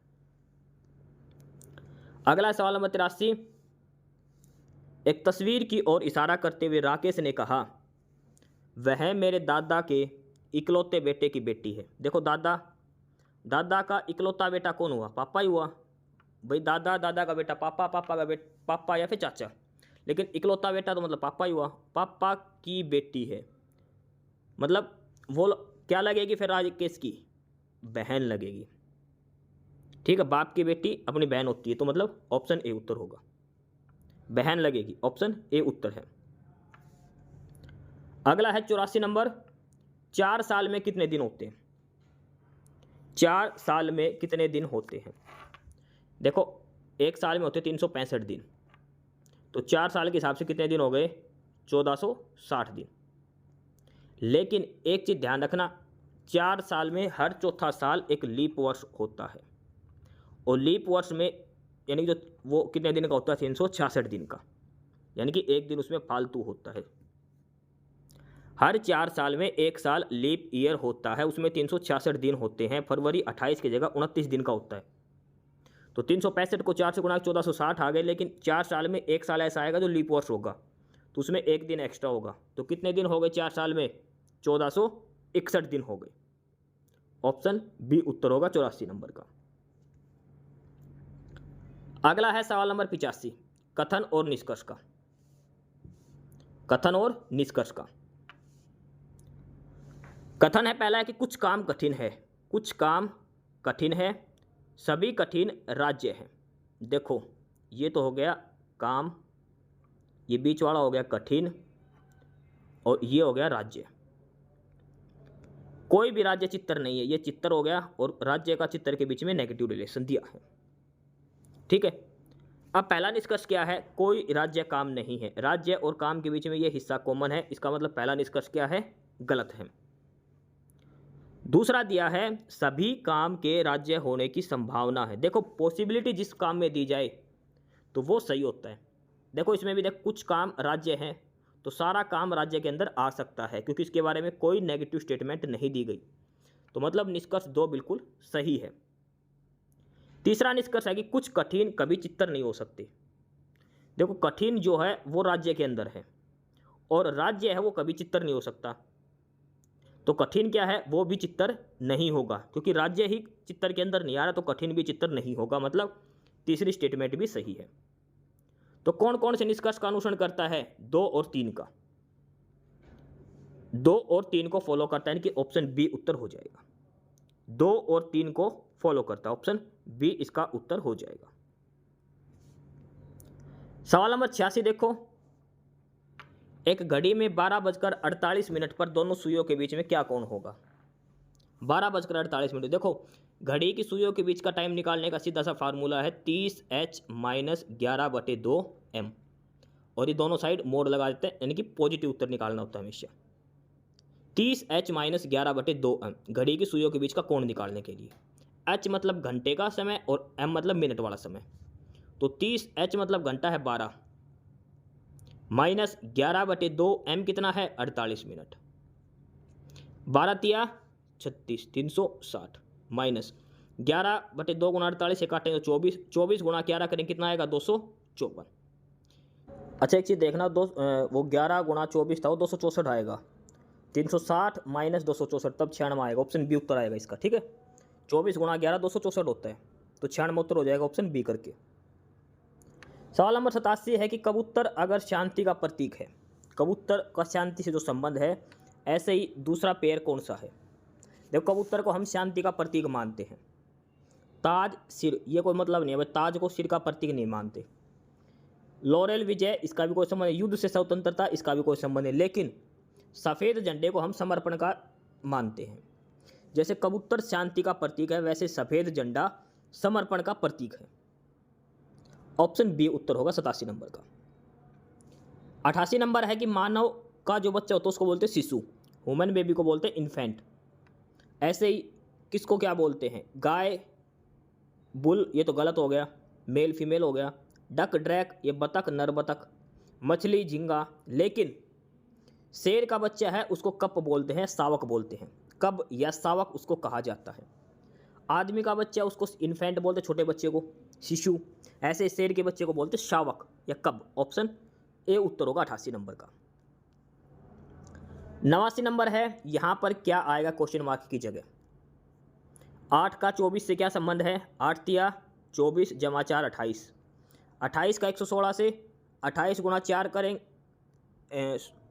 अगला सवाल नंबर 83, एक तस्वीर की ओर इशारा करते हुए राकेश ने कहा, वह मेरे दादा के इकलौते बेटे की बेटी है। देखो दादा का इकलौता बेटा कौन हुआ? पापा ही हुआ भाई। दादा का बेटा पापा, पापा का बेटा पापा या फिर चाचा, लेकिन इकलौता बेटा तो मतलब पापा ही हुआ। पापा की बेटी है, मतलब वो क्या लगेगी फिर? राकेश की बहन लगेगी। ठीक है, बाप की बेटी अपनी बहन होती है, तो मतलब ऑप्शन ए उत्तर होगा, बहन लगेगी। ऑप्शन ए उत्तर है। अगला है 84 नंबर, 4 साल में कितने दिन होते हैं? 4 साल में कितने दिन होते हैं? देखो एक साल में होते 365 दिन, तो 4 साल के हिसाब से कितने दिन हो गए? 1460 दिन। लेकिन एक चीज़ ध्यान रखना, 4 साल में हर चौथा साल एक लीप वर्ष होता है, और लीप वर्ष में यानी जो वो कितने दिन का होता है? 366 दिन का, यानी कि एक दिन उसमें फालतू होता है। हर 4 साल में एक साल लीप ईयर होता है, उसमें 366 दिन होते हैं। फरवरी 28 की जगह 29 दिन का होता है। तो 365 को 4 से गुणा 1460 आ गए, लेकिन 4 साल में एक साल ऐसा आएगा जो लीप वर्ष होगा, तो उसमें एक दिन एक्स्ट्रा होगा। तो कितने दिन हो गए 4 साल में? 1461 दिन हो गए। ऑप्शन बी उत्तर होगा 84 नंबर का। अगला है सवाल नंबर 85, कथन और निष्कर्ष का। कथन और निष्कर्ष का कथन है पहला है कि कुछ काम कठिन है, कुछ काम कठिन है, सभी कठिन राज्य हैं। देखो ये तो हो गया काम, ये बीच वाला हो गया कठिन, और ये हो गया राज्य। कोई भी राज्य चित्तर नहीं है, ये चित्तर हो गया, और राज्य का चित्तर के बीच में नेगेटिव रिलेशन दिया है। ठीक है, अब पहला निष्कर्ष क्या है? कोई राज्य काम नहीं है। राज्य और काम के बीच में ये हिस्सा कॉमन है, इसका मतलब पहला निष्कर्ष क्या है? गलत है। दूसरा दिया है सभी काम के राज्य होने की संभावना है। देखो पॉसिबिलिटी जिस काम में दी जाए तो वो सही होता है। देखो इसमें भी देख कुछ काम राज्य हैं तो सारा काम राज्य के अंदर आ सकता है क्योंकि इसके बारे में कोई नेगेटिव स्टेटमेंट नहीं दी गई। तो मतलब निष्कर्ष 2 बिल्कुल सही है। तीसरा निष्कर्ष है कि कुछ कठिन कभी चित्तर नहीं हो सकते। देखो कठिन जो है वो राज्य के अंदर है और राज्य है वो कभी चित्तर नहीं हो सकता। तो कठिन क्या है वो भी चित्तर नहीं होगा क्योंकि राज्य ही चित्तर के अंदर नहीं आ रहा तो कठिन भी चित्तर नहीं होगा। मतलब तीसरी स्टेटमेंट भी सही है। तो कौन कौन से निष्कर्ष का अनुसरण करता है? 2 और 3 का। 2 और 3 को फॉलो करता है यानी कि ऑप्शन बी उत्तर हो जाएगा। 2 और 3 को फॉलो करता है, ऑप्शन बी इसका उत्तर हो जाएगा। सवाल नंबर 86 देखो, एक घड़ी में 12:48 पर दोनों सुइयों के बीच में क्या कोण होगा? 12:48। देखो घड़ी की सुइयों के बीच का टाइम निकालने का सीधा सा फार्मूला है 30h - 11/2m और ये दोनों साइड मोड़ लगा देते हैं यानी कि पॉजिटिव उत्तर निकालना होता है हमेशा। 30h - 11/2m घड़ी की सुइयों के बीच का कोण निकालने के लिए। h मतलब घंटे का समय और m मतलब मिनट वाला समय। तो 30h मतलब घंटा है 12 माइनस 11/2m कितना है 48 मिनट। 12 तिया 36 360 माइनस 11/2 गुणा 48 से काटेंगे 24 24 गुणा 11 करें कितना आएगा 254। अच्छा एक चीज़ देखना वो 11 गुणा 24 था वो 264 आएगा। 360 माइनस 264 तब 96 आएगा, ऑप्शन बी उत्तर आएगा इसका। ठीक है 24 गुणा 11 264 होता है तो 96 उत्तर हो जाएगा ऑप्शन बी करके। सवाल नंबर 87 है कि कबूतर अगर शांति का प्रतीक है, कबूतर का शांति से जो संबंध है ऐसे ही दूसरा पेड़ कौन सा है? देखो कबूतर को हम शांति का प्रतीक मानते हैं। ताज सिर ये कोई मतलब नहीं है, ताज को सिर का प्रतीक नहीं मानते। लॉरेल विजय इसका भी कोई संबंध नहीं, युद्ध से स्वतंत्रता इसका भी कोई संबंध नहीं, लेकिन सफ़ेद झंडे को हम समर्पण का मानते हैं। जैसे कबूतर शांति का प्रतीक है वैसे सफ़ेद झंडा समर्पण का प्रतीक है। ऑप्शन बी उत्तर होगा 87 नंबर का। 88 नंबर है कि मानव का जो बच्चा होता है उसको बोलते हैं शिशु, ह्यूमन बेबी को बोलते हैं इन्फेंट। ऐसे ही किसको क्या बोलते हैं? गाय बुल ये तो गलत हो गया, मेल फीमेल हो गया। डक ड्रैक ये बतख नर बतख। मछली झींगा, लेकिन शेर का बच्चा है उसको कप बोलते हैं, शावक बोलते हैं। कब या शावक उसको कहा जाता है। आदमी का बच्चा उसको इन्फेंट बोलते, छोटे बच्चे को शिशु। ऐसे शेर के बच्चे को बोलते शावक या कब। ऑप्शन ए उत्तर होगा 88 नंबर का। 89 नंबर है, यहां पर क्या आएगा क्वेश्चन मार्क की जगह? 8 का 24 से क्या संबंध है? 8 तिया 24 जमा 4 28। 28 का 116 से 28 गुणा 4 करें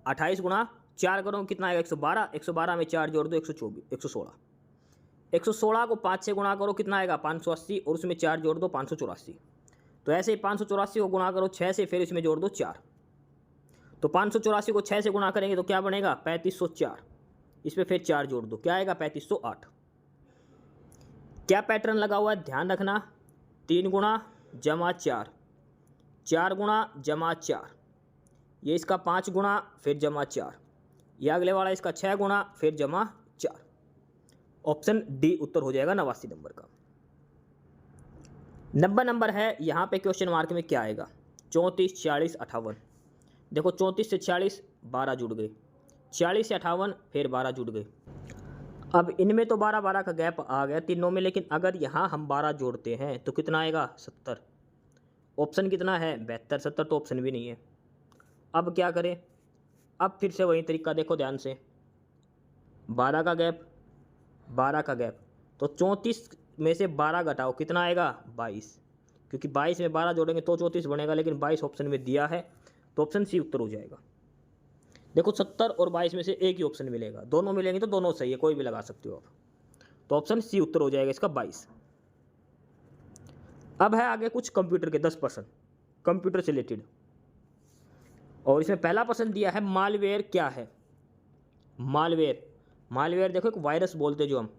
28 गुणा 4 करो कितना आएगा 112। 112 में 4 जोड़ दो 116। 116 को 5 से गुणा करो कितना आएगा 580 और उसमें 4 जोड़ दो 584। तो ऐसे ही 584 को गुणा करो 6 से, फिर इसमें जोड़ दो 4। तो 584 को 6 से गुणा करेंगे तो क्या बनेगा 3504। इसमें फिर 4 जोड़ दो क्या आएगा 3508। क्या पैटर्न लगा हुआ है ध्यान रखना, 3 गुणा जमा 4, 4 गुणा जमा 4, ये इसका 5 गुणा फिर जमा 4, यह अगले वाला इसका 6 गुणा फिर जमा 4। ऑप्शन डी उत्तर हो जाएगा 89 नंबर का। 90 नंबर है, यहाँ पे क्वेश्चन मार्क में क्या आएगा? 34 46 58। देखो 34 से 46 12 जुड़ गए, 46 से 58 फिर 12 जुड़ गए। अब इनमें तो 12 12 का गैप आ गया तीनों में, लेकिन अगर यहाँ हम 12 जोड़ते हैं तो कितना आएगा 70। ऑप्शन कितना है 72। 70 तो ऑप्शन भी नहीं है। अब क्या करें? अब फिर से वही तरीका देखो ध्यान से, 12 का गैप 12 का गैप, तो 34 में से 12 घटाओ कितना आएगा 22, क्योंकि 22 में 12 जोड़ेंगे तो 34 बनेगा, लेकिन 22 ऑप्शन में दिया है तो ऑप्शन सी उत्तर हो जाएगा। देखो 70 और 22 में से एक ही ऑप्शन मिलेगा, दोनों मिलेंगे तो दोनों सही है, कोई भी लगा सकते हो आप। तो ऑप्शन सी उत्तर हो जाएगा इसका 22। अब है आगे कुछ कंप्यूटर के 10 प्रश्न कंप्यूटर से रिलेटेड, और इसमें पहला प्रश्न दिया है मालवेयर क्या है? मालवेयर देखो एक वायरस बोलते हैं जो हम,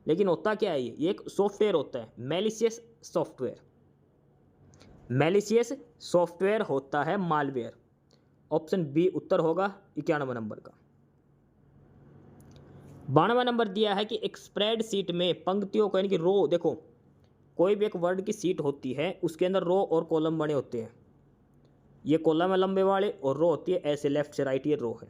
लेकिन होता क्या है ये एक सॉफ्टवेयर होता है, मैलिशियस सॉफ्टवेयर होता है मालवेयर। ऑप्शन बी उत्तर होगा 91 नंबर का। 92वां नंबर दिया है कि एक स्प्रेड शीट में पंक्तियों को यानी कि रो, देखो कोई भी एक वर्ड की सीट होती है उसके अंदर रो और कॉलम बने होते हैं। ये कॉलम है लंबे वाले और रो होती है ऐसे लेफ्ट से राइट, ये रो है,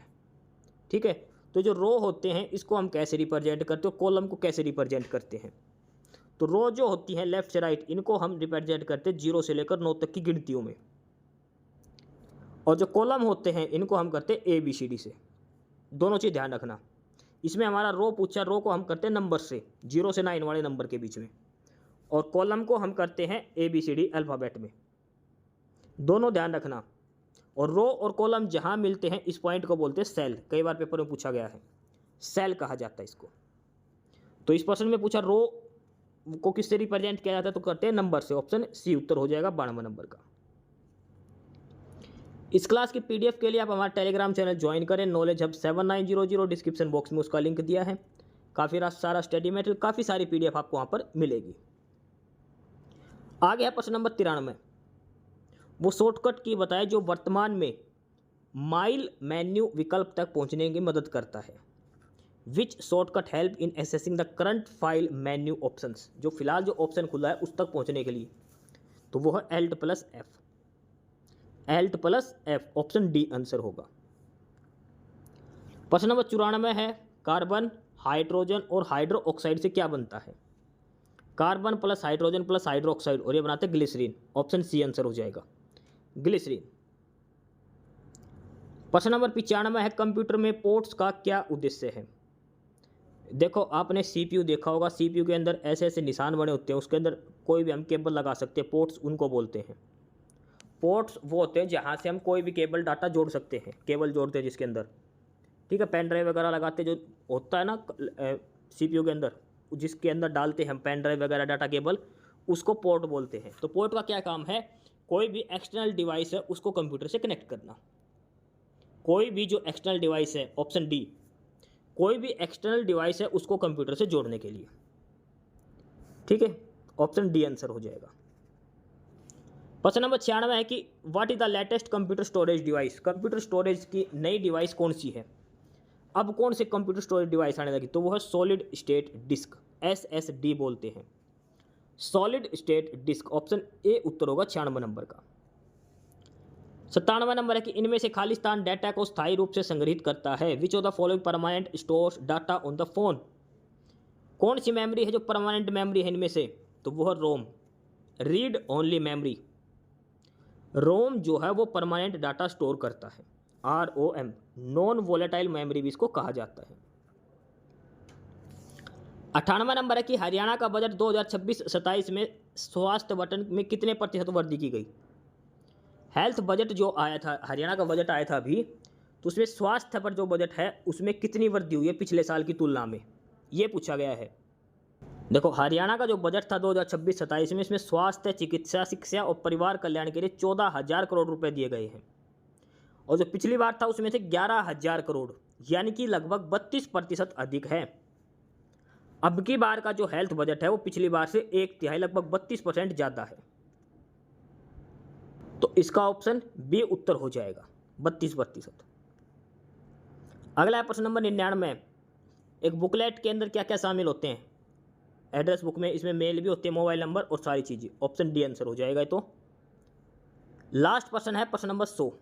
ठीक है। तो जो रो होते हैं इसको हम कैसे रिप्रेजेंट करते हैं, कॉलम को कैसे रिप्रेजेंट करते हैं। तो रो जो होती हैं लेफ्ट से राइट, इनको हम रिप्रेजेंट करते हैं 0 से लेकर 9 तक की गिनतियों में, और जो कॉलम होते हैं इनको हम करते हैं ABCD से। दोनों चीज़ ध्यान रखना। इसमें हमारा रो पूछा, रो को हम करते हैं नंबर से 0 से 9 वाले नंबर के बीच में, और कॉलम को हम करते हैं ABCD अल्फ़ाबेट में। दोनों ध्यान रखना। और रो और कॉलम जहाँ मिलते हैं इस पॉइंट को बोलते हैं सेल। कई बार पेपर में पूछा गया है, सेल कहा जाता है इसको। तो इस प्रश्न में पूछा रो को किससे रिप्रेजेंट किया जाता है, तो करते हैं नंबर से। ऑप्शन सी उत्तर हो जाएगा 92 नंबर का। इस क्लास की PDF के लिए आप हमारा टेलीग्राम चैनल ज्वाइन करें, नॉलेज हब 7900। डिस्क्रिप्शन बॉक्स में उसका लिंक दिया है। काफ़ी सारा स्टडी मटेरियल, काफ़ी सारी PDF आपको वहाँ पर मिलेगी। आगे है प्रश्न नंबर 93। वो शॉर्टकट की बताए जो वर्तमान में माइल मेन्यू विकल्प तक पहुँचने की मदद करता है। विच shortcut help in assessing the current file menu options. जो फिलहाल जो ऑप्शन खुला है उस तक पहुँचने के लिए, तो वो है Alt+F। Alt+F, option D answer होगा। प्रश्न नंबर 94 है कार्बन, हाइड्रोजन और हाइड्रो ऑक्साइड से क्या बनता है। Carbon plus hydrogen plus hydro oxide, और ये बनाते हैं ग्लिसरीन। ऑप्शन सी आंसर हो जाएगा, ग्लिसरीन। प्रश्न नंबर 95 है कंप्यूटर में पोर्ट्स का क्या उद्देश्य है। देखो आपने CPU देखा होगा, CPU के अंदर ऐसे ऐसे निशान बने होते हैं, उसके अंदर कोई भी हम केबल लगा सकते हैं, पोर्ट्स उनको बोलते हैं। पोर्ट्स वो होते हैं जहाँ से हम कोई भी केबल डाटा जोड़ सकते हैं, केबल जोड़ते हैं जिसके अंदर, ठीक है, पेन ड्राइव वगैरह लगाते जो होता है ना CPU के अंदर, जिसके अंदर डालते हैं हम पेन ड्राइव वगैरह डाटा केबल, उसको पोर्ट बोलते हैं। तो पोर्ट का क्या काम है, कोई भी एक्सटर्नल डिवाइस है उसको कंप्यूटर से कनेक्ट करना। कोई भी जो एक्सटर्नल डिवाइस है, ऑप्शन डी, कोई भी एक्सटर्नल डिवाइस है उसको कंप्यूटर से जोड़ने के लिए, ठीक है, ऑप्शन डी आंसर हो जाएगा। प्रश्न नंबर 96 है कि what is the latest computer storage device. Computer storage की नई डिवाइस कौन सी है। अब कौन से कंप्यूटर स्टोरेज डिवाइस आने लगी, तो वो है सॉलिड स्टेट डिस्क, SSD बोलते हैं, solid state disk. Option A उत्तर होगा 96 नंबर का। 97 नंबर है कि इनमें से खालिस्तान डाटा को स्थायी रूप से संग्रहित करता है। विच of the following permanent stores data on the phone. कौन सी मेमोरी है जो परमानेंट मेमोरी है इनमें से, तो वो है रोम, रीड ओनली मेमोरी। रोम जो है वो परमानेंट डाटा स्टोर करता है, ROM, नॉन वोलेटाइल मेमोरी भी इसको कहा जाता है। 98 नंबर है कि हरियाणा का बजट 2026-27 में स्वास्थ्य बटन में कितने प्रतिशत वृद्धि की गई। हेल्थ बजट जो आया था, हरियाणा का बजट आया था अभी, तो उसमें स्वास्थ्य पर जो बजट है उसमें कितनी वृद्धि हुई है पिछले साल की तुलना में, ये पूछा गया है। देखो हरियाणा का जो बजट था 2026-27 में, इसमें स्वास्थ्य, चिकित्सा, शिक्षा और परिवार कल्याण के लिए 14,000 करोड़ रुपए दिए गए हैं, और जो पिछली बार था उसमें से 11,000 करोड़, यानी कि लगभग 32% अधिक है। अब की बार का जो हेल्थ बजट है वो पिछली बार से 1/3 लगभग 32% ज़्यादा है। तो इसका ऑप्शन बी उत्तर हो जाएगा, 32%। अगला है प्रश्न नंबर 99। एक बुकलेट के अंदर क्या क्या शामिल होते हैं। एड्रेस बुक में इसमें मेल भी होते हैं, मोबाइल नंबर और सारी चीज़ें। ऑप्शन डी आंसर हो जाएगा। तो लास्ट प्रश्न है प्रश्न नंबर 100,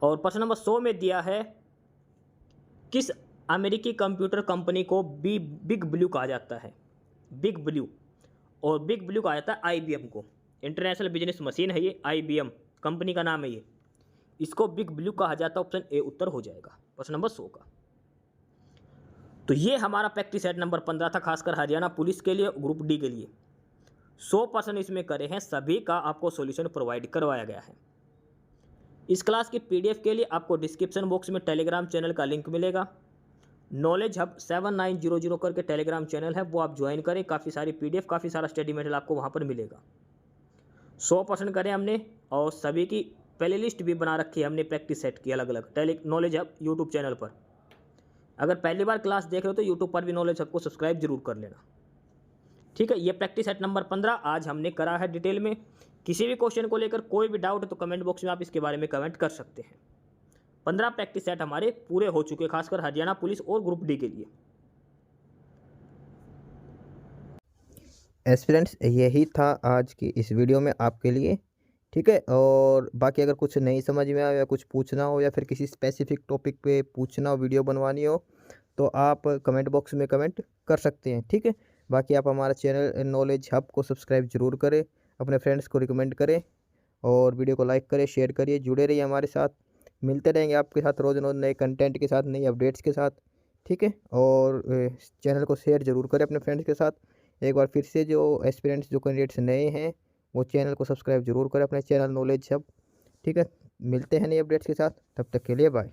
और प्रश्न नंबर 100 में दिया है किस अमेरिकी कंप्यूटर कंपनी को बिग ब्लू कहा जाता है। बिग ब्लू, और बिग ब्लू कहा जाता है IBM को। इंटरनेशनल बिजनेस मशीन है ये, IBM कंपनी का नाम है ये, इसको बिग ब्लू कहा जाता है। ऑप्शन ए उत्तर हो जाएगा प्रश्न नंबर 100 का। तो ये हमारा प्रैक्टिस सेट नंबर 15 था, खासकर हरियाणा पुलिस के लिए, ग्रुप डी के लिए। 100 प्रश्न इसमें करे हैं, सभी का आपको सॉल्यूशन प्रोवाइड करवाया गया है। इस क्लास की PDF के लिए आपको डिस्क्रिप्शन बॉक्स में टेलीग्राम चैनल का लिंक मिलेगा। नॉलेज हब 7900 करके टेलीग्राम चैनल है, वो आप ज्वाइन करें। काफ़ी सारी PDF, काफ़ी सारा स्टडी मटेरियल आपको वहाँ पर मिलेगा। 100 प्रश्न करें हमने, और सभी की प्ले लिस्ट भी बना रखी है हमने प्रैक्टिस सेट की अलग अलग नॉलेज हब यूट्यूब चैनल पर। अगर पहली बार क्लास देख रहे हो तो यूट्यूब पर भी नॉलेज हब को सब्सक्राइब जरूर कर लेना, ठीक है। ये प्रैक्टिस सेट नंबर 15 आज हमने करा है डिटेल में। किसी भी क्वेश्चन को लेकर कोई भी डाउट है तो कमेंट बॉक्स में आप इसके बारे में कमेंट कर सकते हैं। 15 प्रैक्टिस सेट हमारे पूरे हो चुके, खासकर हरियाणा पुलिस और ग्रुप डी के लिए। एस्पिरेंट्स यही था आज की इस वीडियो में आपके लिए, ठीक है। और बाकी अगर कुछ नहीं समझ में आया या कुछ पूछना हो या फिर किसी स्पेसिफिक टॉपिक पे पूछना हो, वीडियो बनवानी हो, तो आप कमेंट बॉक्स में कमेंट कर सकते हैं, ठीक है। बाकी आप हमारा चैनल नॉलेज हब को सब्सक्राइब जरूर करें, अपने फ्रेंड्स को रिकमेंड करें और वीडियो को लाइक करें, शेयर करिए, जुड़े रहिए हमारे साथ। मिलते रहेंगे आपके साथ रोज़ रोज़ नए कंटेंट के साथ, नई अपडेट्स के साथ, ठीक है। और चैनल को शेयर ज़रूर करें अपने फ्रेंड्स के साथ। एक बार फिर से जो एस्पिरेंट्स, जो कैंडिडेट्स नए हैं, वो चैनल को सब्सक्राइब जरूर करें, अपने चैनल नॉलेज हब, ठीक है। मिलते हैं नई अपडेट्स के साथ, तब तक के लिए बाय।